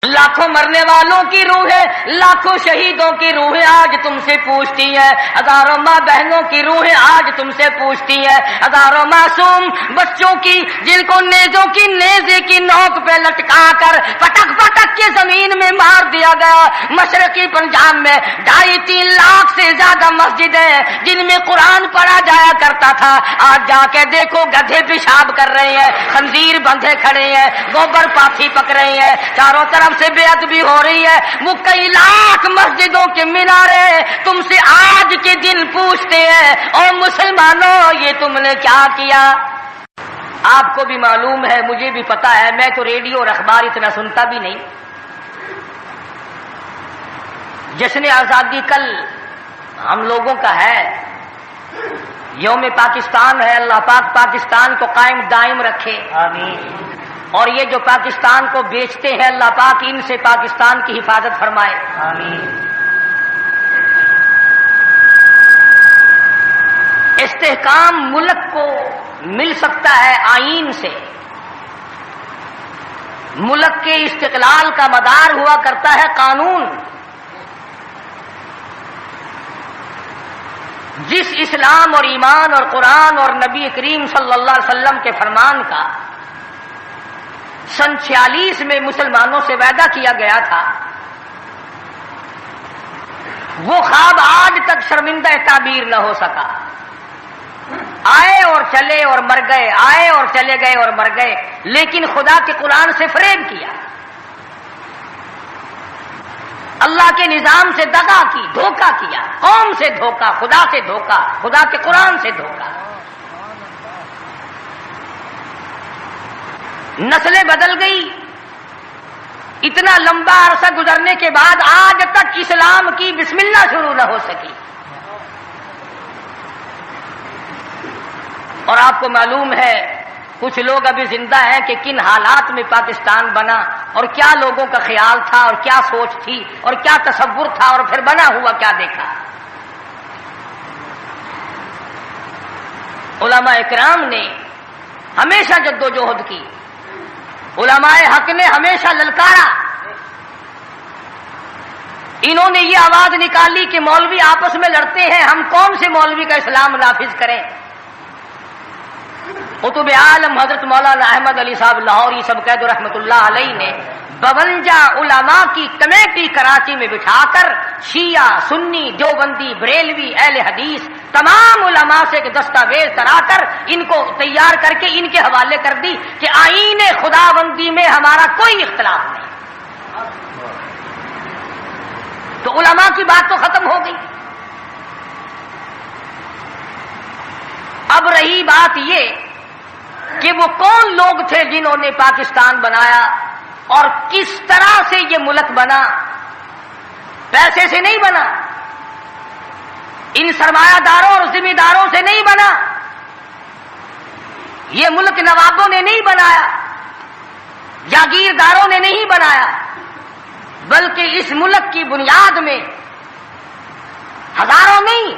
لاکھوں مرنے والوں کی روحیں، لاکھوں شہیدوں کی روحیں آج تم سے پوچھتی ہیں، ہزاروں ماں بہنوں کی روحیں آج تم سے پوچھتی ہیں، ہزاروں معصوم بچوں کی جن کو نیزے کی نوک پہ لٹکا کر پٹک پٹک کے زمین میں مار دیا گیا۔ مشرقی پنجاب میں 2.5-3 لاکھ سے زیادہ مسجدیں جن میں قرآن پڑھا جایا کرتا تھا، آج جا کے دیکھو گدھے پیشاب کر رہے ہیں، خنزیر بندھے کھڑے ہیں، گوبر پاٹھی پک رہے ہیں، چاروں طرف سے بے ادبی ہو رہی ہے۔ وہ کئی لاکھ مسجدوں کے مینارے تم سے آج کے دن پوچھتے ہیں، اور مسلمانوں یہ تم نے کیا کیا؟ آپ کو بھی معلوم ہے، مجھے بھی پتا ہے، میں تو ریڈیو اور اخبار اتنا سنتا بھی نہیں۔ جشن آزادی کل ہم لوگوں کا ہے، یوم پاکستان ہے، اللہ پاک پاکستان کو قائم دائم رکھے، آمین۔ اور یہ جو پاکستان کو بیچتے ہیں اللہ پاک ان سے پاکستان کی حفاظت فرمائے، آمین۔ استحکام ملک کو مل سکتا ہے آئین سے، ملک کے استقلال کا مدار ہوا کرتا ہے قانون۔ جس اسلام اور ایمان اور قرآن اور نبی کریم صلی اللہ علیہ وسلم کے فرمان کا سن 46 میں مسلمانوں سے وعدہ کیا گیا تھا، وہ خواب آج تک شرمندہ تعبیر نہ ہو سکا۔ آئے اور چلے اور مر گئے، آئے اور چلے گئے اور مر گئے، لیکن خدا کے قرآن سے فریب کیا، اللہ کے نظام سے دغا کی، دھوکہ کیا، قوم سے دھوکہ، خدا سے دھوکہ، خدا کے قرآن سے دھوکہ۔ نسلیں بدل گئی، اتنا لمبا عرصہ گزرنے کے بعد آج تک اسلام کی بسم اللہ شروع نہ ہو سکی۔ اور آپ کو معلوم ہے کچھ لوگ ابھی زندہ ہیں کہ کن حالات میں پاکستان بنا، اور کیا لوگوں کا خیال تھا، اور کیا سوچ تھی، اور کیا تصور تھا، اور پھر بنا ہوا کیا دیکھا۔ علماء اکرام نے ہمیشہ جدوجہد کی، علماء حق نے ہمیشہ للکارا، انہوں نے یہ آواز نکالی کہ مولوی آپس میں لڑتے ہیں، ہم کون سے مولوی کا اسلام نافذ کریں۔ قطب عالم حضرت مولانا احمد علی صاحب لاہوری سب قید رحمۃ اللہ علیہ نے 52 علماء کی کمیٹی کراچی میں بٹھا کر شیعہ، سنی، دیوبندی، بریلوی، اہل حدیث تمام علماء سے ایک دستاویز کرا کر ان کو تیار کر کے ان کے حوالے کر دی کہ آئین خداوندی میں ہمارا کوئی اختلاف نہیں۔ تو علماء کی بات تو ختم ہو گئی۔ اب رہی بات یہ کہ وہ کون لوگ تھے جنہوں نے پاکستان بنایا اور کس طرح سے یہ ملک بنا۔ پیسے سے نہیں بنا، ان سرمایہ داروں اور ذمہ داروں سے نہیں بنا، یہ ملک نوابوں نے نہیں بنایا، جاگیرداروں نے نہیں بنایا، بلکہ اس ملک کی بنیاد میں ہزاروں نہیں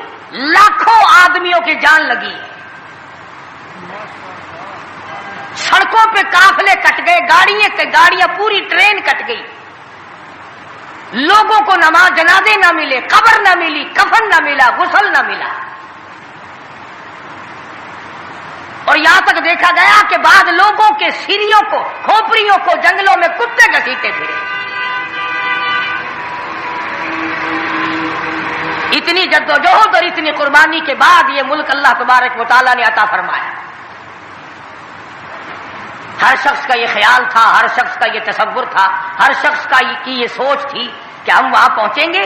لاکھوں آدمیوں کی جان لگی ہے۔ سڑکوں پہ قافلے کٹ گئے، گاڑیاں پوری ٹرین کٹ گئی، لوگوں کو نماز جنازے نہ ملے، قبر نہ ملی، کفن نہ ملا، غسل نہ ملا، اور یہاں تک دیکھا گیا کہ بعض لوگوں کے سیریوں کو، کھوپڑیوں کو جنگلوں میں کتے گھسیٹے پھرے۔ اتنی جدوجہد اور اتنی قربانی کے بعد یہ ملک اللہ تبارک و تعالیٰ نے عطا فرمایا۔ ہر شخص کا یہ خیال تھا، ہر شخص کا یہ تصور تھا، ہر شخص کی یہ سوچ تھی کہ ہم وہاں پہنچیں گے،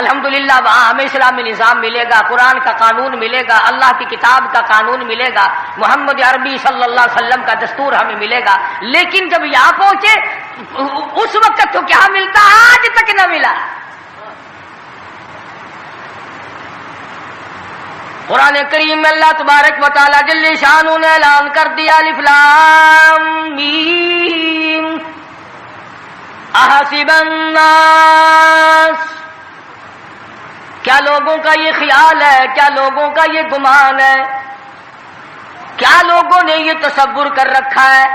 الحمدللہ وہاں ہمیں اسلامی نظام ملے گا، قرآن کا قانون ملے گا، اللہ کی کتاب کا قانون ملے گا، محمد عربی صلی اللہ علیہ وسلم کا دستور ہمیں ملے گا۔ لیکن جب یہاں پہنچے اس وقت تو کیا ملتا، آج تک نہ ملا۔ قرآن کریم میں اللہ تبارک و تعالی جل شانہ نے اعلان کر دیا، الف لام میم احسب الناس، کیا لوگوں کا یہ خیال ہے، کیا لوگوں کا یہ گمان ہے، کیا لوگوں نے یہ تصور کر رکھا ہے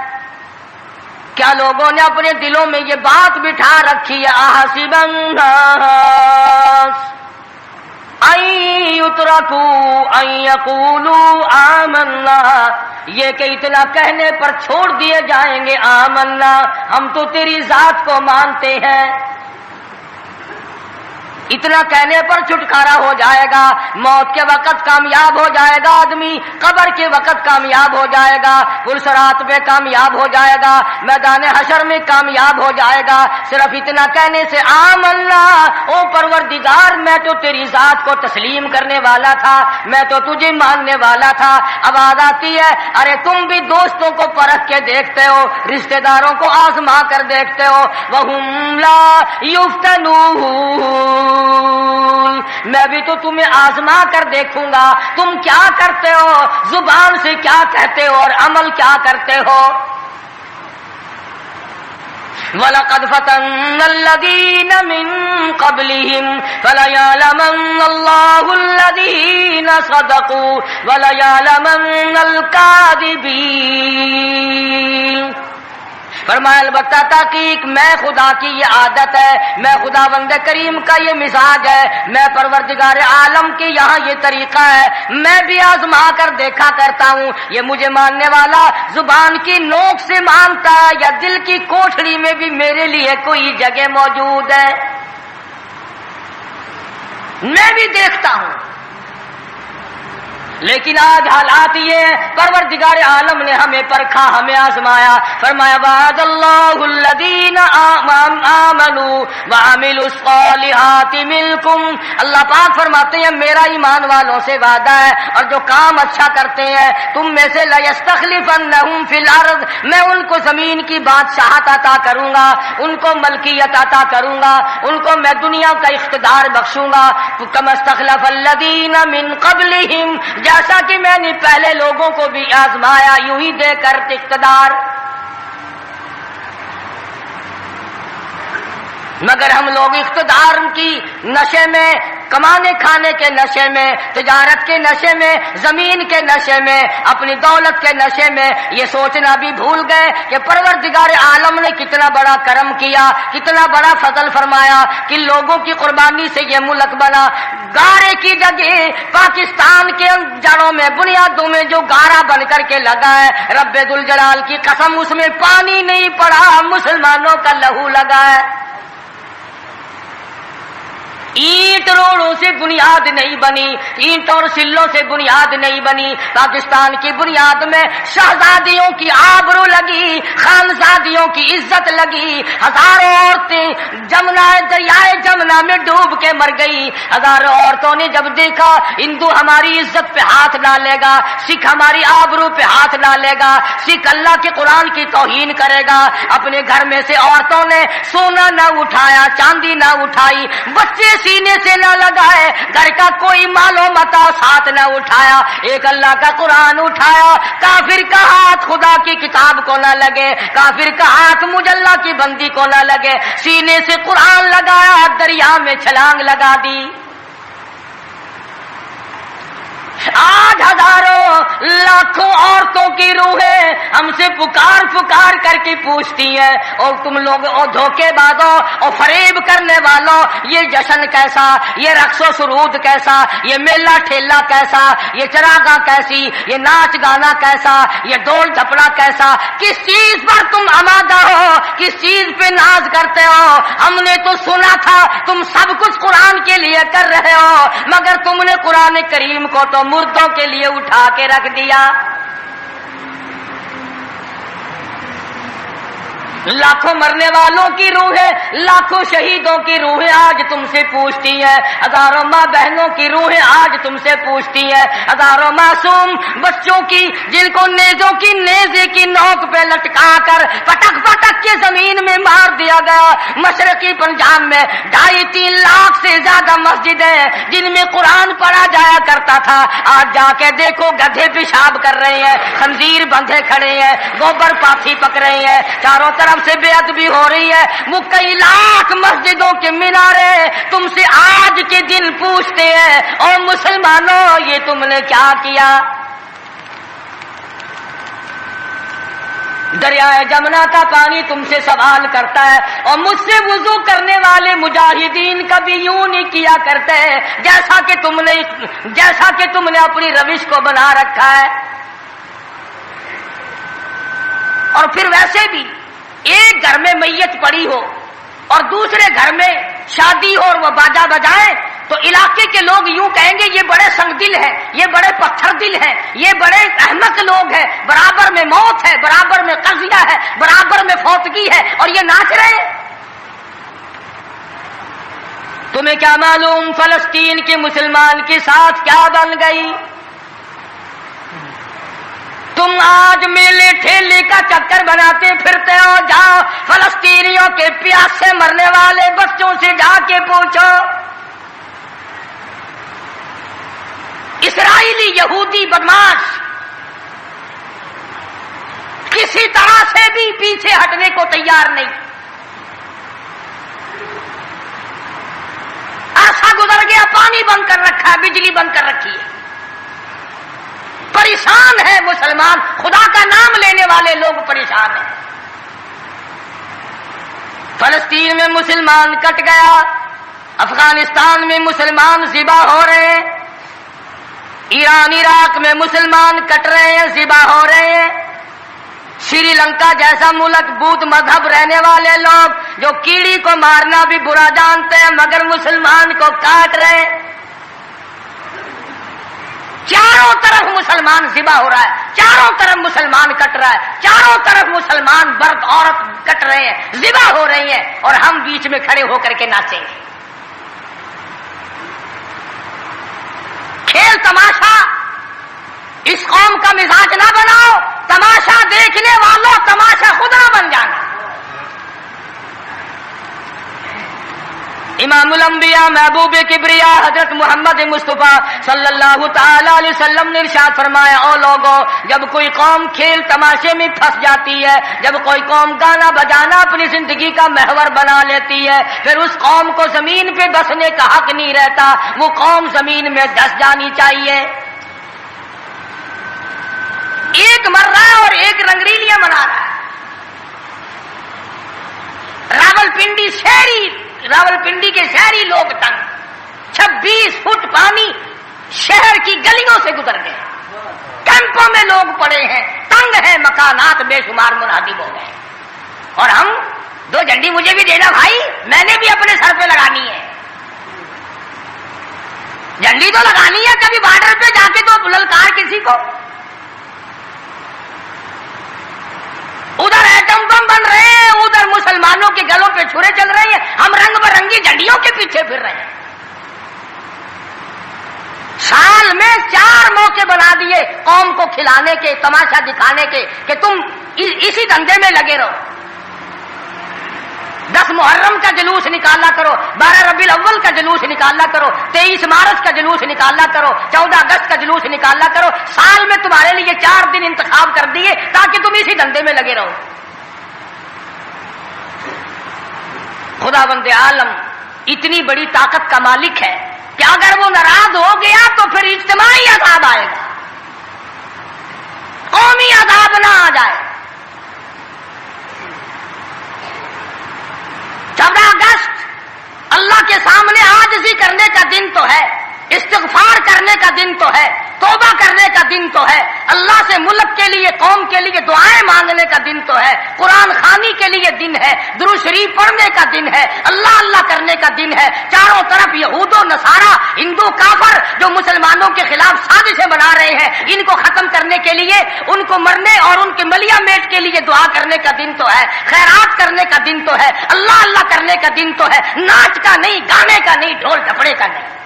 کیا لوگوں نے اپنے دلوں میں یہ بات بٹھا رکھی ہے احسب الناس ان یترکوا ان یقولوا آمنا، یہ کہ اتنا کہنے پر چھوڑ دیے جائیں گے آمنا ہم تو تیری ذات کو مانتے ہیں، اتنا کہنے پر چھٹکارا ہو جائے گا، موت کے وقت کامیاب ہو جائے گا آدمی، قبر کے وقت کامیاب ہو جائے گا، پلسرات میں کامیاب ہو جائے گا، میدان حشر میں کامیاب ہو جائے گا، صرف اتنا کہنے سے آمنا، او پروردگار میں تو تیری ذات کو تسلیم کرنے والا تھا، میں تو تجھے ماننے والا تھا۔ آواز آتی ہے ارے تم بھی دوستوں کو پرکھ کے دیکھتے ہو، رشتہ داروں کو آزما کر دیکھتے ہو، وَهُمْ لَا يُفْتَنُونَ، میں بھی تو تمہیں آزما کر دیکھوں گا تم کیا کرتے ہو، زبان سے کیا کہتے ہو اور عمل کیا کرتے ہو۔ وَلَقَدْ فَتَنَّا الَّذِينَ مِن قَبْلِهِمْ فَلَيَعْلَمَنَّ اللَّهُ الَّذِينَ صَدَقُوا وَلَيَعْلَمَنَّ الْكَاذِبِينَ۔ فرمایا البتہ تحقیق میں خدا کی یہ عادت ہے، میں خداوند کریم کا یہ مزاج ہے، میں پروردگار عالم کی یہاں یہ طریقہ ہے، میں بھی آزما کر دیکھا کرتا ہوں یہ مجھے ماننے والا زبان کی نوک سے مانتا ہے یا دل کی کوٹھڑی میں بھی میرے لیے کوئی جگہ موجود ہے، میں بھی دیکھتا ہوں۔ لیکن آج حالات یہ ہیں پروردگار عالم نے ہمیں پرکھا، ہمیں آزمایا، فرمایا وعد اللہ الذین آمنوا وعملوا الصالحات منکم، اللہ پاک فرماتے ہیں میرا ایمان والوں سے وعدہ ہے اور جو کام اچھا کرتے ہیں تم میں سے لیستخلفنہم فی الارض، میں ان کو زمین کی بادشاہت عطا کروں گا، ان کو ملکیت عطا کروں گا، ان کو میں دنیا کا اقتدار بخشوں گا، کما استخلف الذین من قبلہم، جیسا کہ میں نے پہلے لوگوں کو بھی آزمایا یوں ہی دے کر اقتدار۔ مگر ہم لوگ اقتدار کی نشے میں، کمانے کھانے کے نشے میں، تجارت کے نشے میں، زمین کے نشے میں، اپنی دولت کے نشے میں یہ سوچنا بھی بھول گئے کہ پروردگار عالم نے کتنا بڑا کرم کیا، کتنا بڑا فضل فرمایا کہ لوگوں کی قربانی سے یہ ملک بنا۔ گارے کی جگہ پاکستان کے جڑوں میں، بنیادوں میں جو گارا بن کر کے لگا ہے، رب ذوالجلال کی قسم اس میں پانی نہیں پڑا، مسلمانوں کا لہو لگا ہے۔ اینٹ روڑوں سے بنیاد نہیں بنی، اینٹ اور سلوں سے بنیاد نہیں بنی، پاکستان کی بنیاد میں شہزادیوں کی آبرو لگی، خانزادیوں کی عزت لگی، ہزاروں عورتیں دریائے جمنا میں ڈوب کے مر گئی، ہزاروں عورتوں نے جب دیکھا ہندو ہماری عزت پہ ہاتھ ڈالے گا، سکھ ہماری آبرو پہ ہاتھ ڈالے گا، سکھ اللہ کے قرآن کی توہین کرے گا، اپنے گھر میں سے عورتوں نے سونا نہ اٹھایا، چاندی نہ اٹھائی، بچے سینے سے نہ لگائے، گھر کا کوئی مال و متا ساتھ نہ اٹھایا، ایک اللہ کا قرآن اٹھایا، کافر کا ہاتھ خدا کی کتاب کو نہ لگے، کافر کا ہاتھ مجلہ کی بندی کو نہ لگے، سینے سے قرآن لگایا، دریا میں چھلانگ لگا دی۔ آج ہزاروں لاکھوں عورتوں کی روحیں ہم سے پکار پکار کر کے پوچھتی ہیں اور تم لوگ دھوکے بازوں اور فریب کرنے والوں، یہ جشن کیسا، یہ رقص و سرود کیسا، یہ میلہ ٹھیلا کیسا، یہ چراغاں کیسی، یہ ناچ گانا کیسا، یہ ڈول ڈھپڑا کیسا، کس چیز پر تم آمادہ ہو، کس چیز پہ ناز کرتے ہو؟ ہم نے تو سنا تھا تم سب کچھ قرآن کے لیے کر رہے ہو، مگر تم نے قرآن کریم کو تو مردوں کے لیے اٹھا کے رکھ دیا۔ لاکھوں مرنے والوں کی روحیں، لاکھوں شہیدوں کی روحیں آج تم سے پوچھتی ہیں، ہزاروں ماں بہنوں کی روحیں آج تم سے پوچھتی ہیں، ہزاروں معصوم بچوں کی جن کو نیزوں کی نیزے کی نوک پہ لٹکا کر پٹک پٹک کے زمین میں مار دیا گیا۔ مشرقی پنجاب میں 2.5-3 لاکھ سے زیادہ مسجدیں جن میں قرآن پڑھا جایا کرتا تھا، آج جا کے دیکھو گدھے پیشاب کر رہے ہیں، خنزیر بندھے کھڑے ہیں، گوبر پاٹھی پک رہے ہیں، چاروں طرف سے بے ادبی ہو رہی ہے۔ وہ کئی لاکھ مسجدوں کے مینارے تم سے آج کے دن پوچھتے ہیں اور مسلمانوں یہ تم نے کیا کیا؟ دریائے جمنا کا پانی تم سے سوال کرتا ہے، اور مجھ سے وضو کرنے والے مجاہدین کبھی یوں نہیں کیا کرتے جیسا کہ تم نے اپنی روش کو بنا رکھا ہے۔ اور پھر ویسے بھی ایک گھر میں میت پڑی ہو اور دوسرے گھر میں شادی ہو اور وہ باجا بجائیں تو علاقے کے لوگ یوں کہیں گے یہ بڑے سنگ دل ہیں، یہ بڑے پتھر دل ہیں، یہ بڑے احمق لوگ ہیں، برابر میں موت ہے، برابر میں قضیہ ہے، برابر میں فوتگی ہے، اور یہ ناچ رہے ہیں۔ تمہیں کیا معلوم فلسطین کے مسلمان کے ساتھ کیا بن گئی؟ تم آج میلے ٹھیلے کا چکر بناتے پھرتے ہو، جاؤ فلسطینیوں کے پیاس سے مرنے والے بچوں سے جا کے پوچھو۔ اسرائیلی یہودی بدماش کسی طرح سے بھی پیچھے ہٹنے کو تیار نہیں۔ عرصہ گزر گیا، پانی بند کر رکھا ہے، بجلی بند کر رکھی ہے، پریشان ہے مسلمان، خدا کا نام لینے والے لوگ پریشان ہیں۔ فلسطین میں مسلمان کٹ گیا، افغانستان میں مسلمان ذبح ہو رہے ہیں، ایران عراق میں مسلمان کٹ رہے ہیں، ذبح ہو رہے ہیں، سری لنکا جیسا ملک بودھ مذہب رہنے والے لوگ جو کیڑی کو مارنا بھی برا جانتے ہیں مگر مسلمان کو کاٹ رہے ہیں۔ چاروں طرف مسلمان ذبح ہو رہا ہے، چاروں طرف مسلمان کٹ رہا ہے، چاروں طرف مسلمان مرد عورت کٹ رہے ہیں، ذبح ہو رہی ہیں، اور ہم بیچ میں کھڑے ہو کر کے ناچیں گے۔ کھیل تماشا اس قوم کا مزاج نہ بناؤ، تماشا دیکھنے والوں تماشا خود نہ بن جانا۔ امام الانبیاء محبوب کبریا حضرت محمد مصطفیٰ صلی اللہ تعالی علیہ وسلم نے ارشاد فرمایا، او لوگو، جب کوئی قوم کھیل تماشے میں پھنس جاتی ہے، جب کوئی قوم گانا بجانا اپنی زندگی کا محور بنا لیتی ہے، پھر اس قوم کو زمین پہ بسنے کا حق نہیں رہتا، وہ قوم زمین میں دس جانی چاہیے۔ ایک مر رہا ہے اور ایک رنگریلیاں منا رہا ہے۔ راولپنڈی کے شہری لوگ تنگ، 26 فٹ پانی شہر کی گلیوں سے گزر گئے، کیمپوں میں لوگ پڑے ہیں، تنگ ہیں، مکانات بے شمار منہدم ہو گئے، اور ہم دو جھنڈی مجھے بھی دینا بھائی، میں نے بھی اپنے سر پہ لگانی ہے، جھنڈی تو لگانی ہے، کبھی بارڈر پہ جا کے تو للکار کسی کو۔ ادھر ایٹم بم بن رہے ہیں، ادھر مسلمانوں کے گلوں پہ چھرے چل رہے ہیں، ہم رنگ برنگی جھنڈیوں کے پیچھے پھر رہے ہیں۔ سال میں 4 موقع بنا دیے قوم کو کھلانے کے، تماشا دکھانے کے، کہ تم اسی دھندے میں لگے رہو۔ 10 محرم کا جلوس نکالا کرو، 12 ربیع الاول کا جلوس نکالا کرو، 23 مارچ کا جلوس نکالا کرو، 14 اگست کا جلوس نکالا کرو، سال میں تمہارے لیے 4 دن انتخاب کر دیے تاکہ تم اسی دھندے میں لگے رہو۔ خداوند عالم اتنی بڑی طاقت کا مالک ہے کہ اگر وہ ناراض ہو گیا تو پھر اجتماعی عذاب آئے گا، قومی عذاب نہ آ جائے۔ 14 اگست اللہ کے سامنے عاجزی کرنے کا دن تو ہے، استغفار کرنے کا دن تو ہے، توبہ کرنے کا دن تو ہے، اللہ سے ملک کے لیے، قوم کے لیے دعائیں مانگنے کا دن تو ہے، قرآن خوانی کے لیے دن ہے، درود شریف پڑھنے کا دن ہے، اللہ اللہ کرنے کا دن ہے۔ چاروں طرف یہود و نصارہ، ہندو کافر جو مسلمانوں کے خلاف سازشیں بنا رہے ہیں، ان کو ختم کرنے کے لیے، ان کو مرنے اور ان کے ملیا میٹ کے لیے دعا کرنے کا دن تو ہے، خیرات کرنے کا دن تو ہے، اللہ اللہ کرنے کا دن تو ہے، ناچ کا نہیں، گانے کا نہیں، ڈھول ڈھپڑے کا نہیں۔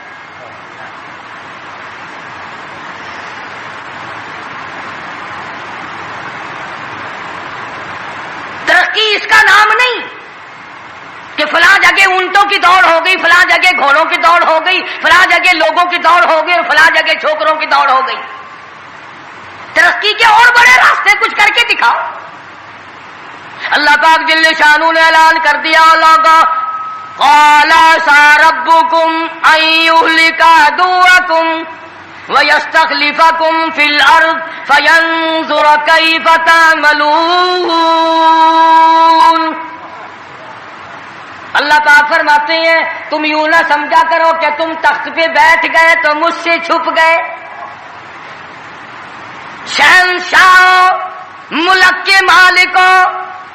ترقی اس کا نام نہیں کہ فلاں جگہ اونٹوں کی دوڑ ہو گئی، فلاں جگہ گھوڑوں کی دوڑ ہو گئی، فلاں جگہ لوگوں کی دوڑ ہو گئی اور فلاں جگہ چھوکروں کی دوڑ ہو گئی۔ ترقی کے اور بڑے راستے کچھ کر کے دکھاؤ۔ اللہ پاک جل شانہ نے اعلان کر دیا، لوگوں قال سا ربکم ان یہلک عدوکم وَيَسْتَخْلِفَكُمْ فِي الْأَرْضِ فَيَنْظُرَ كَيْفَ تَعْمَلُونَ۔ اللہ پاک فرماتے ہیں تم یوں نہ سمجھا کرو کہ تم تخت پہ بیٹھ گئے تو مجھ سے چھپ گئے۔ شہنشاہ ملک کے مالکوں،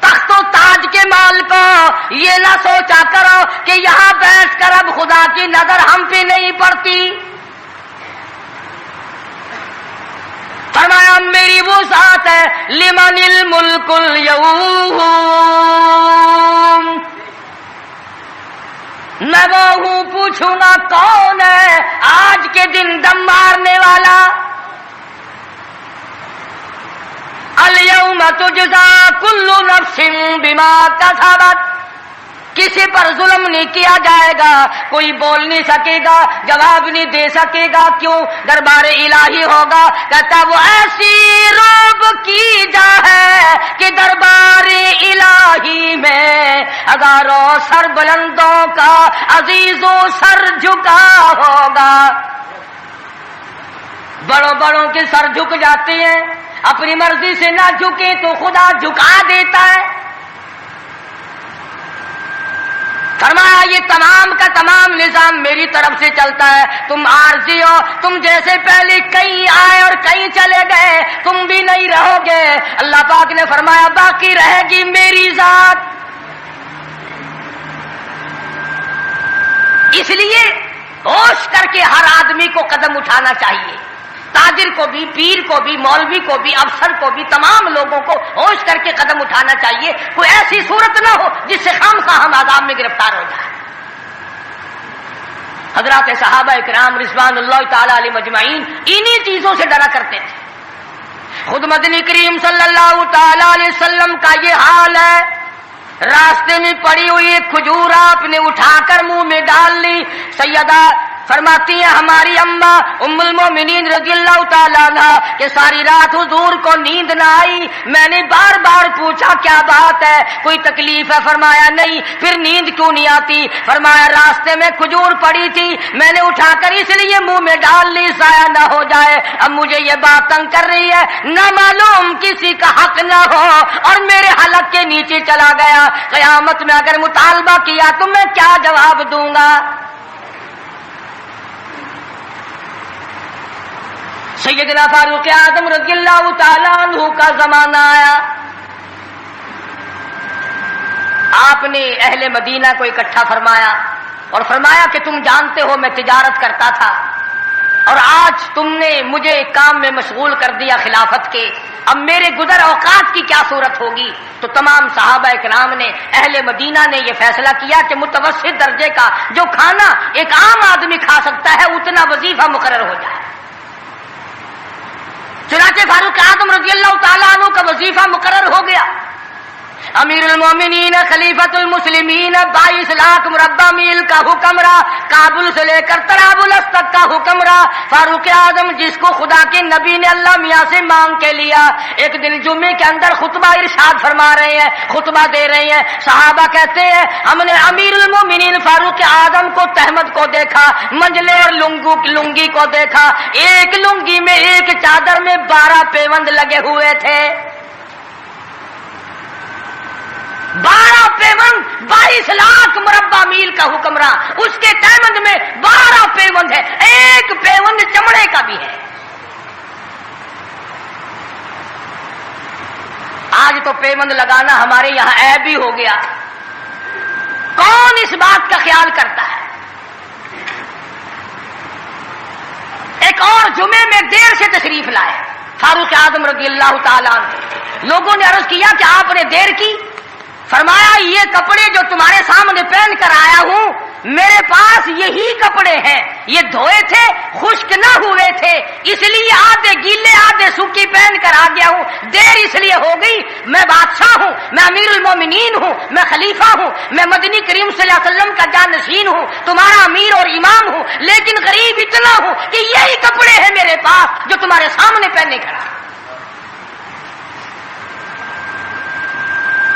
تخت و تاج کے مالکوں، یہ نہ سوچا کرو کہ یہاں بیٹھ کر اب خدا کی نظر ہم پہ نہیں پڑتی۔ فرمایا میری وہ ذات ہے لمن الملک اليوم، میں وہ ہوں پوچھوں گا کون ہے آج کے دن دم مارنے والا۔ الیوم تجزا کل نفس بما کسبت، کسی پر ظلم نہیں کیا جائے گا، کوئی بول نہیں سکے گا، جواب نہیں دے سکے گا، کیوں؟ دربار الہی ہوگا۔ کہتا وہ ایسی روب کی جا ہے کہ دربار الہی میں ہزاروں سر بلندوں کا عزیزوں سر جھکا ہوگا۔ بڑوں بڑوں کے سر جھک جاتے ہیں، اپنی مرضی سے نہ جھکے تو خدا جھکا دیتا ہے۔ فرمایا یہ تمام کا تمام نظام میری طرف سے چلتا ہے، تم عارضی ہو، تم جیسے پہلے کئی آئے اور کئی چلے گئے، تم بھی نہیں رہو گے۔ اللہ پاک نے فرمایا باقی رہے گی میری ذات۔ اس لیے ہوش کر کے ہر آدمی کو قدم اٹھانا چاہیے، تاجر کو بھی، پیر کو بھی، مولوی کو بھی، افسر کو بھی، تمام لوگوں کو ہوش کر کے قدم اٹھانا چاہیے۔ کوئی ایسی صورت نہ ہو جس سے خامخواہ ہم عذاب میں گرفتار ہو جائیں۔ حضرات صحابہ کرام رضوان اللہ تعالی علیہ مجمعین انہی چیزوں سے ڈرا کرتے تھے۔ خود مدنی کریم صلی اللہ تعالی علیہ وسلم کا یہ حال ہے، راستے میں پڑی ہوئی ایک کھجور آپ نے اٹھا کر منہ میں ڈال لی۔ سیدہ فرماتی ہیں ہماری اماں ام المومنین رضی اللہ تعالیٰ عنہ کہ ساری رات حضور کو نیند نہ آئی، میں نے بار بار پوچھا کیا بات ہے، کوئی تکلیف ہے؟ فرمایا نہیں۔ پھر نیند کیوں نہیں آتی؟ فرمایا راستے میں کھجور پڑی تھی، میں نے اٹھا کر اس لیے منہ میں ڈال لی ضائع نہ ہو جائے، اب مجھے یہ بات تنگ کر رہی ہے، نہ معلوم کسی کا حق نہ ہو اور میرے حلق کے نیچے چلا گیا، قیامت میں اگر مطالبہ کیا تو میں کیا جواب دوں گا؟ سیدنا فاروق اعظم رضی اللہ تعالیٰ عنہ کا زمانہ آیا، آپ نے اہل مدینہ کو اکٹھا فرمایا اور فرمایا کہ تم جانتے ہو میں تجارت کرتا تھا اور آج تم نے مجھے ایک کام میں مشغول کر دیا خلافت کے، اب میرے گزر اوقات کی کیا صورت ہوگی؟ تو تمام صحابہ کرام نے، اہل مدینہ نے یہ فیصلہ کیا کہ متوسط درجے کا جو کھانا ایک عام آدمی کھا سکتا ہے اتنا وظیفہ مقرر ہو جائے۔ چنانچہ فاروق اعظم رضی اللہ تعالیٰ عنہ کا وظیفہ مقرر ہو گیا۔ امیر المومنین خلیفۃ المسلمین 22 لاکھ مربع میل کا حکمراں، کابل سے لے کر طرابلس تک کا حکمراں، فاروق اعظم جس کو خدا کے نبی نے اللہ میاں سے مانگ کے لیا، ایک دن جمعے کے اندر خطبہ ارشاد فرما رہے ہیں، خطبہ دے رہے ہیں۔ صحابہ کہتے ہیں ہم نے امیر المومنین فاروق اعظم کو تہمت کو دیکھا، منجلے اور لنگی کو دیکھا، ایک لنگی میں ایک چادر میں 12 پیوند لگے ہوئے تھے، 12 پیوند، 22 لاکھ مربع میل کا حکمراں، اس کے تہمند میں 12 پیوند ہے، ایک پیوند چمڑے کا بھی ہے۔ آج تو پیوند لگانا ہمارے یہاں عیب بھی ہو گیا، کون اس بات کا خیال کرتا ہے؟ ایک اور جمعے میں دیر سے تشریف لائے فاروق اعظم رضی اللہ تعالیٰ عنہ، لوگوں نے عرض کیا کہ آپ نے دیر کی؟ فرمایا یہ کپڑے جو تمہارے سامنے پہن کر آیا ہوں میرے پاس یہی کپڑے ہیں، یہ دھوئے تھے، خشک نہ ہوئے تھے، اس لیے آدھے گیلے آدھے سوکھی پہن کر آ گیا ہوں، دیر اس لیے ہو گئی، میں بادشاہ ہوں، میں امیر المومنین ہوں، میں خلیفہ ہوں، میں مدنی کریم صلی اللہ علیہ وسلم کا جانشین ہوں، تمہارا امیر اور امام ہوں، لیکن غریب اتنا ہوں کہ یہی کپڑے ہیں میرے پاس جو تمہارے سامنے پہننے کھڑا۔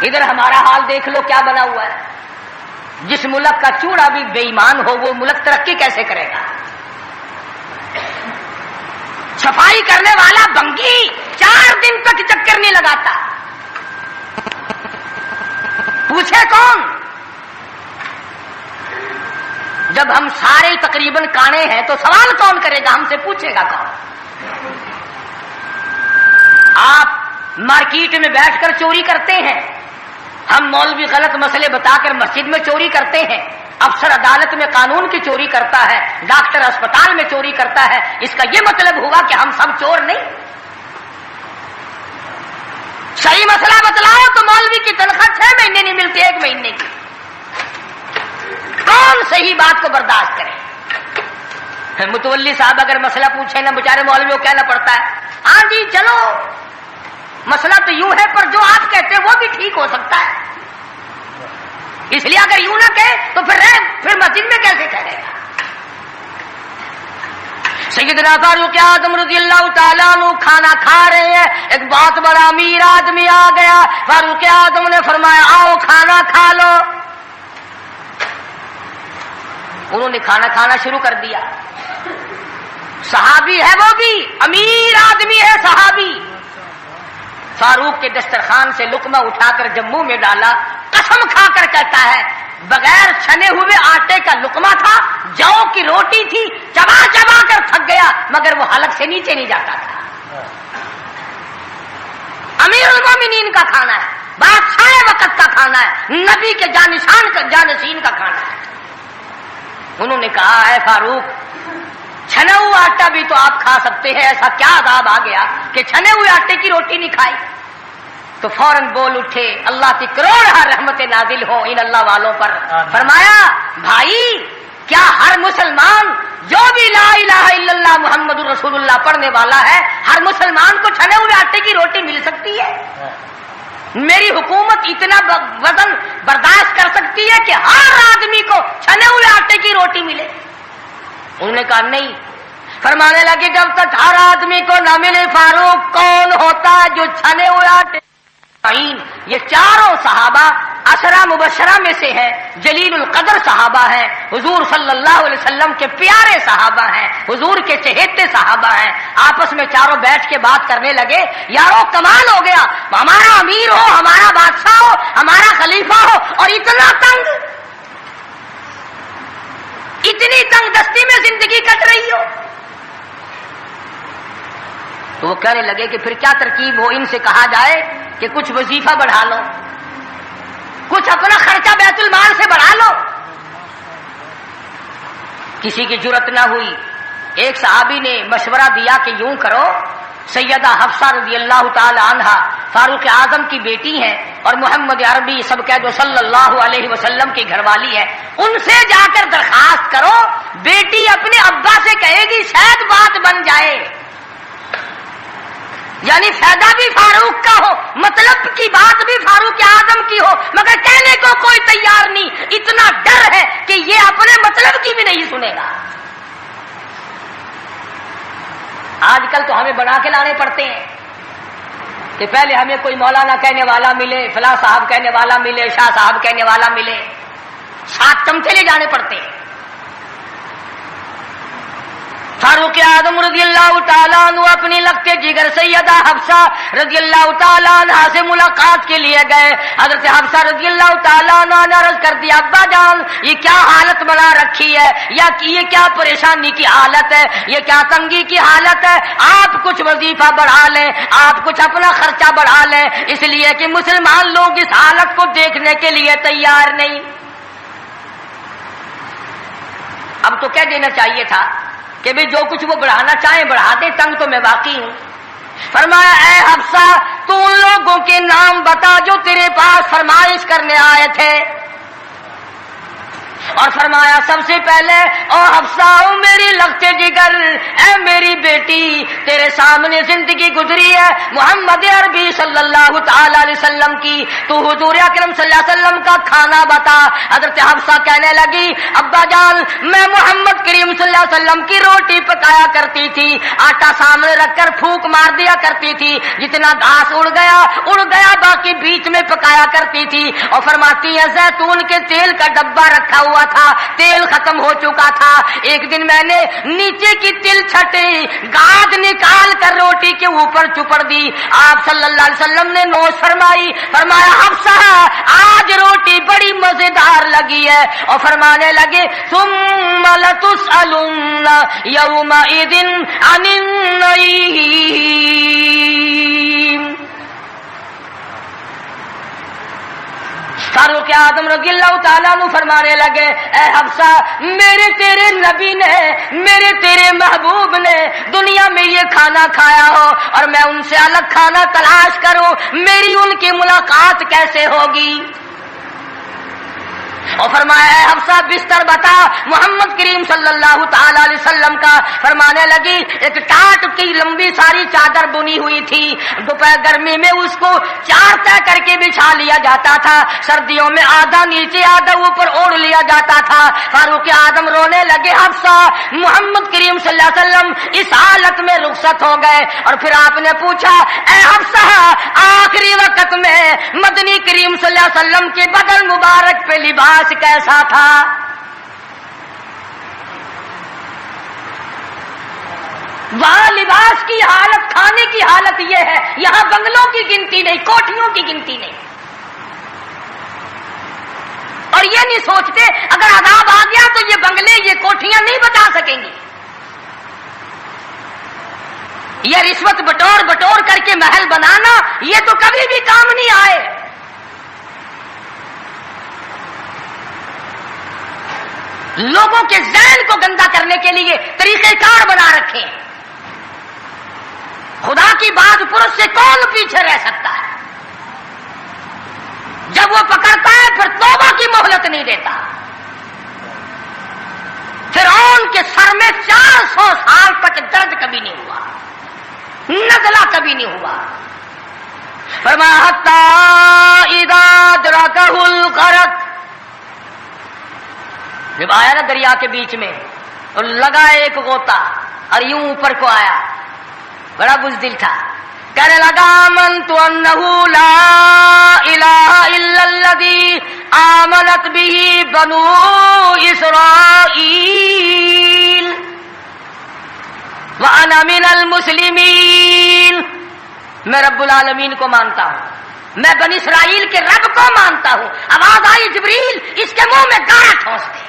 ادھر ہمارا حال دیکھ لو کیا بنا ہوا ہے، جس ملک کا چوڑا بھی بے ایمان ہو وہ ملک ترقی کیسے کرے گا؟ صفائی کرنے والا بنگی 4 دن تک چکر نہیں لگاتا. پوچھے کون؟ جب ہم سارے تقریباً کانے ہیں تو سوال کون کرے گا؟ ہم سے پوچھے گا کون؟ آپ مارکیٹ میں بیٹھ کر چوری کرتے ہیں، ہم مولوی غلط مسئلے بتا کر مسجد میں چوری کرتے ہیں، افسر عدالت میں قانون کی چوری کرتا ہے، ڈاکٹر اسپتال میں چوری کرتا ہے. اس کا یہ مطلب ہوا کہ ہم سب چور نہیں؟ صحیح مسئلہ بتلاؤ تو مولوی کی تنخواہ 6 مہینے نہیں ملتی، 1 مہینے کی. کون صحیح بات کو برداشت کرے؟ متولی صاحب اگر مسئلہ پوچھے نا، بیچارے مولوی کو کہنا پڑتا ہے ہاں جی چلو مسئلہ تو یوں ہے، پر جو آپ کہتے ہیں وہ بھی ٹھیک ہو سکتا ہے. اس لیے اگر یوں نہ کہے تو پھر مسجد میں کیسے ٹھہرے گا؟ سیدنا فاروق اعظم رضی اللہ تعالیٰ عنہ کھانا کھا رہے ہیں، ایک بہت بڑا امیر آدمی آ گیا. فاروق اعظم نے فرمایا آؤ کھانا کھا لو. انہوں نے کھانا کھانا شروع کر دیا. صحابی ہے، وہ بھی امیر آدمی ہے صحابی. فاروق کے دسترخوان سے لقمہ اٹھا کر جموں میں ڈالا، قسم کھا کر کہتا ہے بغیر چھنے ہوئے آٹے کا لقمہ تھا، جو کی روٹی تھی، چبا چبا کر تھک گیا مگر وہ حلق سے نیچے نہیں جاتا تھا. امیر المومنین کا کھانا ہے، بادشاہ وقت کا کھانا ہے، نبی کے جانشین کا کھانا ہے. انہوں نے کہا ہے فاروق چھنا ہوا آٹا بھی تو آپ کھا سکتے ہیں، ایسا کیا عذاب آ گیا کہ چھنے ہوئے آٹے کی روٹی نہیں کھائی؟ تو فوراً بول اٹھے اللہ کی کروڑ رحمت نازل ہو ان اللہ والوں پر. فرمایا بھائی کیا ہر مسلمان جو بھی لا الہ الا اللہ محمد رسول اللہ پڑھنے والا ہے، ہر مسلمان کو چھنے ہوئے آٹے کی روٹی مل سکتی ہے؟ میری حکومت اتنا وزن برداشت کر سکتی ہے کہ ہر آدمی کو چھنے ہوئے آٹے کی روٹی ملے؟ انہوں نے کہا نہیں. فرمانے لگے جب تک ہر آدمی کو نہ ملے فاروق کون ہوتا ہے جو چھنے ہوئے آٹے؟ یہ چاروں صحابہ عشرہ مبشرہ میں سے ہیں، جلیل القدر صحابہ ہیں، حضور صلی اللہ علیہ وسلم کے پیارے صحابہ ہیں، حضور کے چہیتے صحابہ ہیں. آپس میں چاروں بیٹھ کے بات کرنے لگے یارو کمال ہو گیا، ہمارا امیر ہو، ہمارا بادشاہ ہو، ہمارا خلیفہ ہو اور اتنا تنگ، اتنی تنگ دستی میں زندگی کٹ رہی ہو. تو وہ کہنے لگے کہ پھر کیا ترکیب ہو؟ ان سے کہا جائے کہ کچھ وظیفہ بڑھا لو، کچھ اپنا خرچہ بیت المال سے بڑھا لو. کسی کی جرت نہ ہوئی. ایک صحابی نے مشورہ دیا کہ یوں کرو، سیدہ حفصہ رضی اللہ تعالی عنہا فاروق اعظم کی بیٹی ہیں اور محمد عربی سب کہہ دو صلی اللہ علیہ وسلم کی گھر والی ہے، ان سے جا کر درخواست کرو، بیٹی اپنے ابا سے کہے گی شاید بات بن جائے. یعنی فائدہ بھی فاروق کا ہو، مطلب کی بات بھی فاروق اعظم کی ہو، مگر کہنے کو کوئی تیار نہیں. اتنا ڈر ہے کہ یہ اپنے مطلب کی بھی نہیں سنے گا. آج کل تو ہمیں بنا کے لانے پڑتے ہیں کہ پہلے ہمیں کوئی مولانا کہنے والا ملے، فلاں صاحب کہنے والا ملے، شاہ صاحب کہنے والا ملے، 7 چمچے لے جانے پڑتے ہیں. فاروق اعظم رضی اللہ تعالیٰ عنہ اپنی لگتے جگر سیدہ حفصہ رضی اللہ تعالیٰ عنہ سے ملاقات کے لیے گئے. حضرت حفصہ رضی اللہ تعالیٰ عنہ نے عرض کر دیا ابا جان یہ کیا حالت بنا رکھی ہے، یا یہ کیا پریشانی کی حالت ہے، یہ کیا تنگی کی حالت ہے؟ آپ کچھ وظیفہ بڑھا لیں، آپ کچھ اپنا خرچہ بڑھا لیں، اس لیے کہ مسلمان لوگ اس حالت کو دیکھنے کے لیے تیار نہیں. اب تو کہہ دینا چاہیے تھا کہ بھی جو کچھ وہ بڑھانا چاہیں بڑھا دیں، تنگ تو میں واقعی ہوں. فرمایا اے حفصہ تو ان لوگوں کے نام بتا جو تیرے پاس فرمائش کرنے آئے تھے. اور فرمایا سب سے پہلے او حفصہ او میری لگتے جگر، اے میری بیٹی تیرے سامنے زندگی گزری ہے محمد عربی صلی اللہ تعالی علیہ وسلم کی، تو حضور اکرم صلی اللہ علیہ وسلم کا کھانا بتا. حضرت حفصہ کہنے لگی ابا جان میں محمد کریم صلی اللہ علیہ وسلم کی روٹی پکایا کرتی تھی، آٹا سامنے رکھ کر پھونک مار دیا کرتی تھی، جتنا گھاس اڑ گیا باقی بیچ میں پکایا کرتی تھی. اور فرماتی ہے زیتون کے تیل کا ڈبہ رکھا ہوا ہوا تھا، تیل ختم ہو چکا تھا. ایک دن میں نے نیچے کی تل چھٹی گاد نکال کر روٹی کے اوپر چپڑ دی. آپ صلی اللہ علیہ وسلم نے نوش فرمائی، فرمایا حفصہ آج روٹی بڑی مزیدار لگی ہے، اور فرمانے لگے ثم لتسألن یومئذ عن النعیم. فاروق اعظم رضی اللہ تعالیٰ عنہ فرمانے لگے اے حفصہ، میرے تیرے نبی نے، میرے تیرے محبوب نے دنیا میں یہ کھانا کھایا ہو اور میں ان سے الگ کھانا تلاش کروں، میری ان کی ملاقات کیسے ہوگی؟ اور فرمایا اے حفصہ بستر بتا محمد کریم صلی اللہ تعالی علیہ وسلم کا. فرمانے لگی ایک ٹاٹ کی لمبی ساری چادر بنی ہوئی تھی، دوپہر گرمی میں اس کو چار طے کر کے بچھا لیا جاتا تھا، سردیوں میں آدھا نیچے آدھا اوپر اوڑھ لیا جاتا تھا. فاروق اعظم رونے لگے حفصہ محمد کریم صلی اللہ علیہ وسلم اس حالت میں رخصت ہو گئے. اور پھر آپ نے پوچھا اے حفصہ آخری وقت میں مدنی کریم صلی اللہ علیہ وسلم کے بدن مبارک پہ لباس کیسا تھا؟ وہاں لباس کی حالت، کھانے کی حالت یہ ہے، یہاں بنگلوں کی گنتی نہیں، کوٹھیوں کی گنتی نہیں. اور یہ نہیں سوچتے اگر عذاب آ گیا تو یہ بنگلے یہ کوٹھیاں نہیں بتا سکیں گی. یہ رشوت بٹور کر کے محل بنانا یہ تو کبھی بھی کام نہیں آئے. لوگوں کے ذہن کو گندا کرنے کے لیے طریقہ کار بنا رکھے. خدا کی بات پرس سے کون پیچھے رہ سکتا ہے؟ جب وہ پکڑتا ہے پھر توبہ کی مہلت نہیں دیتا. فرعون کے سر میں 400 سال تک درد کبھی نہیں ہوا، نزلہ کبھی نہیں ہوا. فرمایا حتی اذا ادرکہ الغرق، جب آیا نا دریا کے بیچ میں اور لگا ایک غوطہ اور یوں اوپر کو آیا، بڑا بزدل تھا، کہنے لگا آمنت انہ لا الہ الا الذی آمنت به بنو اسرائیل وانا من المسلمین. میں رب العالمین کو مانتا ہوں، میں بنی اسرائیل کے رب کو مانتا ہوں. آواز آئی جبریل اس کے منہ میں گانا ٹھونس دے.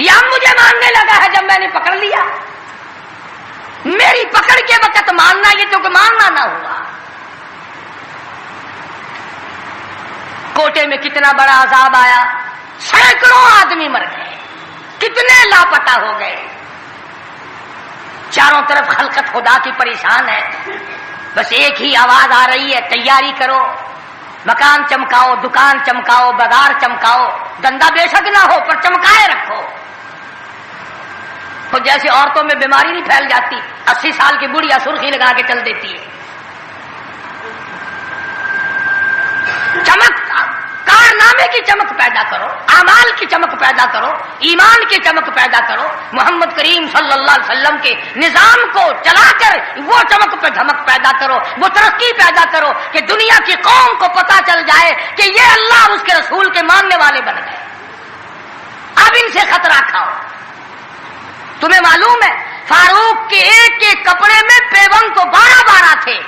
یہ مجھے ماننے لگا ہے جب میں نے پکڑ لیا. میری پکڑ کے وقت ماننا یہ تو کہ ماننا نہ ہوا. کوٹے میں کتنا بڑا عذاب آیا، سینکڑوں آدمی مر گئے، کتنے لاپتہ ہو گئے. چاروں طرف خلقت خدا کی پریشان ہے، بس ایک ہی آواز آ رہی ہے تیاری کرو، مکان چمکاؤ، دکان چمکاؤ، بازار چمکاؤ، دھندا بے شک نہ ہو پر چمکائے رکھو. تو جیسے عورتوں میں بیماری نہیں پھیل جاتی، 80 سال کی بڑھیا سرخی لگا کے چل دیتی ہے. چمک، کارنامے کی چمک پیدا کرو، اعمال کی چمک پیدا کرو، ایمان کی چمک پیدا کرو. محمد کریم صلی اللہ علیہ وسلم کے نظام کو چلا کر وہ چمک پہ دھمک پیدا کرو، وہ ترقی پیدا کرو کہ دنیا کی قوم کو پتا چل جائے کہ یہ اللہ اور اس کے رسول کے ماننے والے بن گئے. اب ان سے خطرہ کھاؤ. تمہیں معلوم ہے فاروق کے ایک ایک کپڑے میں پیون تو 12 تھے،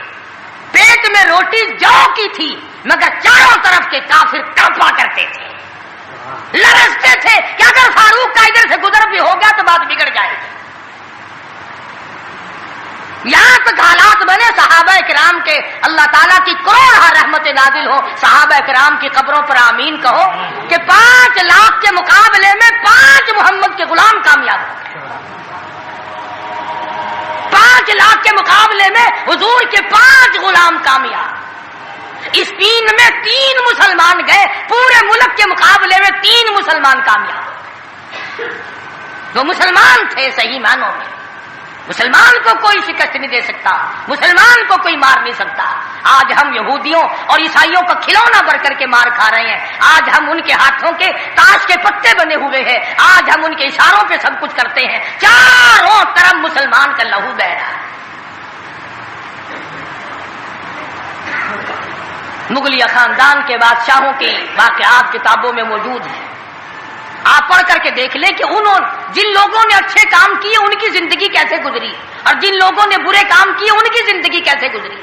پیٹ میں روٹی جو کی تھی، مگر چاروں طرف کے کافر کانپا کرتے تھے، لرزتے تھے کہ اگر فاروق کا ادھر سے گزر بھی ہو گیا تو بات بگڑ جائے گی. یہاں تک حالات بنے صحابہ کرام کے اللہ تعالیٰ کی کروڑ رحمت نازل ہو. صحابہ کرام کی قبروں پر آمین کہو کہ 5 لاکھ کے مقابلے میں 5 محمد کے غلام کامیاب ہو گئے. 5 لاکھ کے مقابلے میں حضور کے 5 غلام کامیاب. اسپین میں 3 مسلمان گئے، پورے ملک کے مقابلے میں 3 مسلمان کامیاب. وہ مسلمان تھے صحیح معنوں میں. مسلمان کو کوئی شکست نہیں دے سکتا، مسلمان کو کوئی مار نہیں سکتا. آج ہم یہودیوں اور عیسائیوں کا کھلونا بن کر کے مار کھا رہے ہیں. آج ہم ان کے ہاتھوں کے تاش کے پتے بنے ہوئے ہیں. آج ہم ان کے اشاروں پہ سب کچھ کرتے ہیں. چاروں طرف مسلمان کا لہو بہہ رہا ہے. مغلیہ خاندان کے بادشاہوں کی واقعات کتابوں میں موجود ہیں. آپ پڑھ کر کے دیکھ لیں کہ جن لوگوں نے اچھے کام کیے ان کی زندگی کیسے گزری اور جن لوگوں نے برے کام کیے ان کی زندگی کیسے گزری.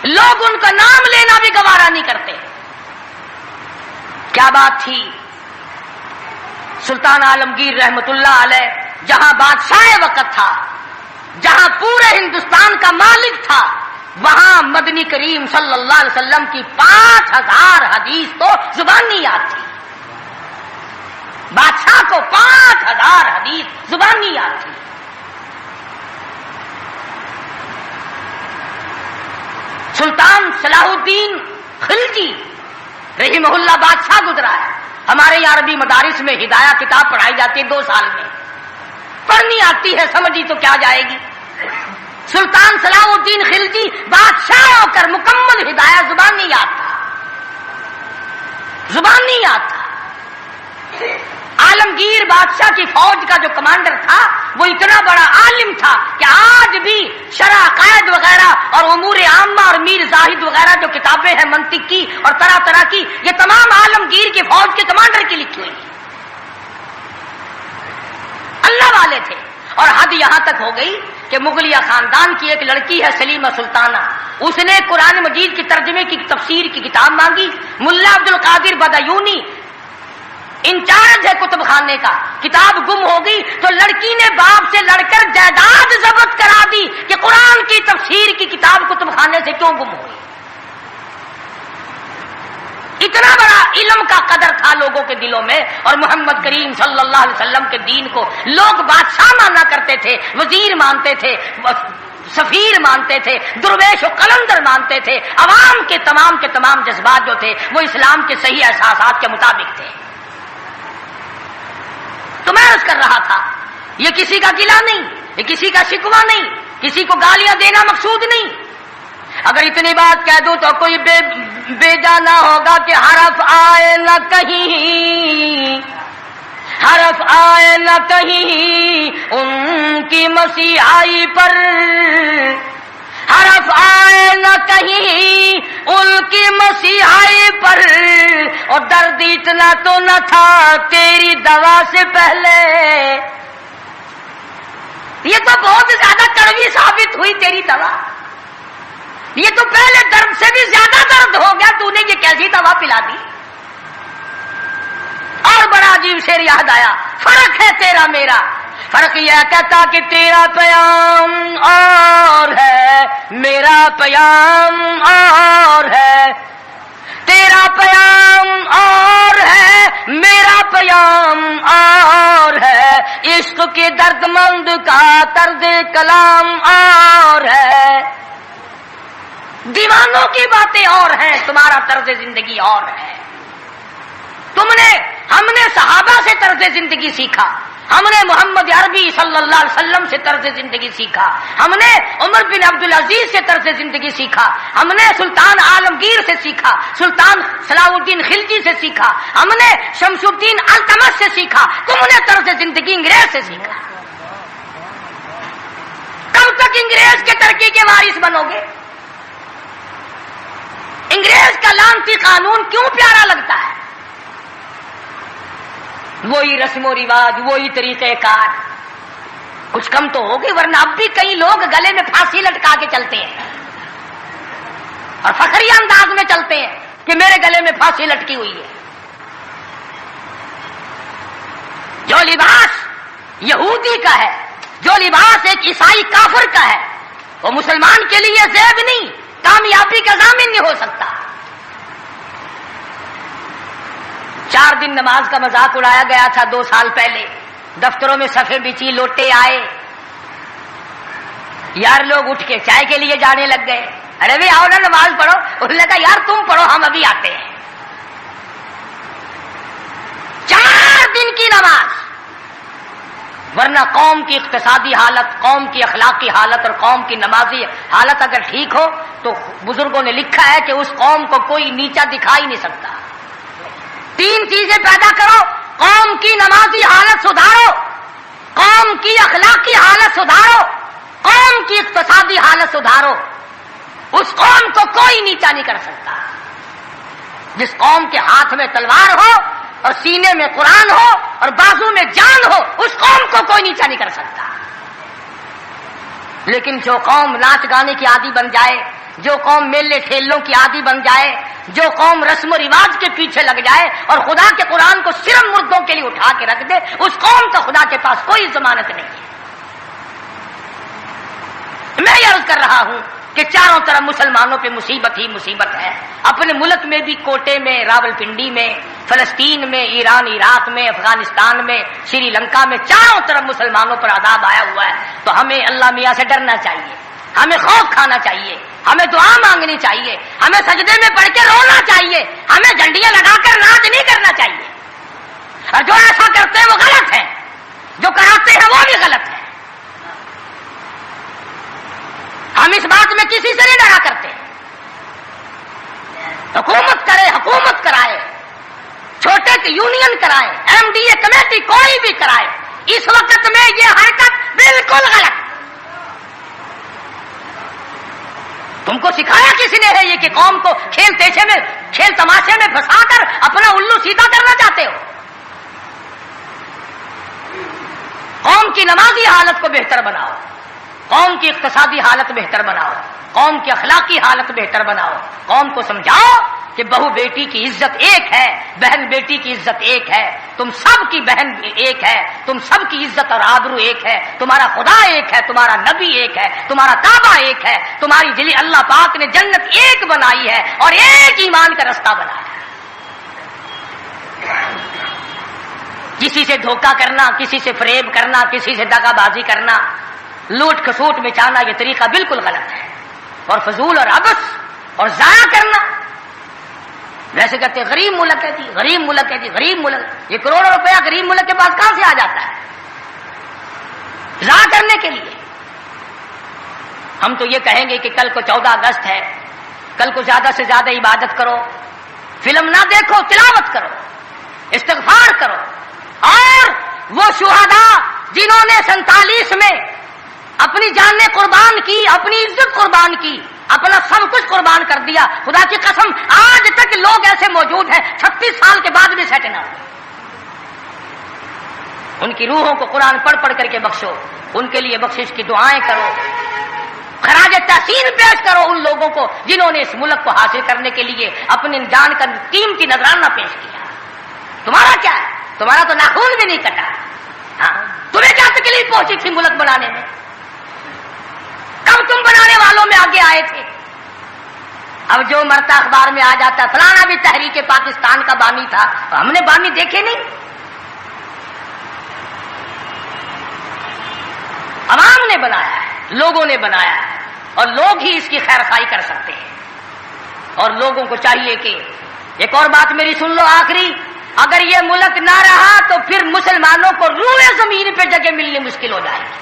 لوگ ان کا نام لینا بھی گوارا نہیں کرتے. کیا بات تھی. سلطان عالمگیر رحمت اللہ علیہ جہاں بادشاہ وقت تھا، جہاں پورے ہندوستان کا مالک تھا، وہاں مدنی کریم صلی اللہ علیہ وسلم کی 5000 حدیث تو زبانی یاد تھی. بادشاہ کو 5000 حدیث زبانی یاد تھی. سلطان صلاح الدین خلجی رحمہ اللہ بادشاہ گزرا ہے. ہمارے یہاں عربی مدارس میں ہدایہ کتاب پڑھائی جاتی ہے 2 سال میں. پڑھنی آتی ہے، سمجھی تو کیا جائے گی. سلطان صلاح الدین خلجی بادشاہ ہو کر مکمل ہدایہ زبانی یاد تھا، زبانی یاد تھا. عالمگیر بادشاہ کی فوج کا جو کمانڈر تھا وہ اتنا بڑا عالم تھا کہ آج بھی شرح قائد وغیرہ اور امور عامہ اور میر زاہد وغیرہ جو کتابیں ہیں منطق کی اور طرح طرح کی، یہ تمام عالمگیر کی فوج کے کمانڈر کی لکھی ہوئی. اللہ والے تھے. اور حد یہاں تک ہو گئی کہ مغلیہ خاندان کی ایک لڑکی ہے سلیمہ سلطانہ، اس نے قرآن مجید کی ترجمے کی تفسیر کی کتاب مانگی. ملا عبد القادر بدایونی انچارج ہے کتب خانے کا، کتاب گم ہو گئی تو لڑکی نے باپ سے لڑ کر جائیداد ضبط کرا دی کہ قرآن کی تفسیر کی کتاب کتب خانے سے کیوں گم ہوئی. اتنا بڑا علم کا قدر تھا لوگوں کے دلوں میں. اور محمد کریم صلی اللہ علیہ وسلم کے دین کو لوگ بادشاہ مانا کرتے تھے، وزیر مانتے تھے، سفیر مانتے تھے، درویش و قلندر مانتے تھے. عوام کے تمام جذبات جو تھے وہ اسلام کے صحیح احساسات کے مطابق تھے. تو میں عرض کر رہا تھا یہ کسی کا گلہ نہیں، یہ کسی کا شکوہ نہیں، کسی کو گالیاں دینا مقصود نہیں. اگر اتنی بات کہہ دوں تو کوئی بیجا نہ ہوگا کہ حرف آئے نہ کہیں، حرف آئے نہ کہیں ان کی مسیحائی پر، حرف آئے نہ کہیں ان کی مسیحائی پر. اور درد اتنا تو نہ تھا تیری دوا سے پہلے، یہ تو بہت زیادہ کڑوی ثابت ہوئی تیری دوا. یہ تو پہلے درد سے بھی زیادہ درد ہو گیا، تو نے یہ کیسی دوا پلا دی. اور بڑا عجیب شعر یاد آیا. فرق ہے تیرا میرا، فرق یہ کہتا کہ تیرا پیام اور ہے میرا پیام اور ہے، تیرا پیام اور ہے میرا پیام اور ہے، عشق کے درد مند کا طرز کلام اور ہے. دیوانوں کی باتیں اور ہیں، تمہارا طرز زندگی اور ہے. ہم نے صحابہ سے طرز زندگی سیکھا، ہم نے محمد عربی صلی اللہ علیہ وسلم سے طرز زندگی سیکھا، ہم نے عمر بن عبدالعزیز سے طرز زندگی سیکھا، ہم نے سلطان عالمگیر سے سیکھا، سلطان صلاح الدین خلجی سے سیکھا، ہم نے شمس الدین التمش سے سیکھا. تم نے طرز زندگی انگریز سے سیکھا. کب تک انگریز کے ترقی کے وارث بنو گے؟ انگریز کا لعنتی قانون کیوں پیارا لگتا ہے؟ وہی رسم و رواج، وہی طریقہ کار. کچھ کم تو ہوگی، ورنہ اب بھی کئی لوگ گلے میں پھانسی لٹکا کے چلتے ہیں اور فخری انداز میں چلتے ہیں کہ میرے گلے میں پھانسی لٹکی ہوئی ہے. جو لباس یہودی کا ہے، جو لباس ایک عیسائی کافر کا ہے، وہ مسلمان کے لیے زیب نہیں، کامیابی کا ضامن نہیں ہو سکتا. 4 دن نماز کا مذاق اڑایا گیا تھا 2 سال پہلے. دفتروں میں صفیں بچی، لوٹے آئے، یار لوگ اٹھ کے چائے کے لیے جانے لگ گئے. ارے بھائی آؤ نا نماز پڑھو. انہوں نے کہا یار تم پڑھو، ہم ابھی آتے ہیں. 4 دن کی نماز. ورنہ قوم کی اقتصادی حالت، قوم کی اخلاقی حالت اور قوم کی نمازی حالت اگر ٹھیک ہو تو بزرگوں نے لکھا ہے کہ اس قوم کو کوئی نیچا دکھا ہی نہیں سکتا. 3 چیزیں پیدا کرو: قوم کی نمازی حالت سدھارو، قوم کی اخلاقی حالت سدھارو، قوم کی اقتصادی حالت سدھارو. اس قوم کو کوئی نیچا نہیں کر سکتا. جس قوم کے ہاتھ میں تلوار ہو اور سینے میں قرآن ہو اور بازو میں جان ہو, اس قوم کو کوئی نیچا نہیں کر سکتا. لیکن جو قوم ناچ گانے کی عادی بن جائے, جو قوم میلے ٹھیلوں کی عادی بن جائے, جو قوم رسم و رواج کے پیچھے لگ جائے اور خدا کے قرآن کو صرف مردوں کے لیے اٹھا کے رکھ دے, اس قوم کا خدا کے پاس کوئی ضمانت نہیں ہے. میں یہ عرض کر رہا ہوں کہ چاروں طرف مسلمانوں پہ مصیبت ہی مصیبت ہے. اپنے ملک میں بھی کوٹے میں, راولپنڈی میں, فلسطین میں, ایران عراق میں, افغانستان میں, سری لنکا میں, چاروں طرف مسلمانوں پر عذاب آیا ہوا ہے. تو ہمیں اللہ میاں سے ڈرنا چاہیے, ہمیں خوف کھانا چاہیے, ہمیں دعا مانگنی چاہیے, ہمیں سجدے میں پڑھ کے رونا چاہیے, ہمیں جھنڈیاں لگا کر ناچ نہیں کرنا چاہیے. اور جو ایسا کرتے ہیں وہ غلط ہے, جو کراتے ہیں وہ بھی غلط ہے. ہم اس بات میں کسی سے نہیں ڈرا کرتے. حکومت کرے, حکومت کرائے, چھوٹے سے یونین کرائے, ایم ڈی اے کمیٹی کوئی بھی کرائے, اس وقت میں یہ حرکت بالکل غلط. تم کو سکھایا کسی نے ہے یہ کہ قوم کو کھیل تیشے میں, کھیل تماشے میں پھنسا کر اپنا الو سیدھا کرنا چاہتے ہو. قوم کی نمازی حالت کو بہتر بناؤ, قوم کی اقتصادی حالت بہتر بناؤ, قوم کی اخلاقی حالت بہتر بناؤ. قوم کو سمجھاؤ کہ بہو بیٹی کی عزت ایک ہے, بہن بیٹی کی عزت ایک ہے, تم سب کی بہن ایک ہے, تم سب کی عزت اور آبرو ایک ہے, تمہارا خدا ایک ہے, تمہارا نبی ایک ہے, تمہارا کعبہ ایک ہے, تمہاری دلی اللہ پاک نے جنت ایک بنائی ہے اور ایک ایمان کا رستہ بنایا ہے. کسی سے دھوکہ کرنا, کسی سے فریب کرنا, کسی سے دغا بازی کرنا, لوٹ کھسوٹ مچانا, یہ طریقہ بالکل غلط ہے. اور فضول اور عبث اور ضائع کرنا, ویسے کہتے ہیں غریب ملک ہے جی, غریب ملک ہے جی, غریب ملک. یہ کروڑوں روپیہ غریب ملک کے پاس کہاں سے آ جاتا ہے ضائع کرنے کے لیے؟ ہم تو یہ کہیں گے کہ کل کو 14 اگست ہے, کل کو زیادہ سے زیادہ عبادت کرو, فلم نہ دیکھو, تلاوت کرو, استغفار کرو. اور وہ شہداء جنہوں نے 47 میں اپنی جانیں قربان کی, اپنی عزت قربان کی, اپنا سب کچھ قربان کر دیا, خدا کی قسم آج تک لوگ ایسے موجود ہیں 36 سال کے بعد بھی سیٹ نہ ہوئے. ان کی روحوں کو قرآن پڑھ پڑھ کر کے بخشو, ان کے لیے بخشش کی دعائیں کرو, خراج تحسین پیش کرو ان لوگوں کو جنہوں نے اس ملک کو حاصل کرنے کے لیے اپنی جان کا قیمتی نذرانہ پیش کیا. تمہارا کیا ہے؟ تمہارا تو ناخون بھی نہیں کٹا. ہاں, تمہیں کیا تکلیف پہنچی تھی ملک بنانے میں؟ کب تم بنانے والوں میں آگے آئے تھے؟ اب جو مرتا اخبار میں آ جاتا فلانا بھی تحریک پاکستان کا بانی تھا, ہم نے بانی دیکھے نہیں. عوام نے بنایا ہے, لوگوں نے بنایا ہے, اور لوگ ہی اس کی خیر خواہی کر سکتے ہیں. اور لوگوں کو چاہیے کہ ایک اور بات میری سن لو آخری, اگر یہ ملک نہ رہا تو پھر مسلمانوں کو روئے زمین پہ جگہ ملنی مشکل ہو جائے گی.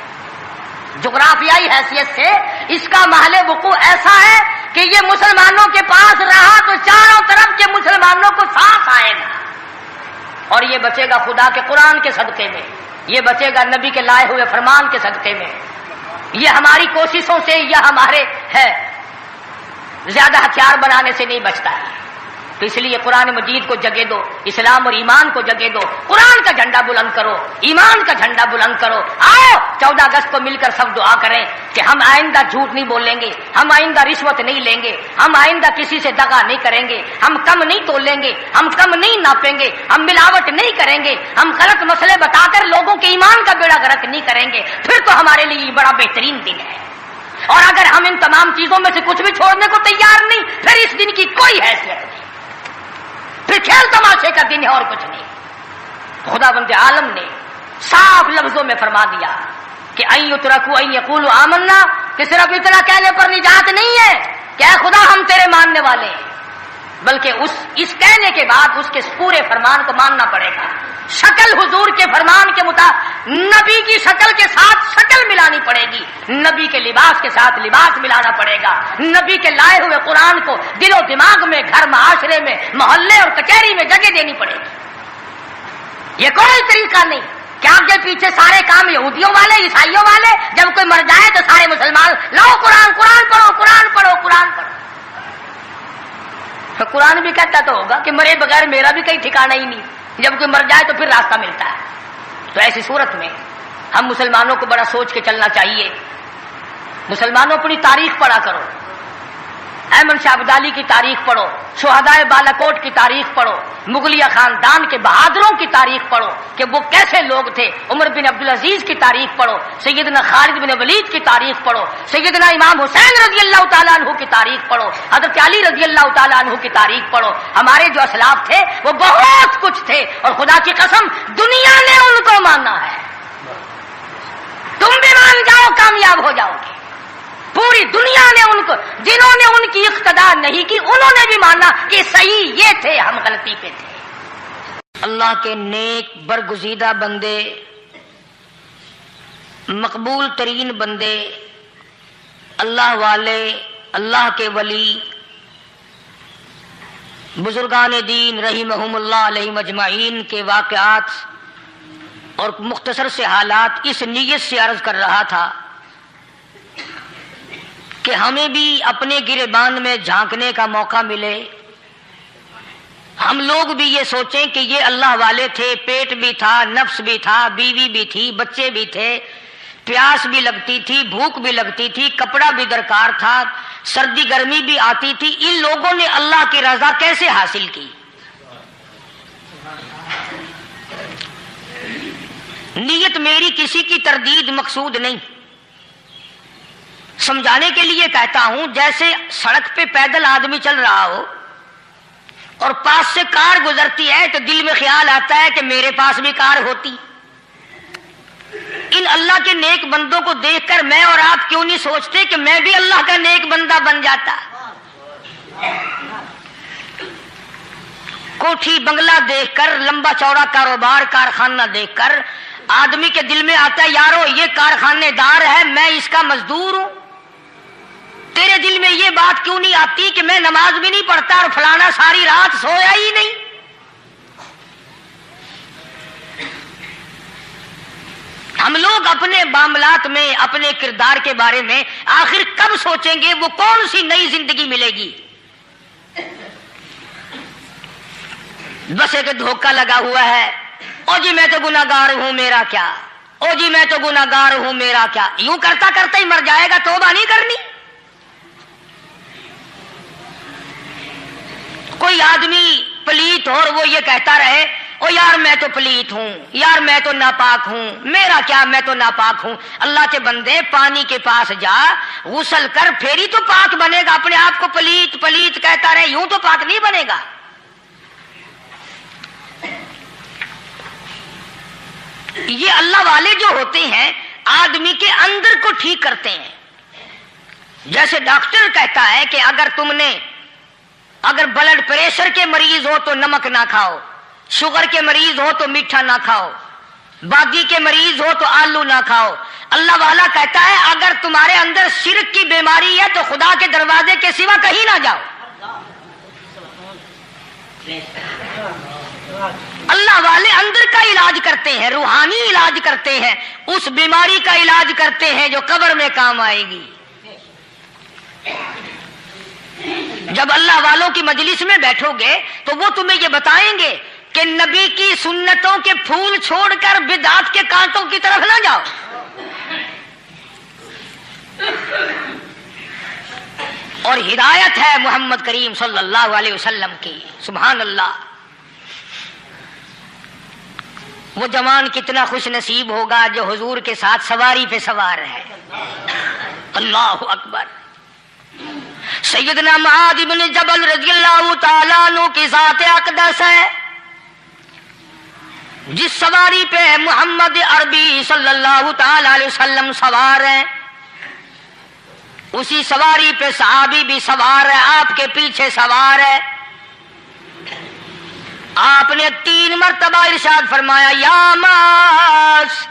جغرافیائی حیثیت سے اس کا محل وقوع ایسا ہے کہ یہ مسلمانوں کے پاس رہا تو چاروں طرف کے مسلمانوں کو ساتھ آئے گا, اور یہ بچے گا خدا کے قرآن کے صدقے میں, یہ بچے گا نبی کے لائے ہوئے فرمان کے صدقے میں. یہ ہماری کوششوں سے یا ہمارے ہے زیادہ ہتھیار بنانے سے نہیں بچتا ہے. تو اس لیے قرآن مجید کو جگہ دو, اسلام اور ایمان کو جگہ دو, قرآن کا جھنڈا بلند کرو, ایمان کا جھنڈا بلند کرو. آؤ 14 اگست کو مل کر سب دعا کریں کہ ہم آئندہ جھوٹ نہیں بولیں گے, ہم آئندہ رشوت نہیں لیں گے, ہم آئندہ کسی سے دغا نہیں کریں گے, ہم کم نہیں تولیں گے, ہم کم نہیں ناپیں گے, ہم ملاوٹ نہیں کریں گے, ہم غلط مسئلے بتا کر لوگوں کے ایمان کا بیڑا غرق نہیں کریں گے. پھر تو ہمارے لیے یہ بڑا بہترین دن ہے. اور اگر ہم ان تمام چیزوں میں سے کچھ بھی چھوڑنے کو تیار نہیں, پھر اس دن کی کوئی حیثیت نہیں, پھر کھیل تماشے کا دن ہے اور کچھ نہیں. خدا بند عالم نے صاف لفظوں میں فرما دیا کہ ان یترکوا ان یقولوا آمنا, کہ صرف اتنا کہنے پر نجات نہیں ہے کہ اے خدا ہم تیرے ماننے والے ہیں, بلکہ اس کہنے کے بعد اس کے پورے فرمان کو ماننا پڑے گا. شکل حضور کے فرمان کے مطابق نبی کی شکل کے ساتھ شکل ملانی پڑے گی, نبی کے لباس کے ساتھ لباس ملانا پڑے گا, نبی کے لائے ہوئے قرآن کو دل و دماغ میں, گھر معاشرے میں, محلے اور کچہری میں جگہ دینی پڑے گی. یہ کوئی طریقہ نہیں کیا آگے پیچھے سارے کام یہودیوں والے عیسائیوں والے؟ جب کوئی مر جائے تو سارے مسلمان لاؤ قرآن پڑھو، قرآن پڑھو، قرآن پڑھو۔ قرآن بھی کہتا تو ہوگا کہ مرے بغیر میرا بھی کہیں ٹھکانا ہی نہیں، جب کوئی مر جائے تو پھر راستہ ملتا ہے۔ تو ایسی صورت میں ہم مسلمانوں کو بڑا سوچ کے چلنا چاہیے۔ مسلمانوں اپنی تاریخ پڑھا کرو، احمد شاہ ابدالی کی تاریخ پڑھو، شہدائے بالاکوٹ کی تاریخ پڑھو، مغلیہ خاندان کے بہادروں کی تاریخ پڑھو کہ وہ کیسے لوگ تھے، عمر بن عبدالعزیز کی تاریخ پڑھو، سیدنا خالد بن ولید کی تاریخ پڑھو، سیدنا امام حسین رضی اللہ تعالیٰ عنہ کی تاریخ پڑھو، حضرت علی رضی اللہ تعالیٰ عنہ کی تاریخ پڑھو۔ ہمارے جو اسلاف تھے وہ بہت کچھ تھے، اور خدا کی قسم دنیا نے ان کو مانا ہے۔ تم بھی مان جاؤ کامیاب ہو جاؤ گے۔ پوری دنیا نے ان کو، جنہوں نے ان کی اقتدا نہیں کی انہوں نے بھی مانا کہ صحیح یہ تھے، ہم غلطی پہ تھے۔ اللہ کے نیک برگزیدہ بندے، مقبول ترین بندے، اللہ والے، اللہ کے ولی، بزرگان دین رحمہم اللہ علیہ مجمعین کے واقعات اور مختصر سے حالات اس نیت سے عرض کر رہا تھا کہ ہمیں بھی اپنے گریبان میں جھانکنے کا موقع ملے، ہم لوگ بھی یہ سوچیں کہ یہ اللہ والے تھے، پیٹ بھی تھا، نفس بھی تھا، بیوی بھی تھی، بچے بھی تھے، پیاس بھی لگتی تھی، بھوک بھی لگتی تھی، کپڑا بھی درکار تھا، سردی گرمی بھی آتی تھی، ان لوگوں نے اللہ کی رضا کیسے حاصل کی؟ نیت میری کسی کی تردید مقصود نہیں، سمجھانے کے لیے کہتا ہوں، جیسے سڑک پہ پیدل آدمی چل رہا ہو اور پاس سے کار گزرتی ہے تو دل میں خیال آتا ہے کہ میرے پاس بھی کار ہوتی۔ ان اللہ کے نیک بندوں کو دیکھ کر میں اور آپ کیوں نہیں سوچتے کہ میں بھی اللہ کا نیک بندہ بن جاتا؟ کوٹھی بنگلہ دیکھ کر، لمبا چوڑا کاروبار کارخانہ دیکھ کر آدمی کے دل میں آتا ہے یارو یہ کارخانے دار ہے، میں اس کا مزدور ہوں۔ تیرے دل میں یہ بات کیوں نہیں آتی کہ میں نماز بھی نہیں پڑھتا اور فلانا ساری رات سویا ہی نہیں؟ ہم لوگ اپنے معاملات میں، اپنے کردار کے بارے میں آخر کب سوچیں گے؟ وہ کون سی نئی زندگی ملے گی؟ بس ایک دھوکہ لگا ہوا ہے، او جی میں تو گناہگار ہوں میرا کیا، او جی میں تو گناہگار ہوں میرا کیا، یوں کرتا کرتا ہی مر جائے گا، توبہ نہیں کرنی۔ کوئی آدمی پلیت ہو اور وہ یہ کہتا رہے او یار میں تو پلیت ہوں، یار میں تو ناپاک ہوں، میرا کیا میں تو ناپاک ہوں۔ اللہ کے بندے پانی کے پاس جا، غسل کر، پھر ہی تو پاک بنے گا۔ اپنے آپ کو پلیت پلیت کہتا رہے یوں تو پاک نہیں بنے گا۔ یہ اللہ والے جو ہوتے ہیں آدمی کے اندر کو ٹھیک کرتے ہیں۔ جیسے ڈاکٹر کہتا ہے کہ اگر بلڈ پریشر کے مریض ہو تو نمک نہ کھاؤ، شوگر کے مریض ہو تو میٹھا نہ کھاؤ، باغی کے مریض ہو تو آلو نہ کھاؤ۔ اللہ والا کہتا ہے اگر تمہارے اندر شرک کی بیماری ہے تو خدا کے دروازے کے سوا کہیں نہ جاؤ۔ اللہ والے اندر کا علاج کرتے ہیں، روحانی علاج کرتے ہیں، اس بیماری کا علاج کرتے ہیں جو قبر میں کام آئے گی۔ جب اللہ والوں کی مجلس میں بیٹھو گے تو وہ تمہیں یہ بتائیں گے کہ نبی کی سنتوں کے پھول چھوڑ کر بدعت کے کانٹوں کی طرف نہ جاؤ۔ اور ہدایت ہے محمد کریم صلی اللہ علیہ وسلم کی، سبحان اللہ۔ وہ جوان کتنا خوش نصیب ہوگا جو حضور کے ساتھ سواری پہ سوار ہے۔ اللہ اکبر۔ سیدنا معاذ بن جبل رضی اللہ تعالیٰ عنہ کی ذات اقدس ہے، جس سواری پہ محمد عربی صلی اللہ تعالیٰ علیہ وسلم سوار ہیں، اسی سواری پہ صحابی بھی سوار ہے، آپ کے پیچھے سوار ہے۔ آپ نے 3 مرتبہ ارشاد فرمایا یا معاذ،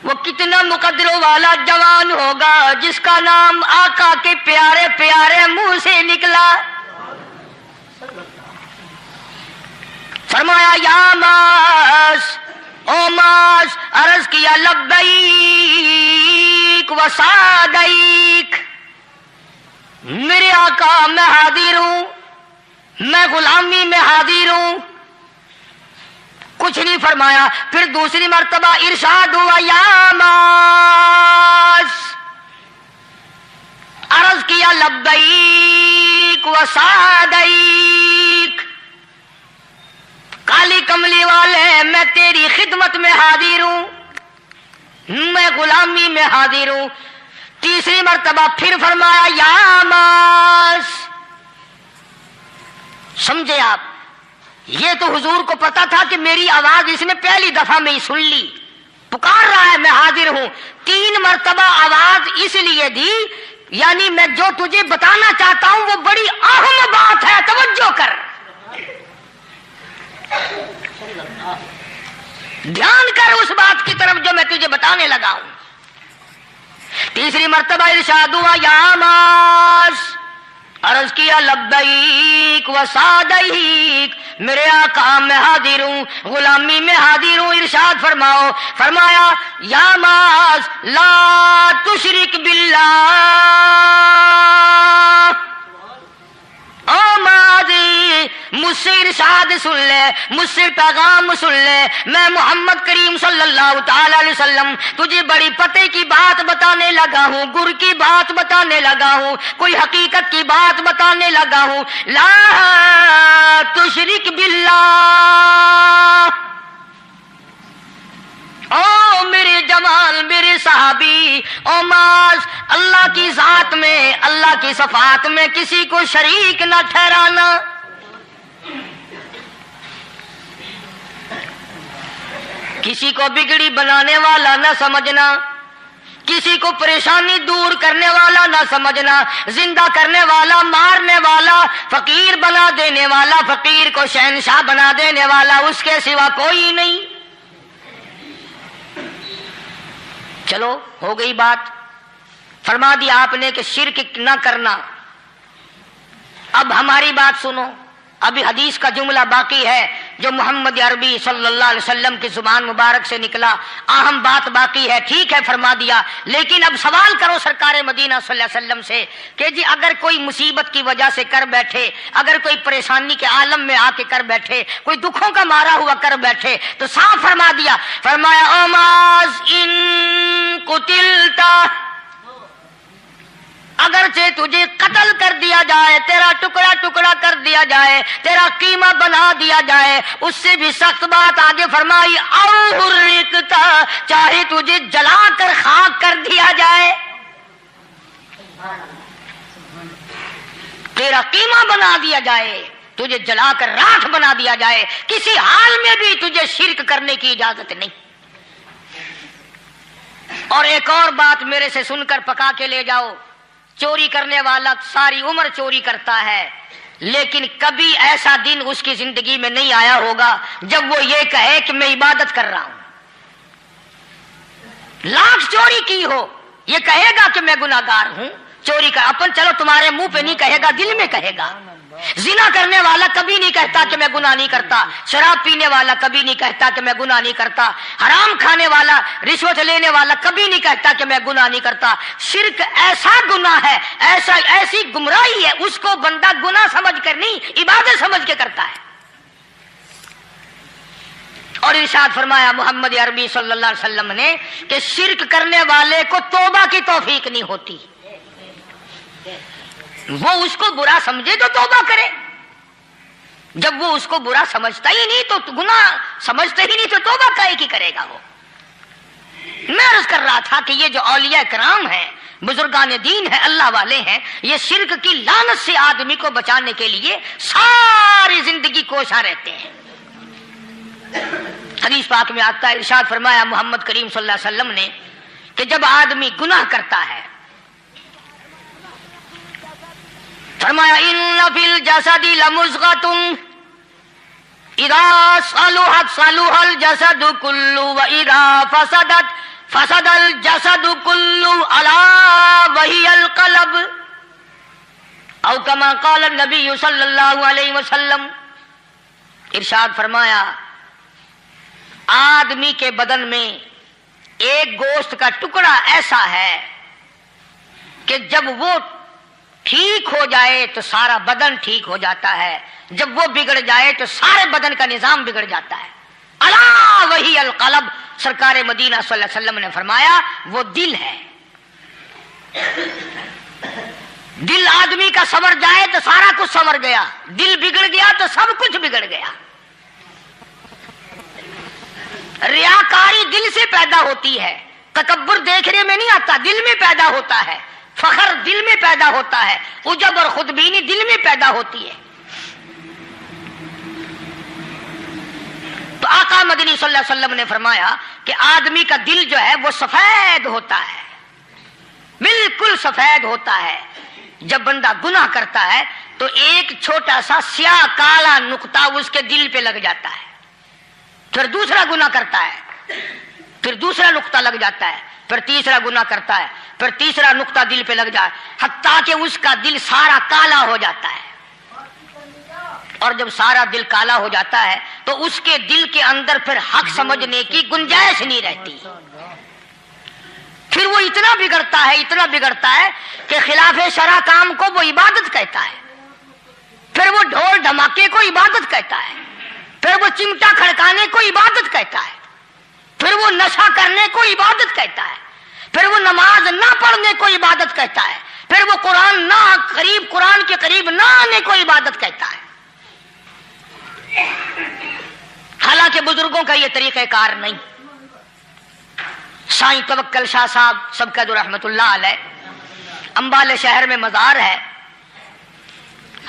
وہ کتنا مقدروں والا جوان ہوگا جس کا نام آقا کے پیارے پیارے منہ سے نکلا۔ فرمایا یا معاذ، او معاذ عرض کیا لبیک و سعدیک، میرے آقا میں حاضر ہوں، میں غلامی میں حاضر ہوں. کچھ نہیں فرمایا. پھر دوسری مرتبہ ارشاد ہوا یا معاذ، عرض کیا لبیک و سعدیک، کالی کملی والے میں تیری خدمت میں حاضر ہوں، میں غلامی میں حاضر ہوں. تیسری مرتبہ پھر فرمایا یا معاذ. سمجھے آپ؟ یہ تو حضور کو پتا تھا کہ میری آواز اس نے پہلی دفعہ میں ہی سن لی، پکار رہا ہے میں حاضر ہوں. 3 مرتبہ آواز اس لیے دی، یعنی میں جو تجھے بتانا چاہتا ہوں وہ بڑی اہم بات ہے، توجہ کر، دھیان کر اس بات کی طرف جو میں تجھے بتانے لگا ہوں. تیسری مرتبہ ارشاد ہوا یا معاذ، عرض کیا لبیک و سعدیک، میرے آقا میں حاضر ہوں، غلامی میں حاضر ہوں. ارشاد فرماؤ. فرمایا یا معاذ لا تشرک باللہ. او معاذ مجھ سے ارشاد سن لے، مجھ سے پیغام سن لے، میں محمد کریم صلی اللہ تعالی علیہ وسلم تجھے بڑی پتے کی بات بتانے لگا ہوں، گر کی بات بتانے لگا ہوں، کوئی حقیقت کی بات بتانے لگا ہوں. لا تشرک باللہ. او میرے جمال، میرے صحابی، او معاذ، اللہ کی ذات میں، اللہ کی صفات میں کسی کو شریک نہ ٹھہرانا. کسی کو بگڑی بنانے والا نہ سمجھنا، کسی کو پریشانی دور کرنے والا نہ سمجھنا، زندہ کرنے والا، مارنے والا، فقیر بنا دینے والا، فقیر کو شہنشاہ بنا دینے والا، اس کے سوا کوئی نہیں. چلو ہو گئی بات، فرما دیا آپ نے کہ شرک نہ کرنا. اب ہماری بات سنو، ابھی حدیث کا جملہ باقی ہے جو محمد عربی صلی اللہ علیہ وسلم کی زبان مبارک سے نکلا، اہم بات باقی ہے. ٹھیک ہے فرما دیا، لیکن اب سوال کرو سرکار مدینہ صلی اللہ علیہ وسلم سے کہ جی اگر کوئی مصیبت کی وجہ سے کر بیٹھے، اگر کوئی پریشانی کے عالم میں آ کے کر بیٹھے، کوئی دکھوں کا مارا ہوا کر بیٹھے، تو صاف فرما دیا. فرمایا او معاذ ان قتلتا، اگرچہ تجھے قتل کر دیا جائے، تیرا ٹکڑا ٹکڑا کر دیا جائے، تیرا قیمہ بنا دیا جائے، اس سے بھی سخت بات آگے فرمائی او حرقتا، چاہے تجھے جلا کر خاک کر دیا جائے، تیرا قیمہ بنا دیا جائے، تجھے جلا کر راکھ بنا دیا جائے، کسی حال میں بھی تجھے شرک کرنے کی اجازت نہیں. اور ایک اور بات میرے سے سن کر پکا کے لے جاؤ. چوری کرنے والا ساری عمر چوری کرتا ہے، لیکن کبھی ایسا دن اس کی زندگی میں نہیں آیا ہوگا جب وہ یہ کہے کہ میں عبادت کر رہا ہوں. لاکھ چوری کی ہو یہ کہے گا کہ میں گناہگار ہوں، چوری کر اپن چلو تمہارے منہ پہ نہیں کہے گا، دل میں کہے گا. زنا کرنے والا کبھی نہیں کہتا کہ میں گناہ نہیں کرتا، شراب پینے والا کبھی نہیں کہتا کہ میں گناہ نہیں کرتا، حرام کھانے والا، رشوت لینے والا کبھی نہیں کہتا کہ میں گناہ نہیں کرتا. شرک ایسا گناہ ہے، ایسی گمراہی ہے، اس کو بندہ گناہ سمجھ کر نہیں عبادت سمجھ کے کرتا ہے. اور ارشاد فرمایا محمد عربی صلی اللہ علیہ وسلم نے کہ شرک کرنے والے کو توبہ کی توفیق نہیں ہوتی. وہ اس کو برا سمجھے تو توبہ کرے، جب وہ اس کو برا سمجھتا ہی نہیں تو گناہ سمجھتے ہی نہیں تو توبہ کائے کی کرے گا وہ. میں عرض کر رہا تھا کہ یہ جو اولیاء کرام ہیں، بزرگان دین ہیں، اللہ والے ہیں، یہ شرک کی لعنت سے آدمی کو بچانے کے لیے ساری زندگی کوشاں رہتے ہیں. حدیث پاک میں آتا ہے، ارشاد فرمایا محمد کریم صلی اللہ علیہ وسلم نے کہ جب آدمی گناہ کرتا ہے، فرمایا ان فی الجسد لمضغۃ اذا صلحت صلح الجسد كله واذا فسدت فسد الجسد كله الا وهي القلب او كما قال النبي صلی اللہ علیہ وسلم. ارشاد فرمایا آدمی کے بدن میں ایک گوشت کا ٹکڑا ایسا ہے کہ جب وہ ٹھیک ہو جائے تو سارا بدن ٹھیک ہو جاتا ہے، جب وہ بگڑ جائے تو سارے بدن کا نظام بگڑ جاتا ہے۔ الا وہی القلب، سرکار مدینہ صلی اللہ علیہ وسلم نے فرمایا وہ دل ہے۔ دل آدمی کا سنور جائے تو سارا کچھ سنور گیا، دل بگڑ گیا تو سب کچھ بگڑ گیا۔ ریاکاری دل سے پیدا ہوتی ہے، تکبر دیکھنے میں نہیں آتا، دل میں پیدا ہوتا ہے، فخر دل میں پیدا ہوتا ہے، عجب اور خودبینی دل میں پیدا ہوتی ہے۔ تو آقا مدنی صلی اللہ علیہ وسلم نے فرمایا کہ آدمی کا دل جو ہے وہ سفید ہوتا ہے، بالکل سفید ہوتا ہے۔ جب بندہ گناہ کرتا ہے تو ایک چھوٹا سا سیاہ کالا نقطہ اس کے دل پہ لگ جاتا ہے، پھر دوسرا گناہ کرتا ہے، پھر دوسرا نقطہ لگ جاتا ہے، پھر تیسرا گناہ کرتا ہے، پھر تیسرا نقطہ دل پہ لگ جائے، حتیٰ کہ اس کا دل سارا کالا ہو جاتا ہے۔ اور جب سارا دل کالا ہو جاتا ہے تو اس کے دل کے اندر پھر حق سمجھنے کی گنجائش نہیں رہتی، پھر وہ اتنا بگڑتا ہے کہ خلاف شرع کام کو وہ عبادت کہتا ہے، پھر وہ ڈھول دھماکے کو عبادت کہتا ہے، پھر وہ چمٹا کھڑکانے کو عبادت کہتا ہے، پھر وہ نشہ کرنے کو عبادت کہتا ہے، پھر وہ نماز نہ پڑھنے کو عبادت کہتا ہے، پھر وہ قرآن کے قریب نہ آنے کو عبادت کہتا ہے۔ حالانکہ بزرگوں کا یہ طریقہ کار نہیں۔ سائیں توکل شاہ صاحب سبقت رحمت اللہ علیہ، امبالے شہر میں مزار ہے،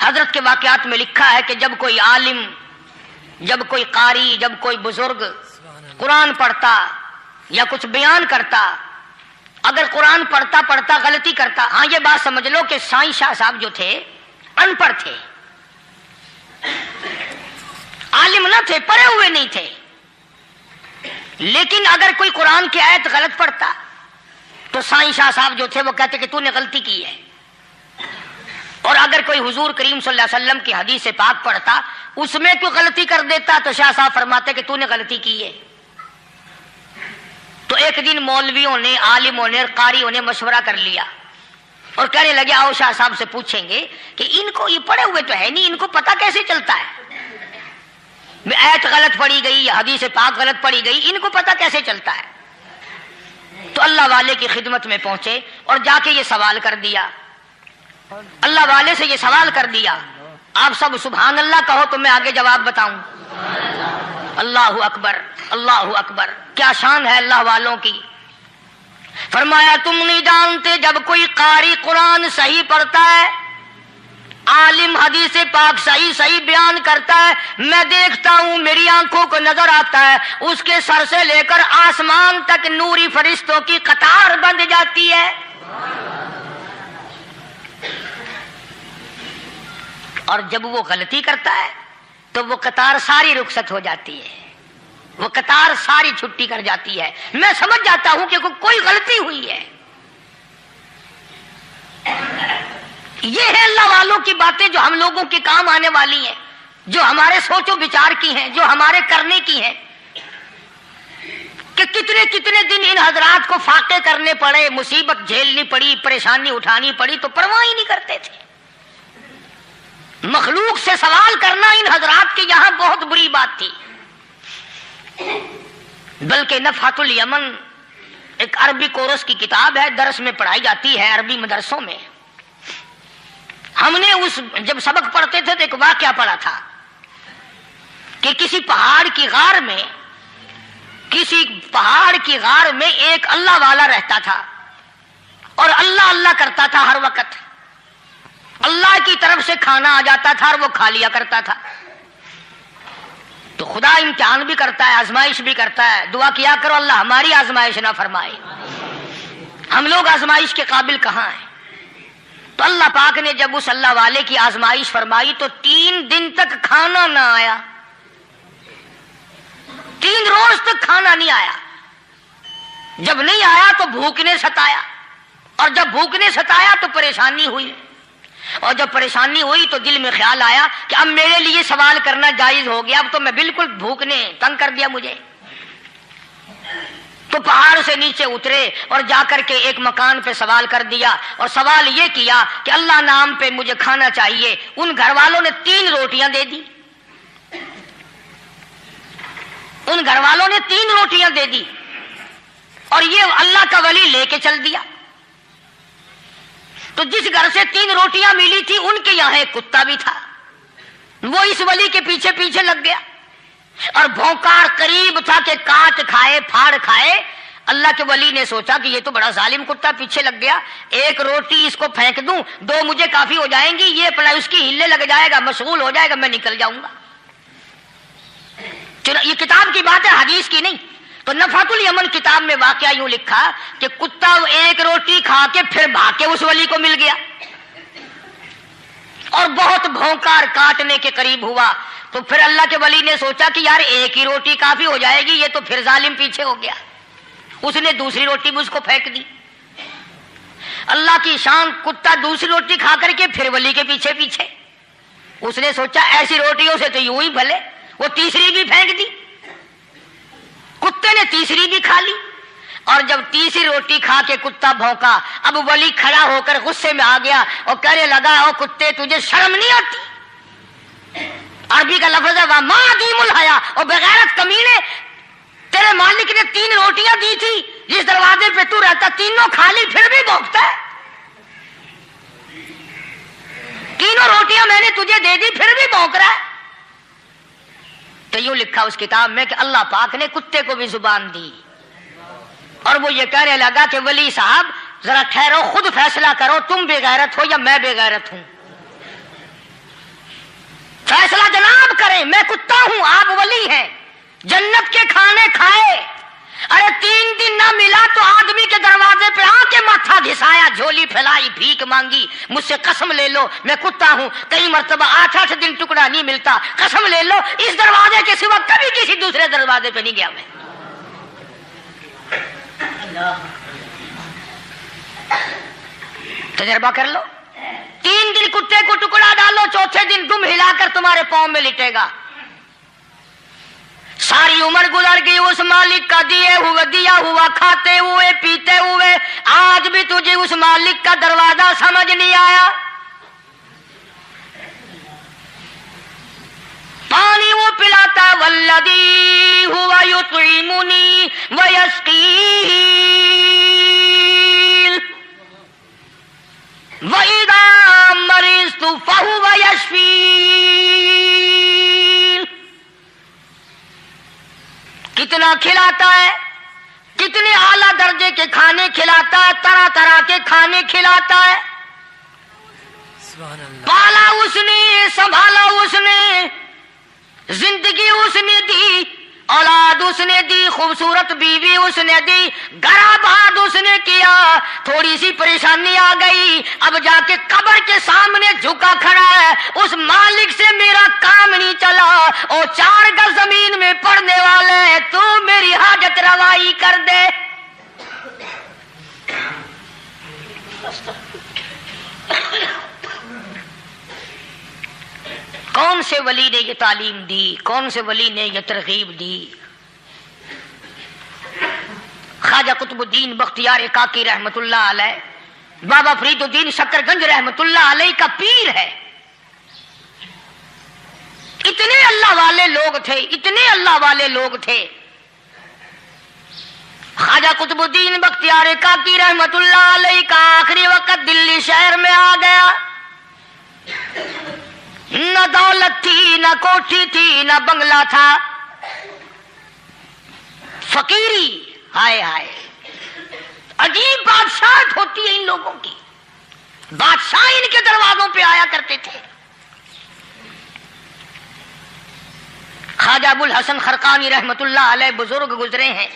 حضرت کے واقعات میں لکھا ہے کہ جب کوئی عالم، جب کوئی قاری، جب کوئی بزرگ قرآن پڑھتا یا کچھ بیان کرتا، اگر قرآن پڑھتا غلطی کرتا، ہاں یہ بات سمجھ لو کہ سائیں شاہ صاحب جو تھے ان پڑھ تھے، عالم نہ تھے، پڑھے ہوئے نہیں تھے، لیکن اگر کوئی قرآن کی آیت غلط پڑھتا تو سائیں شاہ صاحب جو تھے وہ کہتے کہ تو نے غلطی کی ہے، اور اگر کوئی حضور کریم صلی اللہ علیہ وسلم کی حدیث پاک پڑھتا اس میں کوئی غلطی کر دیتا تو شاہ صاحب فرماتے کہ تو نے غلطی کی ہے۔ تو ایک دن مولویوں نے، عالموں نے، قاریوں نے مشورہ کر لیا اور کہنے لگے آؤ شاہ صاحب سے پوچھیں گے کہ ان کو یہ پڑھے ہوئے تو ہے نہیں، ان کو پتہ کیسے چلتا ہے، آیت غلط پڑھی گئی یا حدیث پاک غلط پڑھی گئی، ان کو پتہ کیسے چلتا ہے؟ تو اللہ والے کی خدمت میں پہنچے اور جا کے یہ سوال کر دیا، اللہ والے سے یہ سوال کر دیا۔ آپ سب سبحان اللہ کہو تو میں آگے جواب بتاؤں۔ اللہ اکبر، اللہ اکبر، کیا شان ہے اللہ والوں کی۔ فرمایا تم نہیں جانتے جب کوئی قاری قرآن صحیح پڑھتا ہے، عالم حدیث پاک صحیح بیان کرتا ہے، میں دیکھتا ہوں، میری آنکھوں کو نظر آتا ہے، اس کے سر سے لے کر آسمان تک نوری فرشتوں کی قطار بندھ جاتی ہے، اور جب وہ غلطی کرتا ہے تو وہ قطار ساری رخصت ہو جاتی ہے، وہ قطار ساری چھٹی کر جاتی ہے، میں سمجھ جاتا ہوں کہ کوئی غلطی ہوئی ہے۔ یہ ہے اللہ والوں کی باتیں جو ہم لوگوں کے کام آنے والی ہیں، جو ہمارے سوچ و بچار کی ہیں، جو ہمارے کرنے کی ہیں، کہ کتنے دن ان حضرات کو فاقے کرنے پڑے، مصیبت جھیلنی پڑی، پریشانی اٹھانی پڑی تو پرواہ ہی نہیں کرتے تھے۔ مخلوق سے سوال کرنا ان حضرات کے یہاں بہت بری بات تھی، بلکہ نفحۃ الیمن ایک عربی کورس کی کتاب ہے، درس میں پڑھائی جاتی ہے عربی مدرسوں میں۔ ہم نے جب سبق پڑھتے تھے تو ایک واقعہ پڑھا تھا کہ کسی پہاڑ کی غار میں ایک اللہ والا رہتا تھا اور اللہ اللہ کرتا تھا، ہر وقت اللہ کی طرف سے کھانا آ جاتا تھا اور وہ کھا لیا کرتا تھا۔ تو خدا امتحان بھی کرتا ہے، آزمائش بھی کرتا ہے، دعا کیا کرو اللہ ہماری آزمائش نہ فرمائے، ہم لوگ آزمائش کے قابل کہاں ہیں۔ تو اللہ پاک نے جب اس اللہ والے کی آزمائش فرمائی تو 3 دن تک کھانا نہ آیا، 3 روز تک کھانا نہیں آیا۔ جب نہیں آیا تو بھوک نے ستایا، اور جب بھوک نے ستایا تو پریشانی ہوئی، اور جب پریشانی ہوئی تو دل میں خیال آیا کہ اب میرے لیے سوال کرنا جائز ہو گیا، اب تو میں بالکل بھوک نے تنگ کر دیا مجھے۔ تو پہاڑ سے نیچے اترے اور جا کر کے ایک مکان پہ سوال کر دیا اور سوال یہ کیا کہ اللہ نام پہ مجھے کھانا چاہیے. ان گھر والوں نے 3 روٹیاں دے دی. ان گھر والوں نے 3 روٹیاں دے دی اور یہ اللہ کا ولی لے کے چل دیا. تو جس گھر سے 3 روٹیاں ملی تھی ان کے یہاں ایک کتا بھی تھا. وہ اس ولی کے پیچھے پیچھے لگ گیا اور بھونکار قریب تھا کہ کاٹ کھائے پھاڑ کھائے. اللہ کے ولی نے سوچا کہ یہ تو بڑا ظالم کتا پیچھے لگ گیا, 1 روٹی اس کو پھینک دوں, 2 مجھے کافی ہو جائیں گی, یہ پلا اس کی ہلے لگ جائے گا, مشغول ہو جائے گا, میں نکل جاؤں گا. یہ کتاب کی بات ہے, حدیث کی نہیں. تو نفحۃ الیمن کتاب میں واقعہ یوں لکھا کہ کتا 1 روٹی کھا کے پھر بھاگ کے اس ولی کو مل گیا اور بہت بھونکار کاٹنے کے قریب ہوا. تو پھر اللہ کے ولی نے سوچا کہ یار 1 ہی روٹی کافی ہو جائے گی, یہ تو پھر ظالم پیچھے ہو گیا. اس نے دوسری روٹی بھی اس کو پھینک دی. اللہ کی شان, کتا دوسری روٹی کھا کر کے پھر ولی کے پیچھے پیچھے. اس نے سوچا ایسی روٹیوں سے تو یوں ہی بھلے, وہ تیسری بھی پھینک دی. کتے نے تیسری بھی کھا لی اور جب تیسری روٹی کھا کے کتا بھونکا, اب ولی کھڑا ہو کر غصے میں آ گیا اور کہنے لگا, او کتے تجھے شرم نہیں آتی؟ عربی کا لفظ ہے وما عدیم الحیا, اور بغیرت کمینے, تیرے مالک نے 3 روٹیاں دی تھی, جس دروازے پہ تو رہتا تینوں کھا لی, پھر بھی بھونکتا ہے. 3 روٹیاں میں نے تجھے دے دی, پھر بھی بھونک رہا ہے. تو یوں لکھا اس کتاب میں کہ اللہ پاک نے کتے کو بھی زبان دی اور وہ یہ کہنے لگا کہ ولی صاحب ذرا ٹھہرو, خود فیصلہ کرو, تم بے غیرت ہو یا میں بے غیرت ہوں. فیصلہ جناب کریں, میں کتا ہوں, آپ ولی ہیں, جنت کے کھانے کھائے, ارے 3 دن نہ ملا تو آدمی کے دروازے پہ آ کے ماتھا گھسایا, جھولی پھیلائی, بھیک مانگی, مجھ سے قسم لے لو میں کتا ہوں, کئی مرتبہ 8 دن ٹکڑا نہیں ملتا, قسم لے لو اس دروازے کے سوا کبھی کسی دوسرے دروازے پہ نہیں گیا میں. تجربہ کر لو, 3 دن کتے کو ٹکڑا ڈالو, چوتھے دن دم ہلا کر تمہارے پاؤں میں لٹے گا. ساری عمر گزر گئی اس مالک کا دیا ہوا کھاتے ہوئے پیتے ہوئے, آج بھی تجھے اس مالک کا دروازہ سمجھ نہیں آیا. پانی وہ پلاتا, والذی ہوا یطعمنی ویسقین وَإِذَا مَرِضْتُ فَهُوَ يَشْفِينِ. کتنا کھلاتا ہے, کتنے اعلیٰ درجے کے کھانے کھلاتا ہے, طرح طرح کے کھانے کھلاتا ہے. پالا اس نے, سنبھالا اس نے, زندگی اس نے دی, اولاد اس نے دی, خوبصورت بیوی اس نے دی, گھر آباد اس نے کیا. تھوڑی سی پریشانی آ گئی, اب جا کے قبر کے سامنے جھکا کھڑا ہے, اس مالک سے میرا کام نہیں چلا, اور 4 گز زمین میں پڑنے والے, تو میری حاجت روائی کر دے. کون سے ولی نے یہ تعلیم دی, کون سے ولی نے یہ ترغیب دی؟ خواجہ قطب الدین بختیار کاکی رحمت اللہ علیہ, بابا فرید الدین شکر گنج رحمت اللہ علیہ کا پیر ہے. اتنے اللہ والے لوگ تھے, اتنے اللہ والے لوگ تھے. خواجہ قطب الدین بختیار کاکی رحمت اللہ علیہ کا آخری وقت دلی شہر میں آ گیا. نہ دولت تھی, نہ کوٹھی تھی, نہ بنگلہ تھا, فقیری. ہائے ہائے, عجیب بادشاہت ہوتی ہے ان لوگوں کی. بادشاہ ان کے دروازوں پہ آیا کرتے تھے. خواجہ ابو الحسن خرقانی رحمت اللہ علیہ بزرگ گزرے ہیں.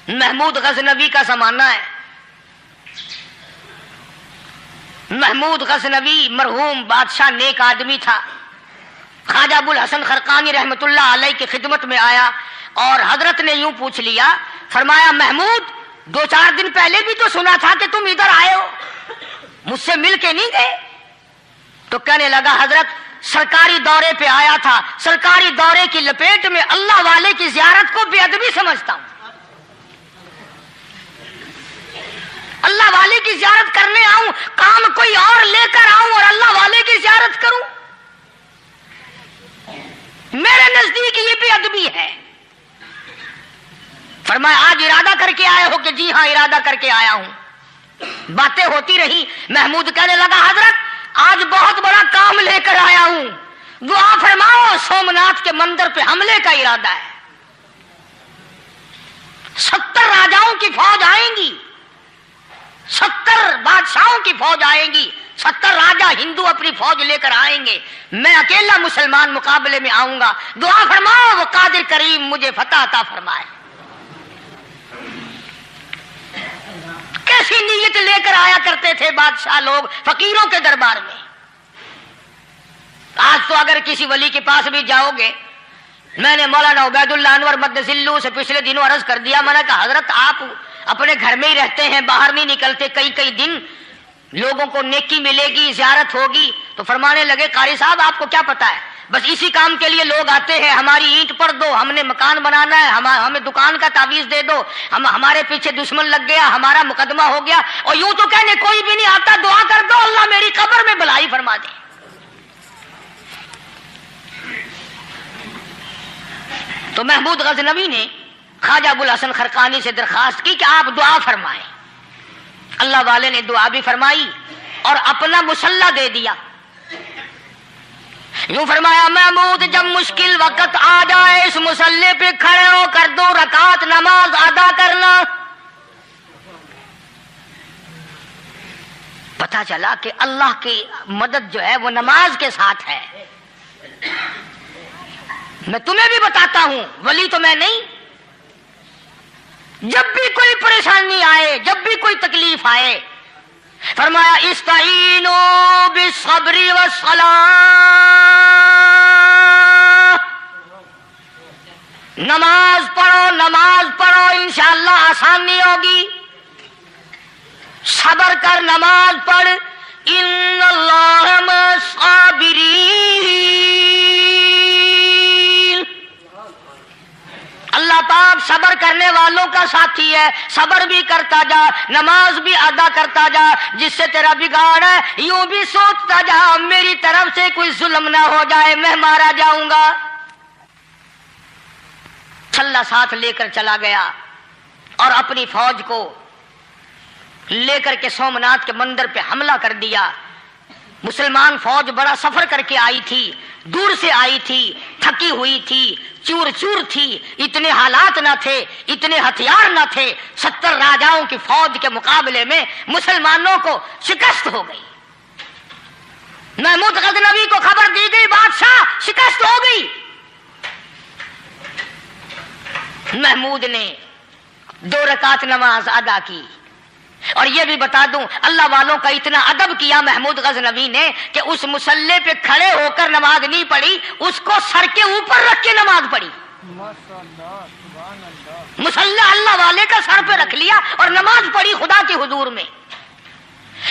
محمود غزنوی کا زمانہ ہے. محمود غزنوی مرحوم بادشاہ نیک آدمی تھا. خواجہ ابو الحسن خرقانی رحمت اللہ علیہ کی خدمت میں آیا اور حضرت نے یوں پوچھ لیا, فرمایا محمود 2-4 دن پہلے بھی تو سنا تھا کہ تم ادھر آئے ہو, مجھ سے مل کے نہیں گئے؟ تو کہنے لگا حضرت سرکاری دورے پہ آیا تھا, سرکاری دورے کی لپیٹ میں اللہ والے کی زیارت کو بے ادبی سمجھتا ہوں. والی کی زیارت کرنے آؤں، کام کوئی اور لے کر آؤں اور اللہ والے کی زیارت کروں؟ میرے نزدیک یہ بے ادبی ہے۔ فرمایا آج ارادہ کر کے آئے ہو؟ کہ جی ہاں ارادہ کر کے آیا ہوں۔ باتیں ہوتی رہی، محمود کہنے لگا حضرت آج بہت بڑا کام لے کر آیا ہوں، دعا فرماؤ۔ سومناتھ کے مندر پہ حملے کا ارادہ ہے، 70 راجاؤں کی فوج آئیں گی، 70 بادشاہوں کی فوج آئیں گی، 70 راجا ہندو اپنی فوج لے کر آئیں گے، میں اکیلا مسلمان مقابلے میں آؤں گا، دعا فرماؤ وہ قادر کریم مجھے فتح عطا فرمائے۔ کیسی نیت لے کر آیا کرتے تھے بادشاہ لوگ فقیروں کے دربار میں۔ آج تو اگر کسی ولی کے پاس بھی جاؤ گے، میں نے مولانا عبید اللہ انور مدثلو سے پچھلے دنوں عرض کر دیا، میں نے کہا حضرت آپ اپنے گھر میں ہی رہتے ہیں، باہر نہیں نکلتے، کئی دن لوگوں کو نیکی ملے گی، زیارت ہوگی، تو فرمانے لگے قاری صاحب آپ کو کیا پتا ہے، بس اسی کام کے لیے لوگ آتے ہیں، ہماری اینٹ پڑ دو، ہم نے مکان بنانا ہے، ہمیں دکان کا تعویذ دے دو، ہمارے پیچھے دشمن لگ گیا، ہمارا مقدمہ ہو گیا، اور یوں تو کہنے کوئی بھی نہیں آتا، دعا کر دو اللہ میری قبر میں بھلائی فرما دے۔ تو محمود غزنوی نے خواجہ ابوالحسن خرقانی سے درخواست کی کہ آپ دعا فرمائیں۔ اللہ والے نے دعا بھی فرمائی اور اپنا مسلح دے دیا۔ یوں فرمایا محمود جب مشکل وقت آ جائے اس مسلح پہ کھڑے ہو کر 2 رکعت نماز ادا کرنا۔ پتا چلا کہ اللہ کی مدد جو ہے وہ نماز کے ساتھ ہے۔ میں تمہیں بھی بتاتا ہوں، ولی تو میں نہیں، جب بھی کوئی پریشانی آئے، جب بھی کوئی تکلیف آئے، فرمایا استعینوا بالصبر والصلاۃ، نماز پڑھو انشاءاللہ آسانی ہوگی، صبر کر نماز پڑھ، ان اللہ مع الصابرین، اللہ پاک صبر کرنے والوں کا ساتھی ہے، صبر بھی کرتا جا، نماز بھی ادا کرتا جا، جس سے تیرا بگاڑ ہے یوں بھی سوچتا جا میری طرف سے کوئی ظلم نہ ہو جائے، میں مارا جاؤں گا۔ چھلا ساتھ لے کر چلا گیا اور اپنی فوج کو لے کر کے سومناتھ کے مندر پہ حملہ کر دیا۔ مسلمان فوج بڑا سفر کر کے آئی تھی، دور سے آئی تھی، تھکی ہوئی تھی، چور چور تھی، اتنے حالات نہ تھے، اتنے ہتھیار نہ تھے، 70 راجاؤں کی فوج کے مقابلے میں مسلمانوں کو شکست ہو گئی۔ محمود غزنوی کو خبر دی گئی بادشاہ شکست ہو گئی۔ محمود نے 2 رکعت نماز ادا کی، اور یہ بھی بتا دوں اللہ والوں کا اتنا ادب کیا محمود غزنوی نے کہ اس مسلح پہ کھڑے ہو کر نماز نہیں پڑھی، اس کو سر کے اوپر رکھ کے نماز پڑھی۔ مسلح اللہ والے کا سر پہ رکھ لیا اور نماز پڑھی خدا کے حضور میں،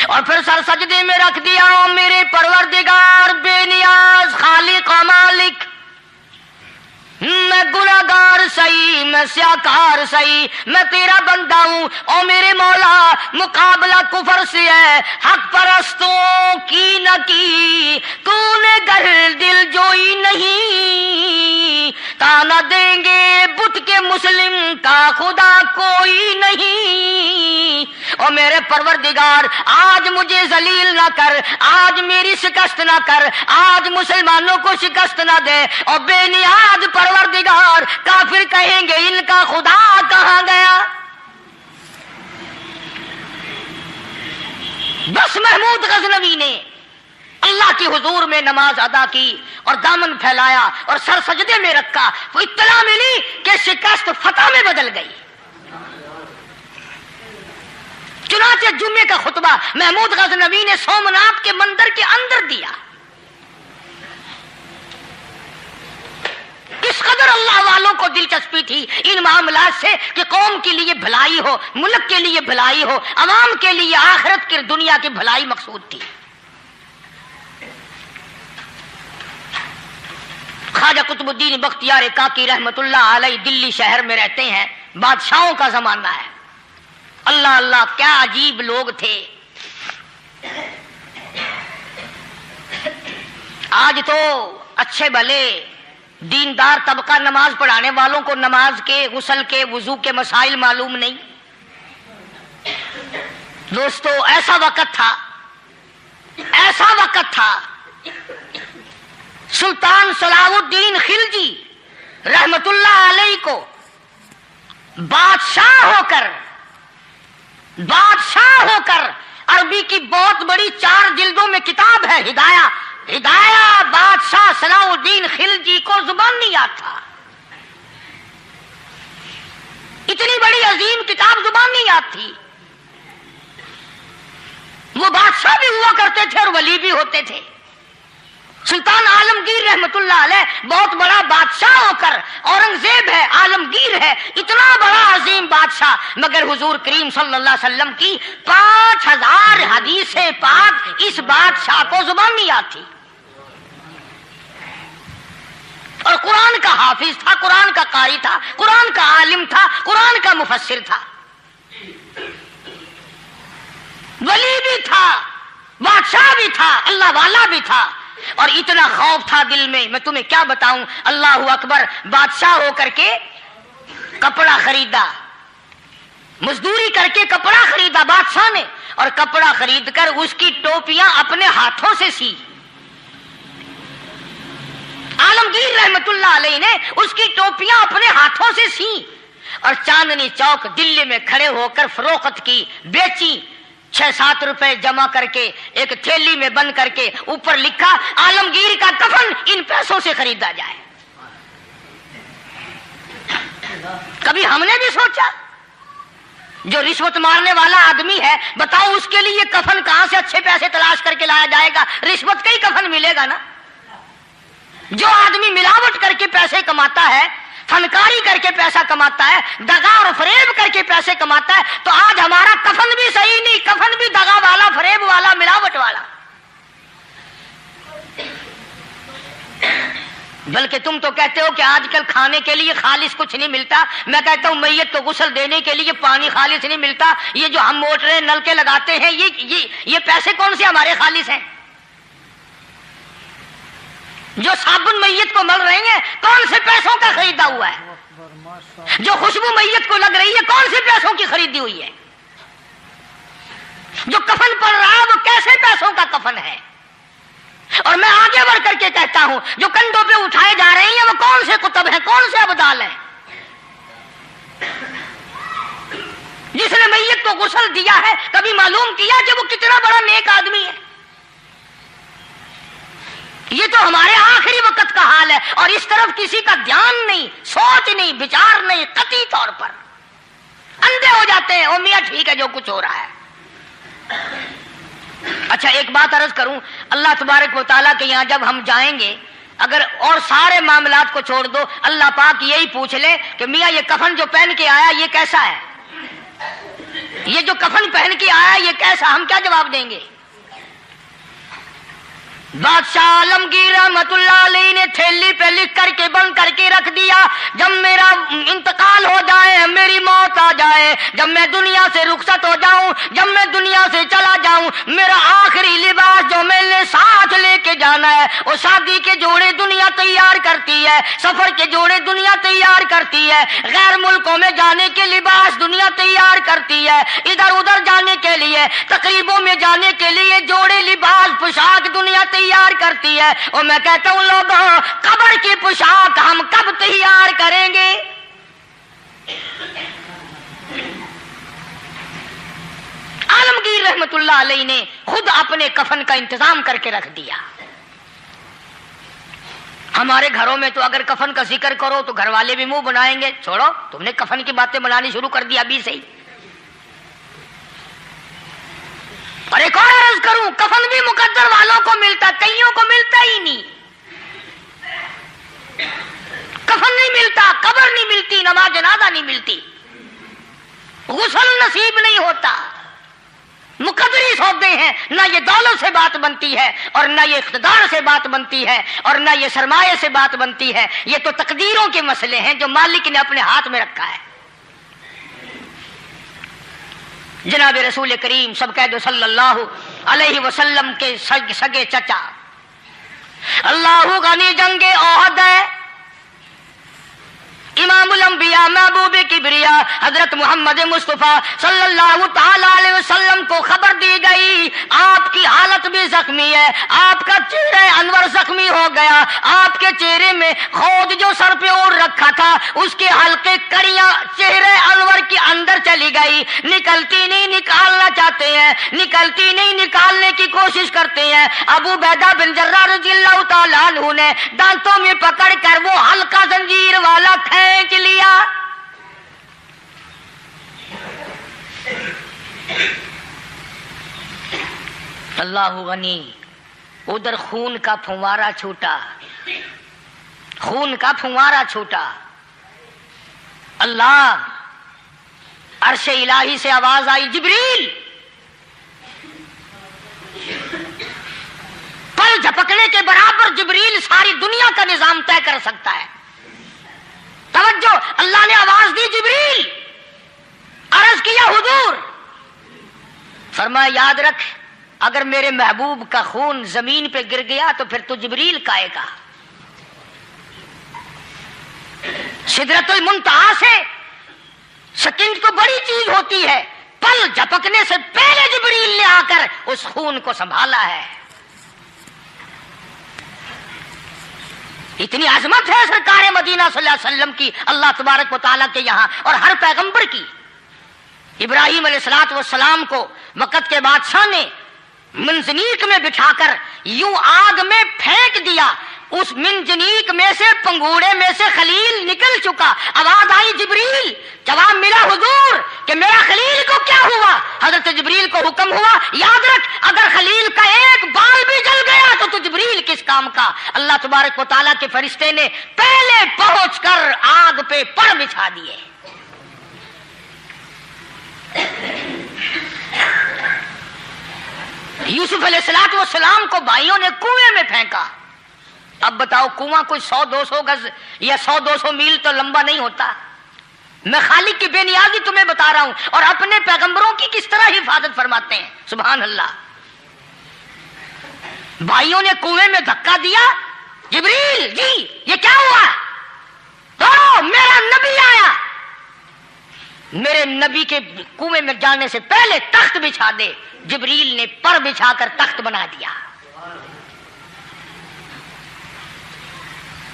اور پھر سر سجدے میں رکھ دیا۔ میرے پروردگار بے نیاز خالق و مالک، میں گناہگار سہی، میں سیاکار سہی، میں تیرا بندہ ہوں، او میرے مولا مقابلہ کفر سے ہے، حق پرستوں کی نہ کی تو نے گر دل جوئی نہیں، تانا دیں گے بت کے مسلم کا خدا کوئی نہیں، او میرے پروردگار آج مجھے ذلیل نہ کر، آج میری شکست نہ کر، آج مسلمانوں کو شکست نہ دے، اور بے نیاز پروردگار کافر کہیں گے ان کا خدا کہاں گیا۔ بس محمود غزنوی نے اللہ کے حضور میں نماز ادا کی اور دامن پھیلایا اور سر سجدے میں رکھا، تو اطلاع ملی کہ شکست فتح میں بدل گئی۔ چنانچہ جمعے کا خطبہ محمود غزنوی نے سومناتھ کے مندر کے اندر دیا۔ اس قدر اللہ والوں کو دلچسپی تھی ان معاملات سے کہ قوم کے لیے بھلائی ہو، ملک کے لیے بھلائی ہو، عوام کے لیے آخرت کی دنیا کی بھلائی مقصود تھی۔ خواجہ قطب الدین بختیار کاکی رحمت اللہ علیہ دلی شہر میں رہتے ہیں، بادشاہوں کا زمانہ ہے، اللہ اللہ کیا عجیب لوگ تھے. آج تو اچھے بھلے دیندار طبقہ نماز پڑھانے والوں کو نماز کے، غسل کے، وضو کے مسائل معلوم نہیں. دوستو ایسا وقت تھا سلطان صلاح الدین خلجی رحمت اللہ علیہ کو بادشاہ ہو کر عربی کی بہت بڑی 4 جلدوں میں کتاب ہے ہدایہ بادشاہ صلاح الدین خلجی کو زبان نہیں یاد تھا. اتنی بڑی عظیم کتاب زبان نہیں یاد تھی. وہ بادشاہ بھی ہوا کرتے تھے اور ولی بھی ہوتے تھے. سلطان عالمگیر رحمت اللہ علیہ بہت بڑا بادشاہ ہو کر، اورنگزیب ہے، عالمگیر ہے، اتنا بڑا عظیم بادشاہ، مگر حضور کریم صلی اللہ علیہ وسلم کی 5000 حدیث پاک اس بادشاہ کو زبان نہیں آتی. اور قرآن کا حافظ تھا، قرآن کا قاری تھا، قرآن کا عالم تھا، قرآن کا مفسر تھا، ولی بھی تھا، بادشاہ بھی تھا، اللہ والا بھی تھا. اور اتنا خوف تھا دل میں تمہیں کیا بتاؤں. اللہ اکبر. بادشاہ ہو کر کے کپڑا خریدا، مزدوری کر کے کپڑا خریدا بادشاہ نے، اور کپڑا خرید کر اس کی ٹوپیاں اپنے ہاتھوں سے سی. عالمگیر رحمت اللہ علیہ نے اس کی ٹوپیاں اپنے ہاتھوں سے سی اور چاندنی چوک دلی میں کھڑے ہو کر فروخت کی، بیچی. 6-7 روپے جمع کر کے ایک تھیلی میں بند کر کے اوپر لکھا عالمگیر کا کفن ان پیسوں سے خریدا جائے. کبھی ہم نے بھی سوچا جو رشوت مارنے والا آدمی ہے، بتاؤ اس کے لیے کفن کہاں سے اچھے پیسے تلاش کر کے لایا جائے گا؟ رشوت کا ہی کفن ملے گا نا. جو آدمی ملاوٹ کر کے پیسے کماتا ہے، فنکاری کر کے پیسہ کماتا ہے، دغا اور فریب کر کے پیسے کماتا ہے، تو آج ہمارا کفن بھی صحیح نہیں، کفن بھی دغا والا، فریب والا، ملاوٹ والا. بلکہ تم تو کہتے ہو کہ آج کل کھانے کے لیے خالص کچھ نہیں ملتا. میں کہتا ہوں میت کو غسل دینے کے لیے پانی خالص نہیں ملتا. یہ جو ہم موٹریں نل کے لگاتے ہیں، یہ پیسے کون سے ہمارے خالص ہیں؟ جو صابن میت کو مل رہی ہیں کون سے پیسوں کا خریدا ہوا ہے؟ جو خوشبو میت کو لگ رہی ہے کون سے پیسوں کی خریدی ہوئی ہے؟ جو کفن پڑ رہا ہے وہ کیسے پیسوں کا کفن ہے؟ اور میں آگے بڑھ کر کے کہتا ہوں جو کنڈوں پہ اٹھائے جا رہے ہیں وہ کون سے کتب ہیں، کون سے ابدال ہیں؟ جس نے میت کو غسل دیا ہے کبھی معلوم کیا کہ وہ کتنا بڑا نیک آدمی ہے؟ یہ تو ہمارے آخری وقت کا حال ہے اور اس طرف کسی کا دھیان نہیں، سوچ نہیں، بچار نہیں. قطعی طور پر اندھے ہو جاتے ہیں. او میاں ٹھیک ہے جو کچھ ہو رہا ہے. اچھا ایک بات عرض کروں، اللہ تبارک و تعالیٰ کے یہاں جب ہم جائیں گے، اگر اور سارے معاملات کو چھوڑ دو، اللہ پاک یہی پوچھ لے کہ میاں یہ کفن جو پہن کے آیا یہ کیسا ہے؟ یہ جو کفن پہن کے آیا یہ کیسا؟ ہم کیا جواب دیں گے؟ بادشاہ عالمگیر رحمت اللہ علیہ نے تھیلی پہ لکھ کر کے بند کر کے رکھ دیا، جب میرا انتقال ہو جائے، میری موت آ جائے، جب میں دنیا سے رخصت ہو جاؤں، جب میں دنیا سے چلا جاؤں، میرا آخری لباس جو میں نے ساتھ لے کے جانا ہے، وہ شادی کے جوڑے دنیا تیار کرتی ہے، سفر کے جوڑے دنیا تیار کرتی ہے، غیر ملکوں میں جانے کے لباس دنیا تیار کرتی ہے، ادھر ادھر جانے کے لیے، تقریبوں میں جانے کے لیے جوڑے لباس پوشاک دنیا تیار کرتی ہے. اور میں کہتا ہوں لوگوں، قبر کی پوشاک ہم کب تیار کریں گے؟ عالمگیر رحمت اللہ علیہ نے خود اپنے کفن کا انتظام کر کے رکھ دیا. ہمارے گھروں میں تو اگر کفن کا ذکر کرو تو گھر والے بھی منہ بنائیں گے، چھوڑو تم نے کفن کی باتیں بنانی شروع کر دی ابھی سے ہی. اور ایک اور عرض کروں، کفن بھی مقدر والوں کو ملتا، کئیوں کو ملتا ہی نہیں. کفن نہیں ملتا، قبر نہیں ملتی، نماز جنازہ نہیں ملتی، غسل نصیب نہیں ہوتا. مقدری سودے ہیں، نہ یہ دولت سے بات بنتی ہے اور نہ یہ اقتدار سے بات بنتی ہے اور نہ یہ سرمایہ سے بات بنتی ہے. یہ تو تقدیروں کے مسئلے ہیں جو مالک نے اپنے ہاتھ میں رکھا ہے. جناب رسول کریم سب کہہ دو صلی اللہ علیہ وسلم کے سگے چچا، اللہ غنی جنگ احد ہے، امام الانبیاء محبوب کبریا حضرت محمد مصطفیٰ صلی اللہ تعالی علیہ وسلم کو خبر دی گئی آپ کی حالت بھی زخمی ہے، آپ کا چہرہ انور زخمی ہو گیا، آپ کے چہرے میں خود جو سر پہ اوڑھ رکھا تھا اس کے حلقے کڑیاں چہرے انور کے اندر چلی گئی، نکلتی نہیں، نکالنا چاہتے ہیں، نکلتی نہیں، نکالنے کی کوشش کرتے ہیں۔ ابو عبیدہ بن جراح رضی اللہ تعالیٰ عنہ نے دانتوں میں پکڑ کر وہ حلقہ زنجیر والا کھینچ لیا۔ اللہ غنی، ادھر خون کا پھوارا چھوٹا، خون کا پھوارا چھوٹا، اللہ عرش الہی سے آواز آئی، جبریل۔ پل جھپکنے کے برابر جبریل ساری دنیا کا نظام طے کر سکتا ہے۔ توجہ، اللہ نے آواز دی، جبریل، عرض کیا حضور، فرمایا یاد رکھ اگر میرے محبوب کا خون زمین پہ گر گیا تو پھر تو جبریل کا آئے گا۔ سدرۃ المنتہا سے سکنڈ تو بڑی چیز ہوتی ہے، پل جھپکنے سے پہلے جبریل نے آ کر اس خون کو سنبھالا ہے۔ اتنی عظمت ہے سرکار مدینہ صلی اللہ علیہ وسلم کی اللہ تبارک و تعالیٰ کے یہاں اور ہر پیغمبر کی۔ ابراہیم علیہ الصلوۃ والسلام کو وقت کے بادشاہ نے منجنیق میں بٹھا کر یوں آگ میں پھینک دیا، اس منجنیق میں سے، پنگوڑے میں سے خلیل نکل چکا۔ آواز آئی جبریل، جواب ملا حضور کہ میرا خلیل کو کیا ہوا؟ حضرت جبریل کو حکم ہوا یاد رکھ اگر خلیل کا ایک بال بھی جل گیا تو جبریل کس کام کا؟ اللہ تبارک و تعالیٰ کے فرشتے نے پہلے پہنچ کر آگ پہ پر بچھا دیے۔ یوسف علیہ الصلوۃ والسلام کو بھائیوں نے کنویں میں پھینکا۔ اب بتاؤ کنواں کوئی 100-200 گز یا 100-200 میل تو لمبا نہیں ہوتا۔ میں خالق کی بے نیازی تمہیں بتا رہا ہوں اور اپنے پیغمبروں کی کس طرح حفاظت فرماتے ہیں، سبحان اللہ۔ بھائیوں نے کنویں میں دھکا دیا، جبریل جی یہ کیا ہوا؟ تو میرا نبی آیا، میرے نبی کے کنویں میں جانے سے پہلے تخت بچھا دے۔ جبریل نے پر بچھا کر تخت بنا دیا۔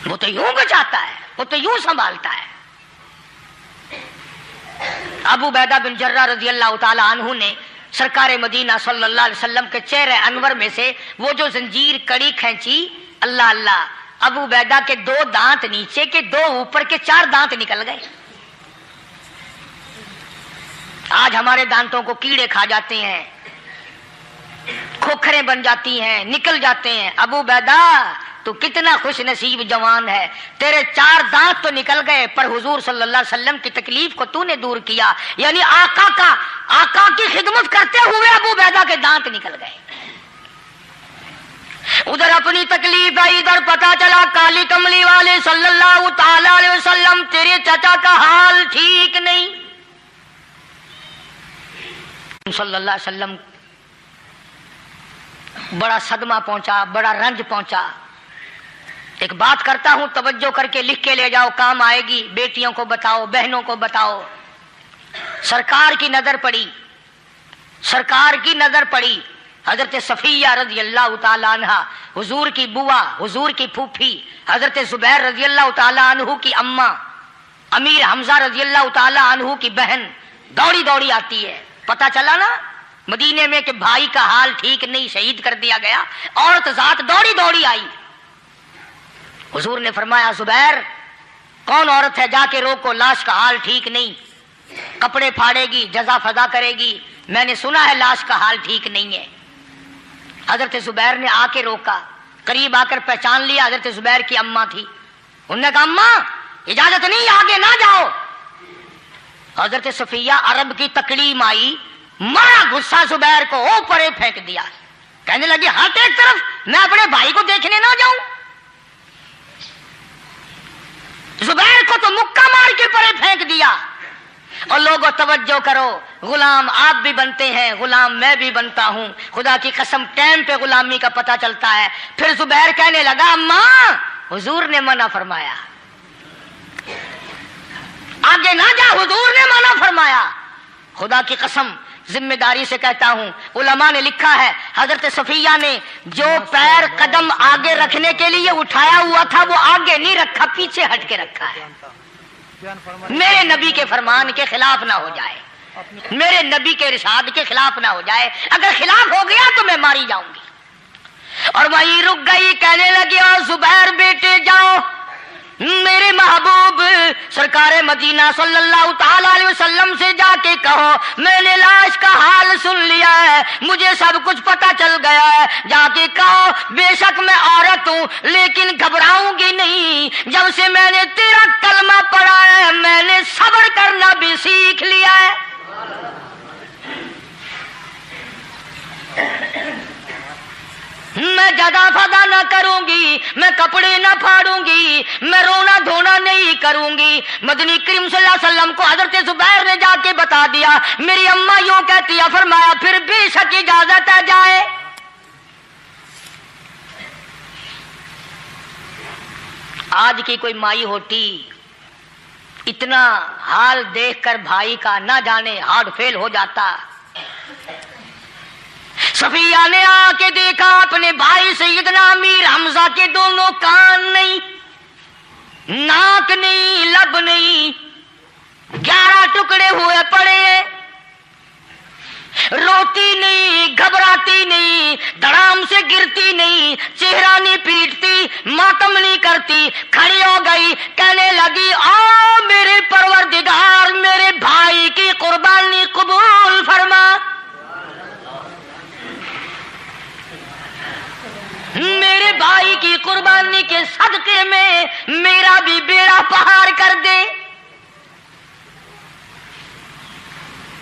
وہ تو یوں بچاتا ہے، وہ تو یوں سنبھالتا ہے۔ ابو عبیدہ بن جراح رضی اللہ تعالی عنہ نے سرکار مدینہ صلی اللہ علیہ وسلم کے چہرے انور میں سے وہ جو زنجیر کڑی کھینچی، اللہ اللہ، ابو عبیدہ کے 2 دانت نیچے کے، 2 اوپر کے، 4 دانت نکل گئے۔ آج ہمارے دانتوں کو کیڑے کھا جاتے ہیں، کھوکھریں بن جاتی ہیں، نکل جاتے ہیں۔ ابو عبیدہ تو کتنا خوش نصیب جوان ہے، تیرے 4 دانت تو نکل گئے پر حضور صلی اللہ علیہ وسلم کی تکلیف کو تو نے دور کیا، یعنی آقا کی خدمت کرتے ہوئے ابو عبیدہ کے دانت نکل گئے۔ ادھر اپنی تکلیف ہے، ادھر پتا چلا کالی کملی والے صلی اللہ تعالی علیہ وسلم تیرے چچا کا حال ٹھیک نہیں۔ صلی اللہ علیہ وسلم بڑا صدمہ پہنچا، بڑا رنج پہنچا۔ ایک بات کرتا ہوں، توجہ کر کے لکھ کے لے جاؤ، کام آئے گی، بیٹیوں کو بتاؤ، بہنوں کو بتاؤ۔ سرکار کی نظر پڑی، سرکار کی نظر پڑی حضرت صفیہ رضی اللہ تعالی عنہ، حضور کی بوا، حضور کی پھوپھی، حضرت زبیر رضی اللہ تعالی عنہ کی اماں، امیر حمزہ رضی اللہ تعالی عنہ کی بہن دوڑی دوڑی آتی ہے۔ پتا چلا نا مدینے میں کہ بھائی کا حال ٹھیک نہیں، شہید کر دیا گیا، عورت ذات دوڑی دوڑی آئی۔ حضور نے فرمایا زبیر کون عورت ہے، جا کے روکو، لاش کا حال ٹھیک نہیں، کپڑے پھاڑے گی، جزا فضا کرے گی، میں نے سنا ہے لاش کا حال ٹھیک نہیں ہے۔ حضرت زبیر نے آ کے روکا، قریب آ کر پہچان لیا حضرت زبیر کی اماں تھی۔ انہوں نے کہا اماں اجازت نہیں، آگے نہ جاؤ۔ حضرت صفیہ عرب کی تکلیم آئی، مارا غصہ زبیر کو، او پرے پھینک دیا، کہنے لگی ہٹ ایک طرف، میں اپنے بھائی کو دیکھنے نہ جاؤں۔ زبیر کو تو مکہ مار کے پرے پھینک دیا۔ اور لوگوں توجہ توجہ کرو، غلام آپ بھی بنتے ہیں، غلام میں بھی بنتا ہوں، خدا کی قسم ٹائم پہ غلامی کا پتہ چلتا ہے۔ پھر زبیر کہنے لگا اماں حضور نے منع فرمایا، آگے نہ جا، حضور نے منع فرمایا۔ خدا کی قسم ذمہ داری سے کہتا ہوں، علماء نے لکھا ہے حضرت صفیہ نے جو پیر قدم آگے رکھنے کے لیے اٹھایا ہوا تھا وہ آگے نہیں رکھا، پیچھے ہٹ کے رکھا ہے، میرے نبی کے فرمان کے خلاف نہ ہو جائے، میرے نبی کے ارشاد کے خلاف نہ ہو جائے، اگر خلاف ہو گیا تو میں ماری جاؤں گی۔ اور وہیں رک گئی، کہنے لگی اور زبیر بیٹے جاؤ، میرے محبوب سرکار مدینہ صلی اللہ تعالی علیہ وسلم سے جا کے کہو میں نے لاش کا حال سن لیا ہے، مجھے سب کچھ پتہ چل گیا ہے، جا کے کہو بے شک میں عورت ہوں لیکن گھبراؤں گی نہیں، جب سے میں نے تیرا کلمہ پڑھا ہے میں نے صبر کرنا بھی سیکھ لیا ہے۔ میں جدا فدا نہ کروں گی، میں کپڑے نہ پھاڑوں گی، میں رونا دھونا نہیں کروں گی۔ مدنی کریم صلی اللہ علیہ وسلم کو حضرت زبیر نے جا کے بتا دیا، میری اماں یوں کہتی ہے، فرمایا پھر بے شک اجازت ہے جائے۔ آج کی کوئی مائی ہوتی اتنا حال دیکھ کر بھائی کا نہ جانے ہارٹ فیل ہو جاتا۔ صفیہ نے آ کے دیکھا اپنے بھائی سیدنا امیر حمزہ کے دونوں کان نہیں، ناک نہیں، لب نہیں، 11 ٹکڑے ہوئے پڑے ہیں، روتی نہیں، گھبراتی نہیں، دھڑام سے گرتی نہیں، چہرہ نہیں پیٹتی، ماتم نہیں کرتی، کھڑی ہو گئی، کہنے لگی آ میرے پروردگار میرے بھائی کی قربانی قبول فرما، میرے بھائی کی قربانی کے صدقے میں میرا بھی بیڑا پہاڑ کر دے۔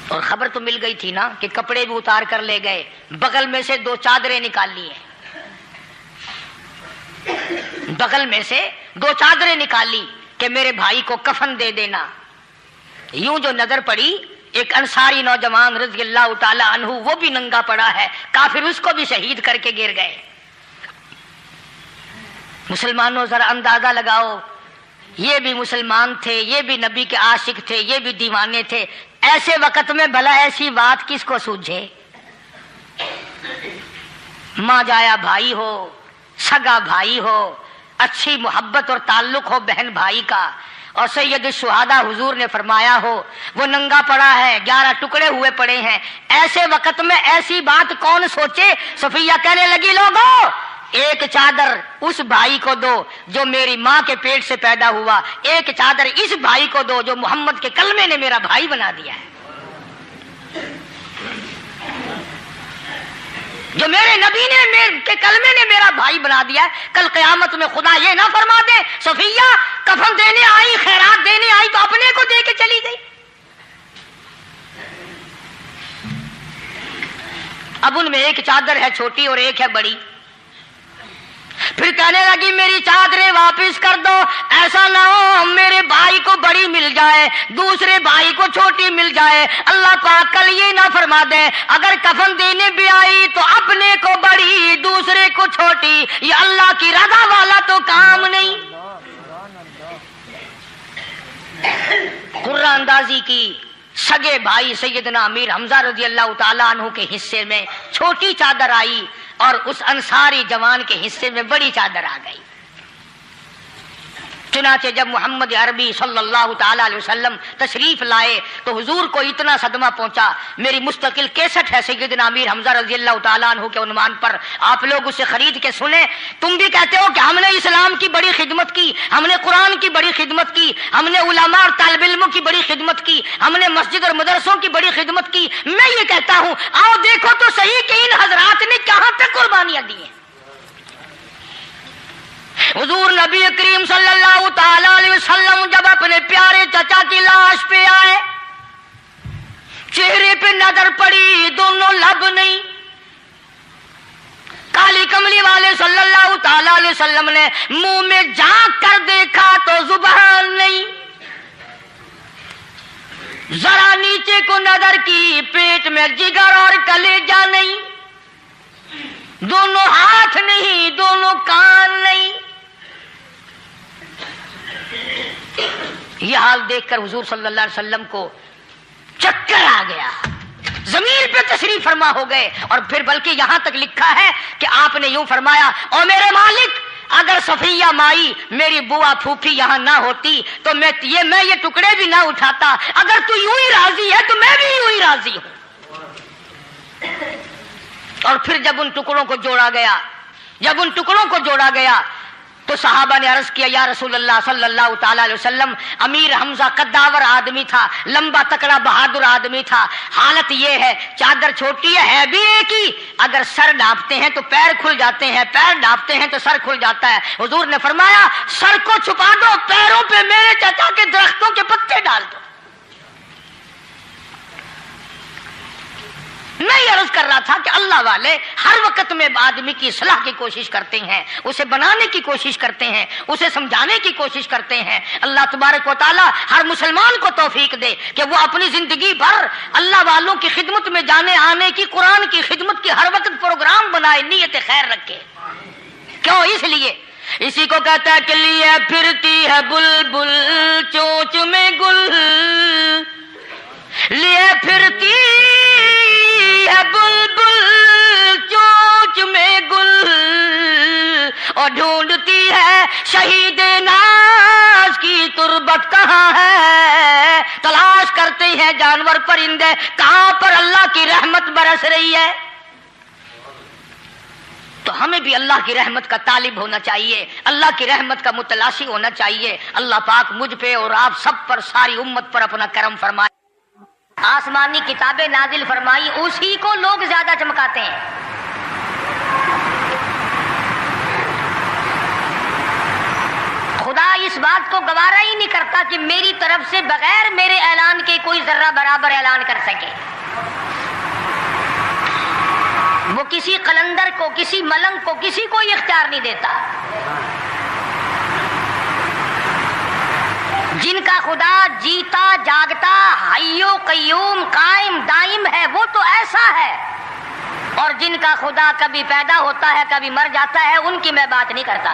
اور خبر تو مل گئی تھی نا کہ کپڑے بھی اتار کر لے گئے، بغل میں سے 2 چادریں نکال لی ہیں، بغل میں سے 2 چادریں نکالی کہ میرے بھائی کو کفن دے دینا۔ یوں جو نظر پڑی ایک انصاری نوجوان رضی اللہ تعالی عنہ، وہ بھی ننگا پڑا ہے، کافر اس کو بھی شہید کر کے گر گئے۔ مسلمانوں ذرا اندازہ لگاؤ، یہ بھی مسلمان تھے، یہ بھی نبی کے عاشق تھے، یہ بھی دیوانے تھے، ایسے وقت میں بھلا ایسی بات کس کو سوجھے؟ ماں جایا بھائی ہو، سگا بھائی ہو، اچھی محبت اور تعلق ہو بہن بھائی کا، اور سید الشہداء حضور نے فرمایا ہو وہ ننگا پڑا ہے، 11 ٹکڑے ہوئے پڑے ہیں، ایسے وقت میں ایسی بات کون سوچے؟ صفیہ کہنے لگی لوگو ایک چادر اس بھائی کو دو جو میری ماں کے پیٹ سے پیدا ہوا، ایک چادر اس بھائی کو دو جو محمد کے کلمے نے میرا بھائی بنا دیا ہے، جو میرے نبی نے کے کلمے نے میرا بھائی بنا دیا ہے۔ کل قیامت میں خدا یہ نہ فرما دے صفیہ کفن دینے آئی، خیرات دینے آئی تو اپنے کو دے کے چلی گئی۔ اب ان میں ایک چادر ہے چھوٹی اور ایک ہے بڑی، پھر کہنے لگی میری چادریں واپس کر دو، ایسا نہ ہو میرے بھائی کو بڑی مل جائے دوسرے بھائی کو چھوٹی مل جائے، اللہ پاک کل یہ نہ فرما دے اگر کفن دینے بھی آئی تو اپنے کو بڑی دوسرے کو چھوٹی، یہ اللہ کی رضا والا تو کام نہیں۔ قرہ اندازی کی، سگے بھائی سیدنا امیر حمزہ رضی اللہ تعالیٰ عنہ کے حصے میں چھوٹی چادر آئی اور اس انصاری جوان کے حصے میں بڑی چادر آ گئی۔ چنانچہ جب محمد عربی صلی اللہ تعالی علیہ وسلم تشریف لائے تو حضور کو اتنا صدمہ پہنچا، میری مستقل کیسٹ ہے سیدنا امیر حمزہ رضی اللہ تعالیٰ عنہ کے عنوان پر، آپ لوگ اسے خرید کے سنیں۔ تم بھی کہتے ہو کہ ہم نے اسلام کی بڑی خدمت کی، ہم نے قرآن کی بڑی خدمت کی، ہم نے علماء اور طالب علموں کی بڑی خدمت کی، ہم نے مسجد اور مدرسوں کی بڑی خدمت کی۔ میں یہ کہتا ہوں آؤ دیکھو تو صحیح کہ ان حضرات نے کہاں تک قربانیاں دی ہیں۔ حضور نبی کریم صلی اللہ تعالی علیہ وسلم جب اپنے پیارے چچا کی لاش پہ آئے، چہرے پہ نظر پڑی دونوں لب نہیں، کالی کملی والے صلی اللہ تعالی علیہ وسلم نے منہ میں جھانک کر دیکھا تو زبان نہیں، ذرا نیچے کو نظر کی، پیٹ میں جگر اور کلیجہ نہیں، دونوں ہاتھ نہیں، دونوں کان نہیں۔ یہ حال دیکھ کر حضور صلی اللہ علیہ وسلم کو چکر آ گیا، زمین پہ تشریف فرما ہو گئے، اور پھر بلکہ یہاں تک لکھا ہے کہ آپ نے یوں فرمایا، او میرے مالک، اگر صفیہ مائی میری بوا پھوپھی یہاں نہ ہوتی تو میں یہ ٹکڑے بھی نہ اٹھاتا، اگر تو یوں ہی راضی ہے تو میں بھی یوں ہی راضی ہوں۔ اور پھر جب ان ٹکڑوں کو جوڑا گیا تو صحابہ نے عرض کیا، یا رسول اللہ صلی اللہ تعالی علیہ وسلم، امیر حمزہ قداور آدمی تھا، لمبا تکڑا بہادر آدمی تھا، حالت یہ ہے چادر چھوٹی ہے بھی ایک ہی، اگر سر ڈھانپتے ہیں تو پیر کھل جاتے ہیں، پیر ڈھانپتے ہیں تو سر کھل جاتا ہے۔ حضور نے فرمایا، سر کو چھپا دو، پیروں پہ میرے چچا کے درختوں کے پتے ڈال دو۔ میں یہ عرض کر رہا تھا کہ اللہ والے ہر وقت میں آدمی کی اصلاح کی کوشش کرتے ہیں، اسے بنانے کی کوشش کرتے ہیں، اسے سمجھانے کی کوشش کرتے ہیں۔ اللہ تبارک و تعالی ہر مسلمان کو توفیق دے کہ وہ اپنی زندگی بھر اللہ والوں کی خدمت میں جانے آنے کی، قرآن کی خدمت کی ہر وقت پروگرام بنائے، نیت خیر رکھے۔ کیوں؟ اس لیے، اسی کو کہتا ہے کہ لیے پھرتی ہے بلبل چونچ میں گل، لیے پھرتی ہے بلبل چونچ میں گل، اور ڈھونڈتی ہے شہید ناز کی تربت کہاں ہے، تلاش کرتے ہیں جانور پرندے کہاں پر اللہ کی رحمت برس رہی ہے۔ تو ہمیں بھی اللہ کی رحمت کا طالب ہونا چاہیے، اللہ کی رحمت کا متلاشی ہونا چاہیے۔ اللہ پاک مجھ پہ اور آپ سب پر، ساری امت پر اپنا کرم فرمائے۔ آسمانی کتابیں نازل فرمائی، اسی کو لوگ زیادہ چمکاتے ہیں۔ خدا اس بات کو گوارا ہی نہیں کرتا کہ میری طرف سے بغیر میرے اعلان کے کوئی ذرہ برابر اعلان کر سکے۔ وہ کسی قلندر کو، کسی ملنگ کو، کسی کو اختیار نہیں دیتا۔ جن کا خدا جیتا جاگتا حی و قیوم قائم دائم ہے، وہ تو ایسا ہے، اور جن کا خدا کبھی پیدا ہوتا ہے کبھی مر جاتا ہے، ان کی میں بات نہیں کرتا۔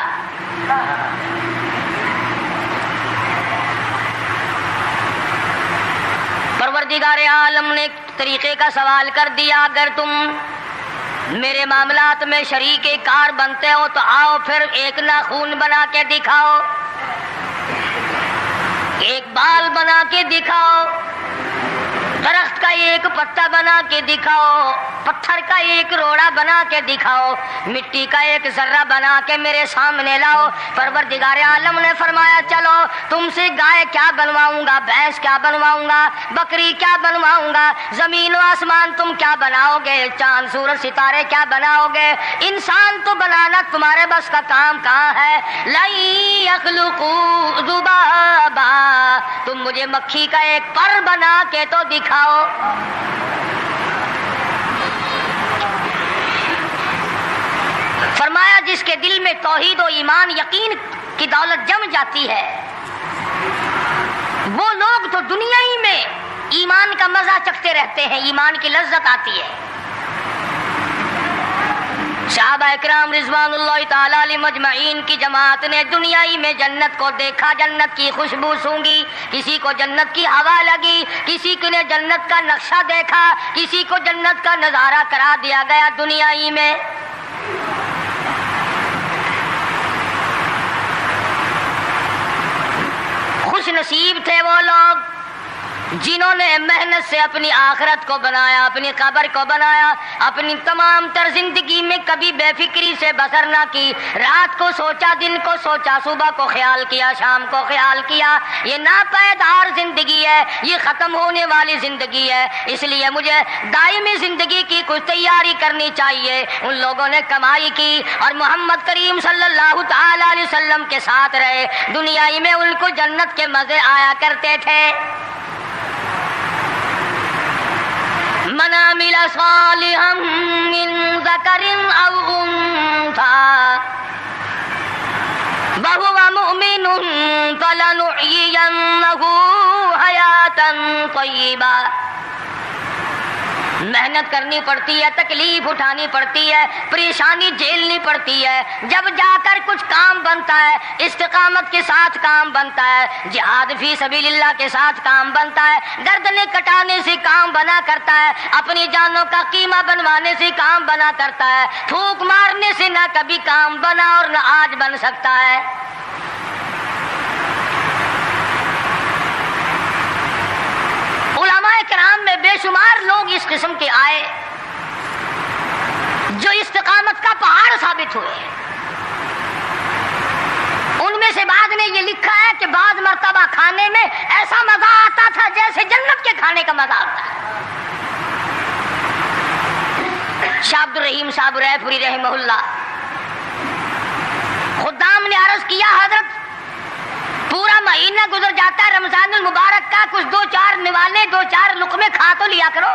پروردگار عالم نے طریقے کا سوال کر دیا، اگر تم میرے معاملات میں شریک کار بنتے ہو تو آؤ پھر ایک ناخون بنا کے دکھاؤ، ایک بال بنا کے دکھاؤ، درخت کا ایک پتا بنا کے دکھاؤ، پتھر کا ایک روڑا بنا کے دکھاؤ، مٹی کا ایک ذرہ بنا کے میرے سامنے لاؤ۔ پروردگار عالم نے فرمایا، چلو تم سے گائے کیا بنواؤں گا، بھینس کیا بنواؤں گا، بکری کیا بنواؤں گا، زمین و آسمان تم کیا بناؤ گے، چاند سورج ستارے کیا بناؤ گے، انسان تو بنانا تمہارے بس کا کام کہاں ہے۔ لَن يَخْلُقُوا ذُبَابًا، تم مجھے مکھی کا ایک پر بنا کے تو دکھاؤ۔ فرمایا، جس کے دل میں توحید و ایمان یقین کی دولت جم جاتی ہے، وہ لوگ تو دنیا ہی میں ایمان کا مزہ چکھتے رہتے ہیں، ایمان کی لذت آتی ہے۔ صحابہ اکرام رضوان اللہ تعالی علیہ مجمعین کی جماعت نے دنیا ہی میں جنت کو دیکھا، جنت کی خوشبو سونگھی، کسی کو جنت کی ہوا لگی، کسی کو نے جنت کا نقشہ دیکھا، کسی کو جنت کا نظارہ کرا دیا گیا دنیا ہی میں۔ خوش نصیب تھے وہ لوگ جنہوں نے محنت سے اپنی آخرت کو بنایا، اپنی قبر کو بنایا، اپنی تمام تر زندگی میں کبھی بے فکری سے بسر نہ کی، رات کو سوچا، دن کو سوچا، صبح کو خیال کیا، شام کو خیال کیا۔ یہ ناپائیدار زندگی ہے، یہ ختم ہونے والی زندگی ہے، اس لیے مجھے دائمی زندگی کی کچھ تیاری کرنی چاہیے۔ ان لوگوں نے کمائی کی اور محمد کریم صلی اللہ تعالی علیہ وسلم کے ساتھ رہے، دنیا ہی میں ان کو جنت کے مزے آیا کرتے تھے۔ من عمل صالحا من ذکر او انثى وهو مؤمن فلنحيينه حياة طیبا. محنت کرنی پڑتی ہے, تکلیف اٹھانی پڑتی ہے, پریشانی جھیلنی پڑتی ہے, جب جا کر کچھ کام بنتا ہے, استقامت کے ساتھ کام بنتا ہے, جہاد فی سبیل اللہ کے ساتھ کام بنتا ہے, گردنیں کٹانے سے کام بنا کرتا ہے, اپنی جانوں کا قیمہ بنوانے سے کام بنا کرتا ہے, پھونک مارنے سے نہ کبھی کام بنا اور نہ آج بن سکتا ہے. علماء کرام میں بے شمار لوگ اس قسم کے آئے جو استقامت کا پہاڑ ثابت ہوئے. ان میں سے بعض نے یہ لکھا ہے کہ بعض مرتبہ کھانے میں ایسا مزہ آتا تھا جیسے جنت کے کھانے کا مزہ آتا ہے. شاہ عبد الرحیم صاحب رائے پوری رحمہ اللہ خدام نے عرض کیا, حضرت پورا مہینہ گزر جاتا ہے رمضان المبارک کا, کچھ دو چار نوالے, دو چار لقمے کھا تو لیا کرو.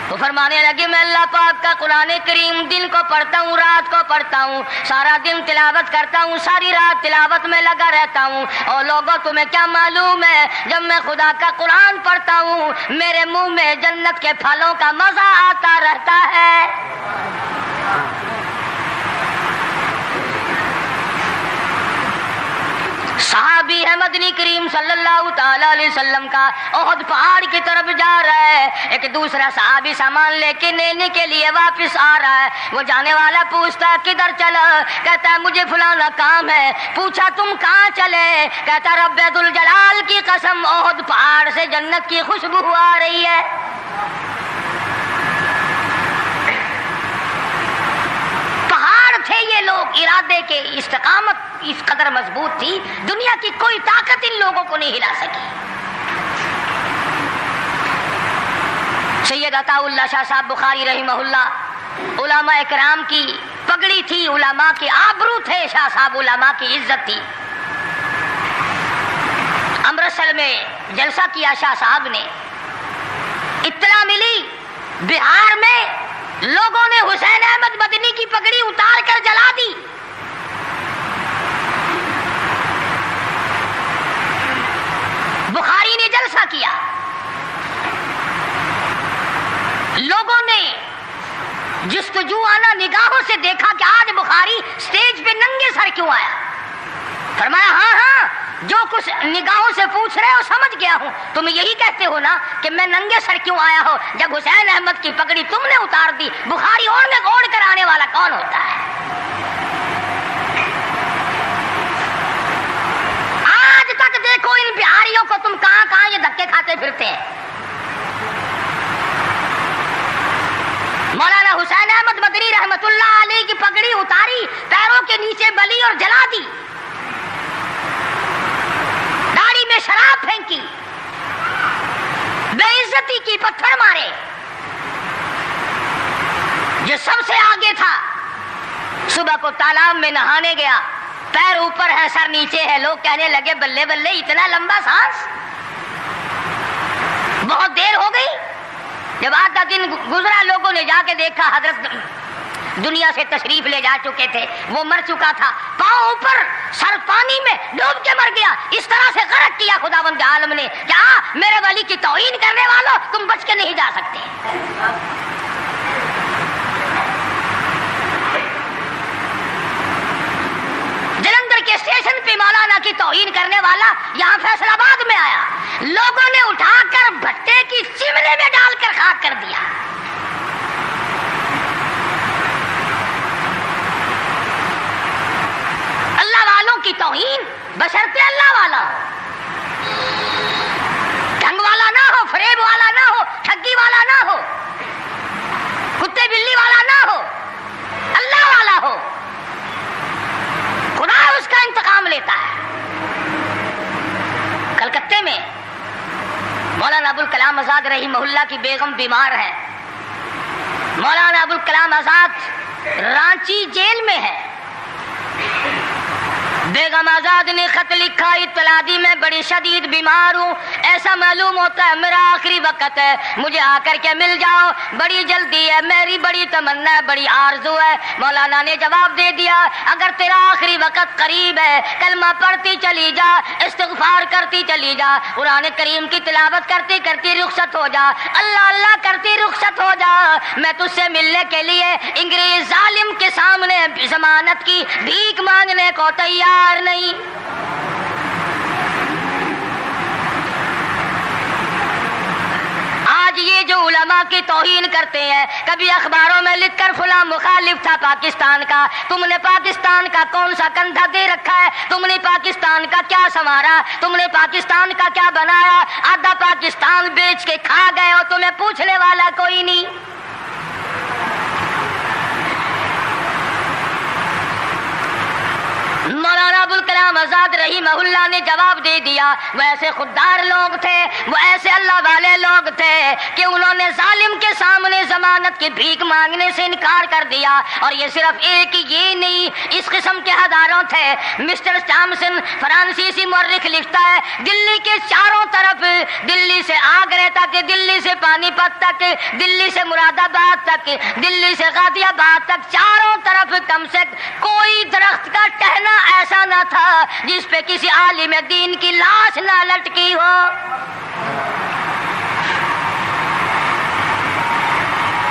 تو فرمانے لگے, میں اللہ پاک کا قرآن کریم دن کو پڑھتا ہوں, رات کو پڑھتا ہوں, سارا دن تلاوت کرتا ہوں, ساری رات تلاوت میں لگا رہتا ہوں, اور لوگوں تمہیں کیا معلوم ہے, جب میں خدا کا قرآن پڑھتا ہوں میرے منہ میں جنت کے پھلوں کا مزہ آتا رہتا ہے. صحابی ہے مدنی کریم صلی اللہ تعالی علیہ وسلم کا, احد پہاڑ کی طرف جا رہا ہے, ایک دوسرا صحابی سامان لے کے لینے کے لیے واپس آ رہا ہے. وہ جانے والا پوچھتا کدھر چلا, کہتا ہے مجھے فلانا کام ہے. پوچھا تم کہاں چلے, کہتا رب ذوالجلال کی قسم احد پہاڑ سے جنت کی خوشبو آ رہی ہے. پہاڑ تھے یہ لوگ ارادے کے, استقامت اس قدر مضبوط تھی, دنیا کی کوئی طاقت ان لوگوں کو نہیں ہلا سکی. سید عطا اللہ شاہ صاحب بخاری رحمہ اللہ علماء کرام کی پگڑی تھی, علماء کے آبرو تھے شاہ صاحب, علماء کی عزت تھی. امرتسر میں جلسہ کیا شاہ صاحب نے, اطلاع ملی بہار میں لوگوں نے حسین احمد مدنی کی پگڑی اتار کر جلا دی. بخاری نے جلسہ کیا, لوگوں نے جستجو آنا نگاہوں سے دیکھا کہ آج بخاری سٹیج پہ ننگے سر کیوں آیا. فرمایا ہاں ہاں, جو کچھ نگاہوں سے پوچھ رہے ہو سمجھ گیا ہوں, تم یہی کہتے ہو نا کہ میں ننگے سر کیوں آیا ہو, جب حسین احمد کی پگڑی تم نے اتار دی, بخاری اوڑھ کر آنے والا کون ہوتا ہے. آج تک دیکھو ان بہاریوں کو تم کہاں کہاں یہ دھکے کھاتے پھرتے ہیں. مولانا حسین احمد مدنی رحمت اللہ علیہ کی پگڑی اتاری, پیروں کے نیچے بلی اور جلا دی, داڑھی میں شراب پھینکی, بے عزتی کی, پتھر مارے. جو سب سے آگے تھا صبح کو تالاب میں نہانے گیا, پیر اوپر ہے سر نیچے ہے, لوگ کہنے لگے بلے بلے اتنا لمبا سانس. بہت دیر ہو گئی, جب آدھا دن گزرا لوگوں نے جا کے دیکھا حضرت دنیا سے تشریف لے جا چکے تھے, وہ مر چکا تھا, پاؤں اوپر سر پانی میں ڈوب کے مر گیا. اس طرح سے غرق کیا خداوند عالم نے کہ میرے ولی کی توہین کرنے والوں تم بچ کے نہیں جا سکتے. جلندھر کے اسٹیشن پہ مولانا کی توہین کرنے والا یہاں فیصل آباد میں آیا, لوگوں نے اٹھا کر بھٹے کی چمنے میں ڈال کر خاک کر دیا. اللہ والوں کی توہین بشرطے اللہ والا ہو, ڈھنگ والا نہ ہو, فریب والا نہ ہو, ٹھگی والا نہ ہو, کتے بلی والا نہ ہو, اللہ والا ہو, خدا اس کا انتقام لیتا ہے. کلکتے میں مولانا ابوالکلام آزاد رحمہ اللہ کی بیگم بیمار ہے. مولانا ابوالکلام آزاد رانچی جیل میں ہے, بیگم آزاد نے خط لکھا، اطلاع دی میں بڑی شدید بیمار ہوں، ایسا معلوم ہوتا ہے میرا آخری وقت ہے، مجھے آ کر کے مل جاؤ، بڑی جلدی ہے، میری بڑی تمنا ہے، بڑی آرزو ہے۔ مولانا نے جواب دے دیا اگر تیرا آخری وقت قریب ہے کلمہ پڑھتی چلی جا، استغفار کرتی چلی جا، قرآن کریم کی تلاوت کرتی کرتی رخصت ہو جا، اللہ اللہ کرتی رخصت ہو جا، میں تجھ سے ملنے کے لیے انگریز ظالم کے سامنے ضمانت کی بھیک مانگنے کو تیار نہیں۔ آج یہ جو علماء کی توہین کرتے ہیں، کبھی اخباروں میں لکھ کر فلاں مخالف تھا پاکستان کا، تم نے پاکستان کا کون سا کندھا دے رکھا ہے، تم نے پاکستان کا کیا سنوارا، تم نے پاکستان کا کیا بنایا، آدھا پاکستان بیچ کے کھا گئے ہو، تمہیں پوچھنے والا کوئی نہیں۔ مولانا ابوالکلام آزاد رحمہ اللہ نے جواب دے دیا، وہ ایسے خوددار لوگ تھے، وہ ایسے اللہ والے لوگ تھے کہ انہوں نے ظالم کے سامنے ضمانت کی بھیک مانگنے سے انکار کر دیا، اور یہ صرف ایک ہی یہ نہیں، اس قسم کے ہزاروں تھے۔ مسٹر ٹامسن فرانسیسی مورخ لکھتا ہے دلی کے چاروں طرف، دلی سے آگرہ تک، دلی سے پانی پت تک، دلی سے مراد آباد تک، دلی سے غازی آباد تک، چاروں طرف کم سے کوئی درخت کا ٹہنا ایسا نہ تھا جس پہ کسی عالم دین کی لاش نہ لٹکی ہو۔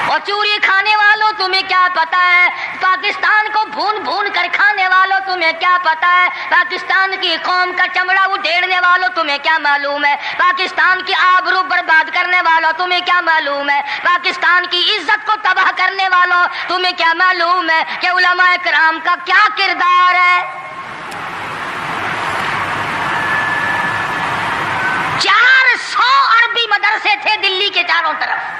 اور چوری کھانے والوں تمہیں کیا پتا ہے، پاکستان کو بھون بھون کر کھانے والوں تمہیں کیا پتا ہے، پاکستان کی قوم کا چمڑا اڈھیڑنے والوں تمہیں کیا معلوم ہے، پاکستان کی آبرو برباد کرنے والوں تمہیں کیا معلوم ہے، پاکستان کی عزت کو تباہ کرنے والوں تمہیں کیا معلوم ہے کہ علماء کرام کا کیا کردار ہے۔ 400 عربی مدرسے تھے دلی کے چاروں طرف،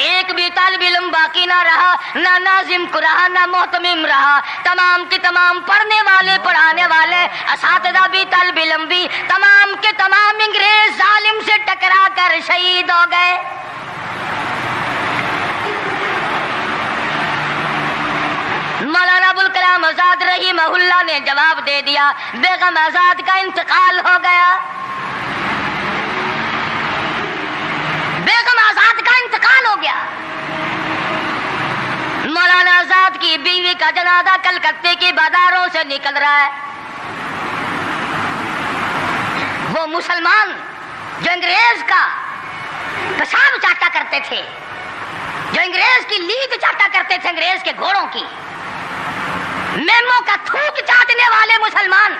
ایک بھی طالب علم باقی نہ رہا، نہ ناظم کو رہا، نہ محتمم رہا، تمام کے تمام پڑھنے والے پڑھانے والے اساتذہ بھی طالب علم بھی تمام کے تمام انگریز ظالم سے ٹکرا کر شہید ہو گئے۔ مولانا ابوالکلام آزاد رحمہ اللہ نے جواب دے دیا بیگم آزاد کا انتقال ہو گیا، بیگم آزاد کا انتقال ہو گیا۔ مولانا آزاد کی بیوی کا جنازہ کلکتے کی بازاروں سے نکل رہا ہے، وہ مسلمان جو انگریز کا پیشاب چاٹا کرتے تھے، جو انگریز کی لید چاٹا کرتے تھے، انگریز کے گھوڑوں کی میموں کا تھوک چاٹنے والے مسلمان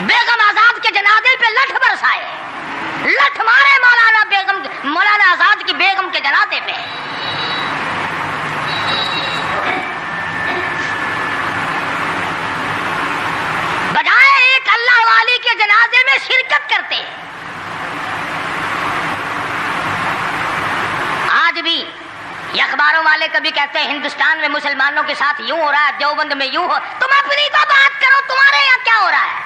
بیگم آزاد کے جنازے پہ لٹھ برسائے، لٹھ مارے مولانا آزاد کی بیگم کے جنازے پہ۔ بجائے ایک اللہ والی کے جنازے میں شرکت کرتے، آج بھی یہ اخباروں والے کبھی کہتے ہیں ہندوستان میں مسلمانوں کے ساتھ یوں ہو رہا ہے، دیوبند میں یوں ہو، تم اپنی تو بات کرو، تمہارے یہاں کیا ہو رہا ہے؟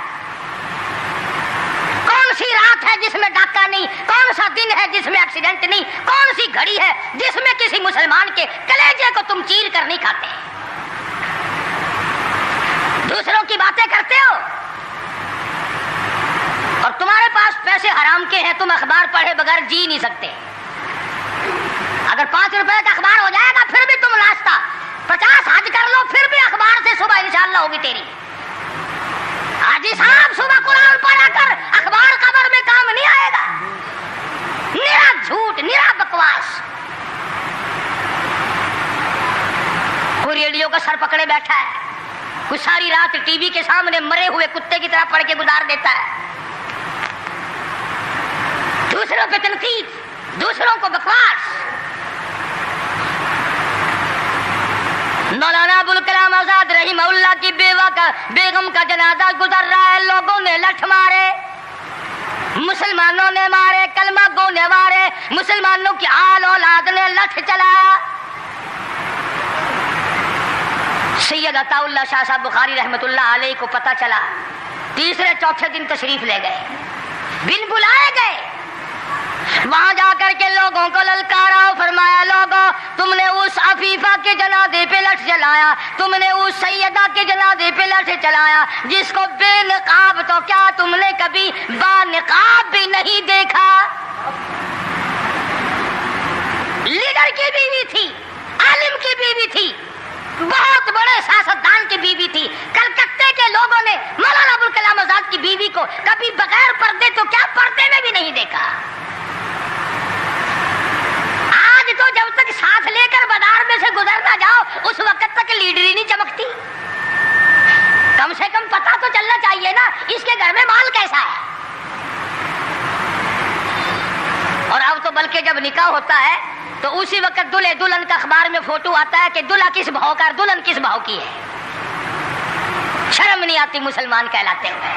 کون سی رات ہے جس میں ڈاکہ نہیں، کون سا دن ہے جس میں ایکسیڈنٹ نہیں، کون سی گھڑی ہے جس میں کسی مسلمان کے کلیجے کو تم چیر کر نہیں کھاتے؟ دوسروں کی باتیں کرتے ہو، اور تمہارے پاس پیسے حرام کے ہیں، تم اخبار پڑھے بغیر جی نہیں سکتے۔ اگر 5 روپے کا اخبار ہو جائے گا پھر بھی تم ناشتہ 50 حج کر لو، پھر بھی اخبار سے صبح انشاءاللہ ہوگی تیری۔ حاجی صاحب صبح قرآن پڑھا کر، اخبار قبر میں کام نہیں آئے گا، نرا جھوٹ، نرا بکواس۔ کوئی ریڈیو کا سر پکڑے بیٹھا ہے، کوئی ساری رات ٹی وی کے سامنے مرے ہوئے کتے کی طرح پڑھ کے گزار دیتا ہے، دوسروں پہ تنقید، دوسروں کو بکواس۔ مولانا ابوالکلام آزاد رحمہ اللہ کی بیگم کا جنازہ گزر رہا ہے، لوگوں نے لٹھ مارے، مسلمانوں نے مارے، کلمہ گو نے مارے، مسلمانوں کی آل اولاد نے لٹھ چلایا۔ سید عطا اللہ شاہ صاحب بخاری رحمت اللہ علیہ کو پتہ چلا، تیسرے چوتھے دن تشریف لے گئے، بن بلائے گئے، وہاں جا کر کے لوگوں کو للکارا، فرمایا لوگوں تم نے اس عفیفہ کے جنازے پہ لٹھ چلایا، تم نے اس سیدہ کے جنازے پہ لٹھ چلایا جس کو بے نقاب تو کیا تم نے کبھی با نقاب بھی نہیں دیکھا۔ لیڈر کی بیوی تھی، عالم کی بیوی تھی، بہت بڑے سیاستدان کی بیوی تھی۔ کلکتے کے لوگوں نے مولانا ابوالکلام آزاد کی بیوی کو کبھی بغیر پردے تو کیا پردے میں بھی نہیں دیکھا۔ آج تو جب تک ساتھ لے کر بازار میں سے گزر نہ جاؤ اس وقت تک لیڈری نہیں چمکتی۔ کم سے کم پتہ تو چلنا چاہیے نا اس کے گھر میں مال کیسا ہے۔ اور اب تو بلکہ جب نکاح ہوتا ہے تو اسی وقت دلہے دلہن کا اخبار میں فوٹو آتا ہے کہ دلہا کس بھاؤ کا دلہن کس بھاؤ کی ہے۔ شرم نہیں آتی مسلمان کہلاتے ہوئے۔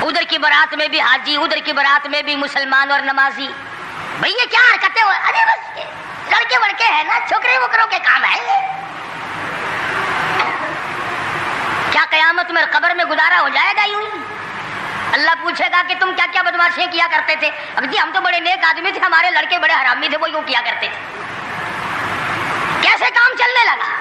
ادھر کی بارات میں بھی حاجی، ادھر کی بارات میں بھی مسلمان اور نمازی۔ بھئی یہ کیا حرکتیں ہو؟ ارے بس لڑکے وڑکے ہیں نا، چھوکرے وکروں کے کام ہے یہ۔ کیا قیامت میں قبر میں گزارا ہو جائے گا یوں ہی؟ اللہ پوچھے گا کہ تم کیا کیا بدماشیاں کیا کرتے تھے؟ اب جی ہم تو بڑے نیک آدمی تھے، ہمارے لڑکے بڑے حرامی تھے، وہ یوں کیا کرتے تھے۔ کیسے کام چلنے لگا؟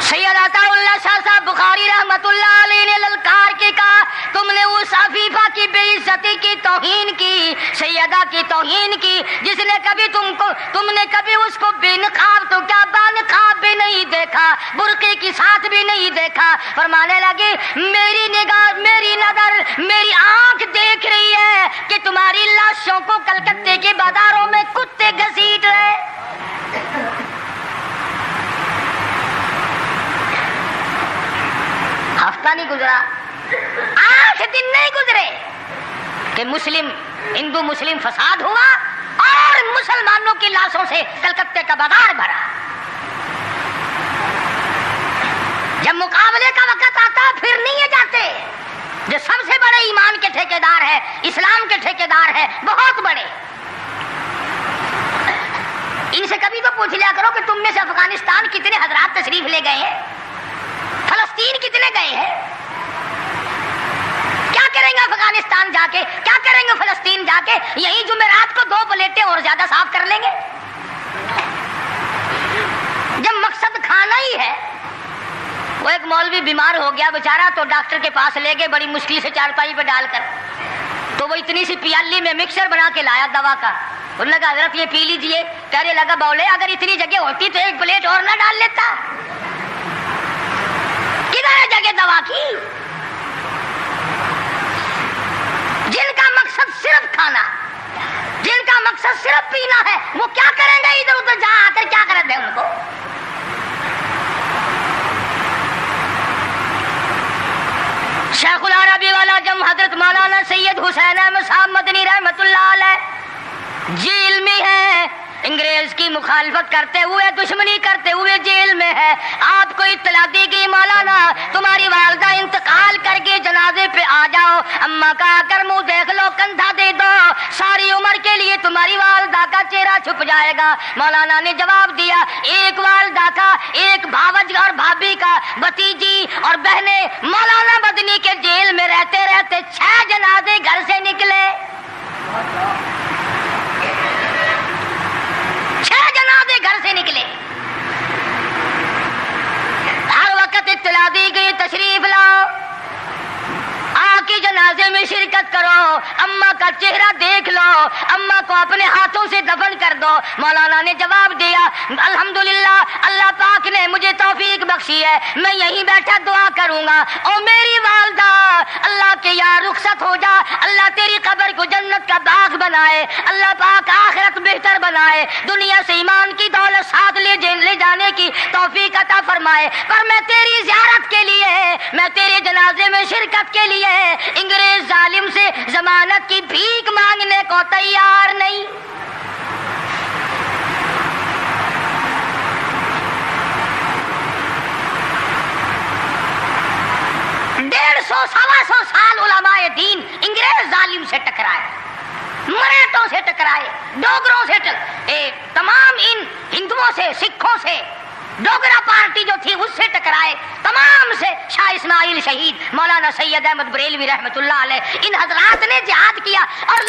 سید عطا اللہ شاہ صاحب بخاری رحمت اللہ علیہ نے للکار کے کہا تم نے اس عفیفہ کی بے عزتی کی، توہین کی، سیدہ کی توہین کی جس نے کبھی تم نے کبھی اس کو بے نقاب تو کیا با نقاب بھی نہیں دیکھا، برقعے کی ساتھ بھی نہیں دیکھا۔ فرمانے لگے میری نگاہ، میری نظر، میری آنکھ دیکھ رہی ہے کہ تمہاری لاشوں کو کلکتے کے بازاروں میں کتے گھسیٹ رہے۔ ہفتہ نہیں گزرا، 8 دن نہیں گزرے کہ ہندو مسلم فساد ہوا اور مسلمانوں کی لاشوں سے کلکتے کا بازار بھرا۔ جب مقابلے کا وقت آتا پھر نہیں یہ جاتے۔ جو سب سے بڑے ایمان کے ٹھیکیدار ہے، اسلام کے ٹھیکیدار ہے، بہت بڑے، ان سے کبھی تو پوچھ لیا کرو کہ تم میں سے افغانستان کتنے حضرات تشریف لے گئے ہیں، فلسطین کتنے گئے ہیں، کیا کریں گے افغانستان جا کے، کیا کریں گے فلسطین جا کے؟ یہی جمعرات کو 2 پلیٹیں اور زیادہ صاف کر لیں گے۔ جب مقصد کھانا ہی ہے۔ وہ ایک مولوی بیمار ہو گیا بیچارہ، تو ڈاکٹر کے پاس لے گئے بڑی مشکل سے چارپائی پہ ڈال کر، تو وہ اتنی سی پیالی میں مکسر بنا کے لایا دوا کا۔ انہوں نے کہا حضرت یہ پی لیجئے۔ کہنے لگا بولے اگر اتنی جگہ ہوتی تو 1 پلیٹ اور نہ ڈال لیتا۔ کدھر ہے جگہ دوا کی؟ جن کا مقصد صرف کھانا، جن کا مقصد صرف پینا ہے، وہ کیا کریں گے ادھر ادھر جا آ کر؟ کیا کرتے ہیں ان کو؟ شیخ العربی والا جم حضرت مولانا سید حسین احمد صاحب مدنی رحمت اللہ علیہ جیل میں ہے، انگریز کی مخالفت کرتے ہوئے، دشمنی کرتے ہوئے جیل میں ہے۔ آپ کو اطلاع دی گئی مولانا تمہاری والدہ انتقال کر کے جنازے پہ آ جاؤ، اماں کا آ کر منہ دیکھ لو، کندھا دے دو، ساری عمر کے لیے تمہاری والدہ کا چہرہ چھپ جائے گا۔ مولانا نے جواب دیا ایک والدہ کا، ایک بھاوج اور بھابھی کا، بھتیجی اور بہنیں۔ مولانا مدنی کے جیل میں رہتے رہتے 6 جنازے گھر سے نکلے، 6 جنازے گھر سے نکلے۔ ہر وقت اطلاع دی گئی تشریف لاؤ، آ کے جنازے میں شرکت کرو، اماں کا چہرہ دیکھ لو، اماں کو اپنے ہاتھوں سے دفن کر دو۔ مولانا نے جواب دیا الحمدللہ اللہ پاک نے مجھے توفیق بخشی ہے، میں یہیں بیٹھا دعا کروں گا۔ او میری والدہ، اللہ کے یہاں رخصت ہو جا، اللہ تیری قبر کو جنت کا باغ بنائے، اللہ پاک آخرت بہتر بنائے، دنیا سے ایمان کی دولت ساتھ لے جانے کی توفیق عطا فرمائے۔ پر میں تیری زیارت کے لیے، میں تیرے جنازے میں شرکت کے لیے انگریز ظالم سے ضمانت کی بھیک مانگنے کو تیار نہیں۔ 150-125 سال علماء دین انگریز ظالم سے ٹکرائے، مراٹھوں سے ٹکرائے، ڈوگروں سے تمام ان ہندوؤں سے، سکھوں سے، ڈوگرا پارٹی جو تھی اس سے ٹکرائے، تمام سے شاہ اسماعیل شہید، مولانا سید احمد بریلوی رحمۃ اللہ علیہ، ان حضرات نے جہاد کیا اور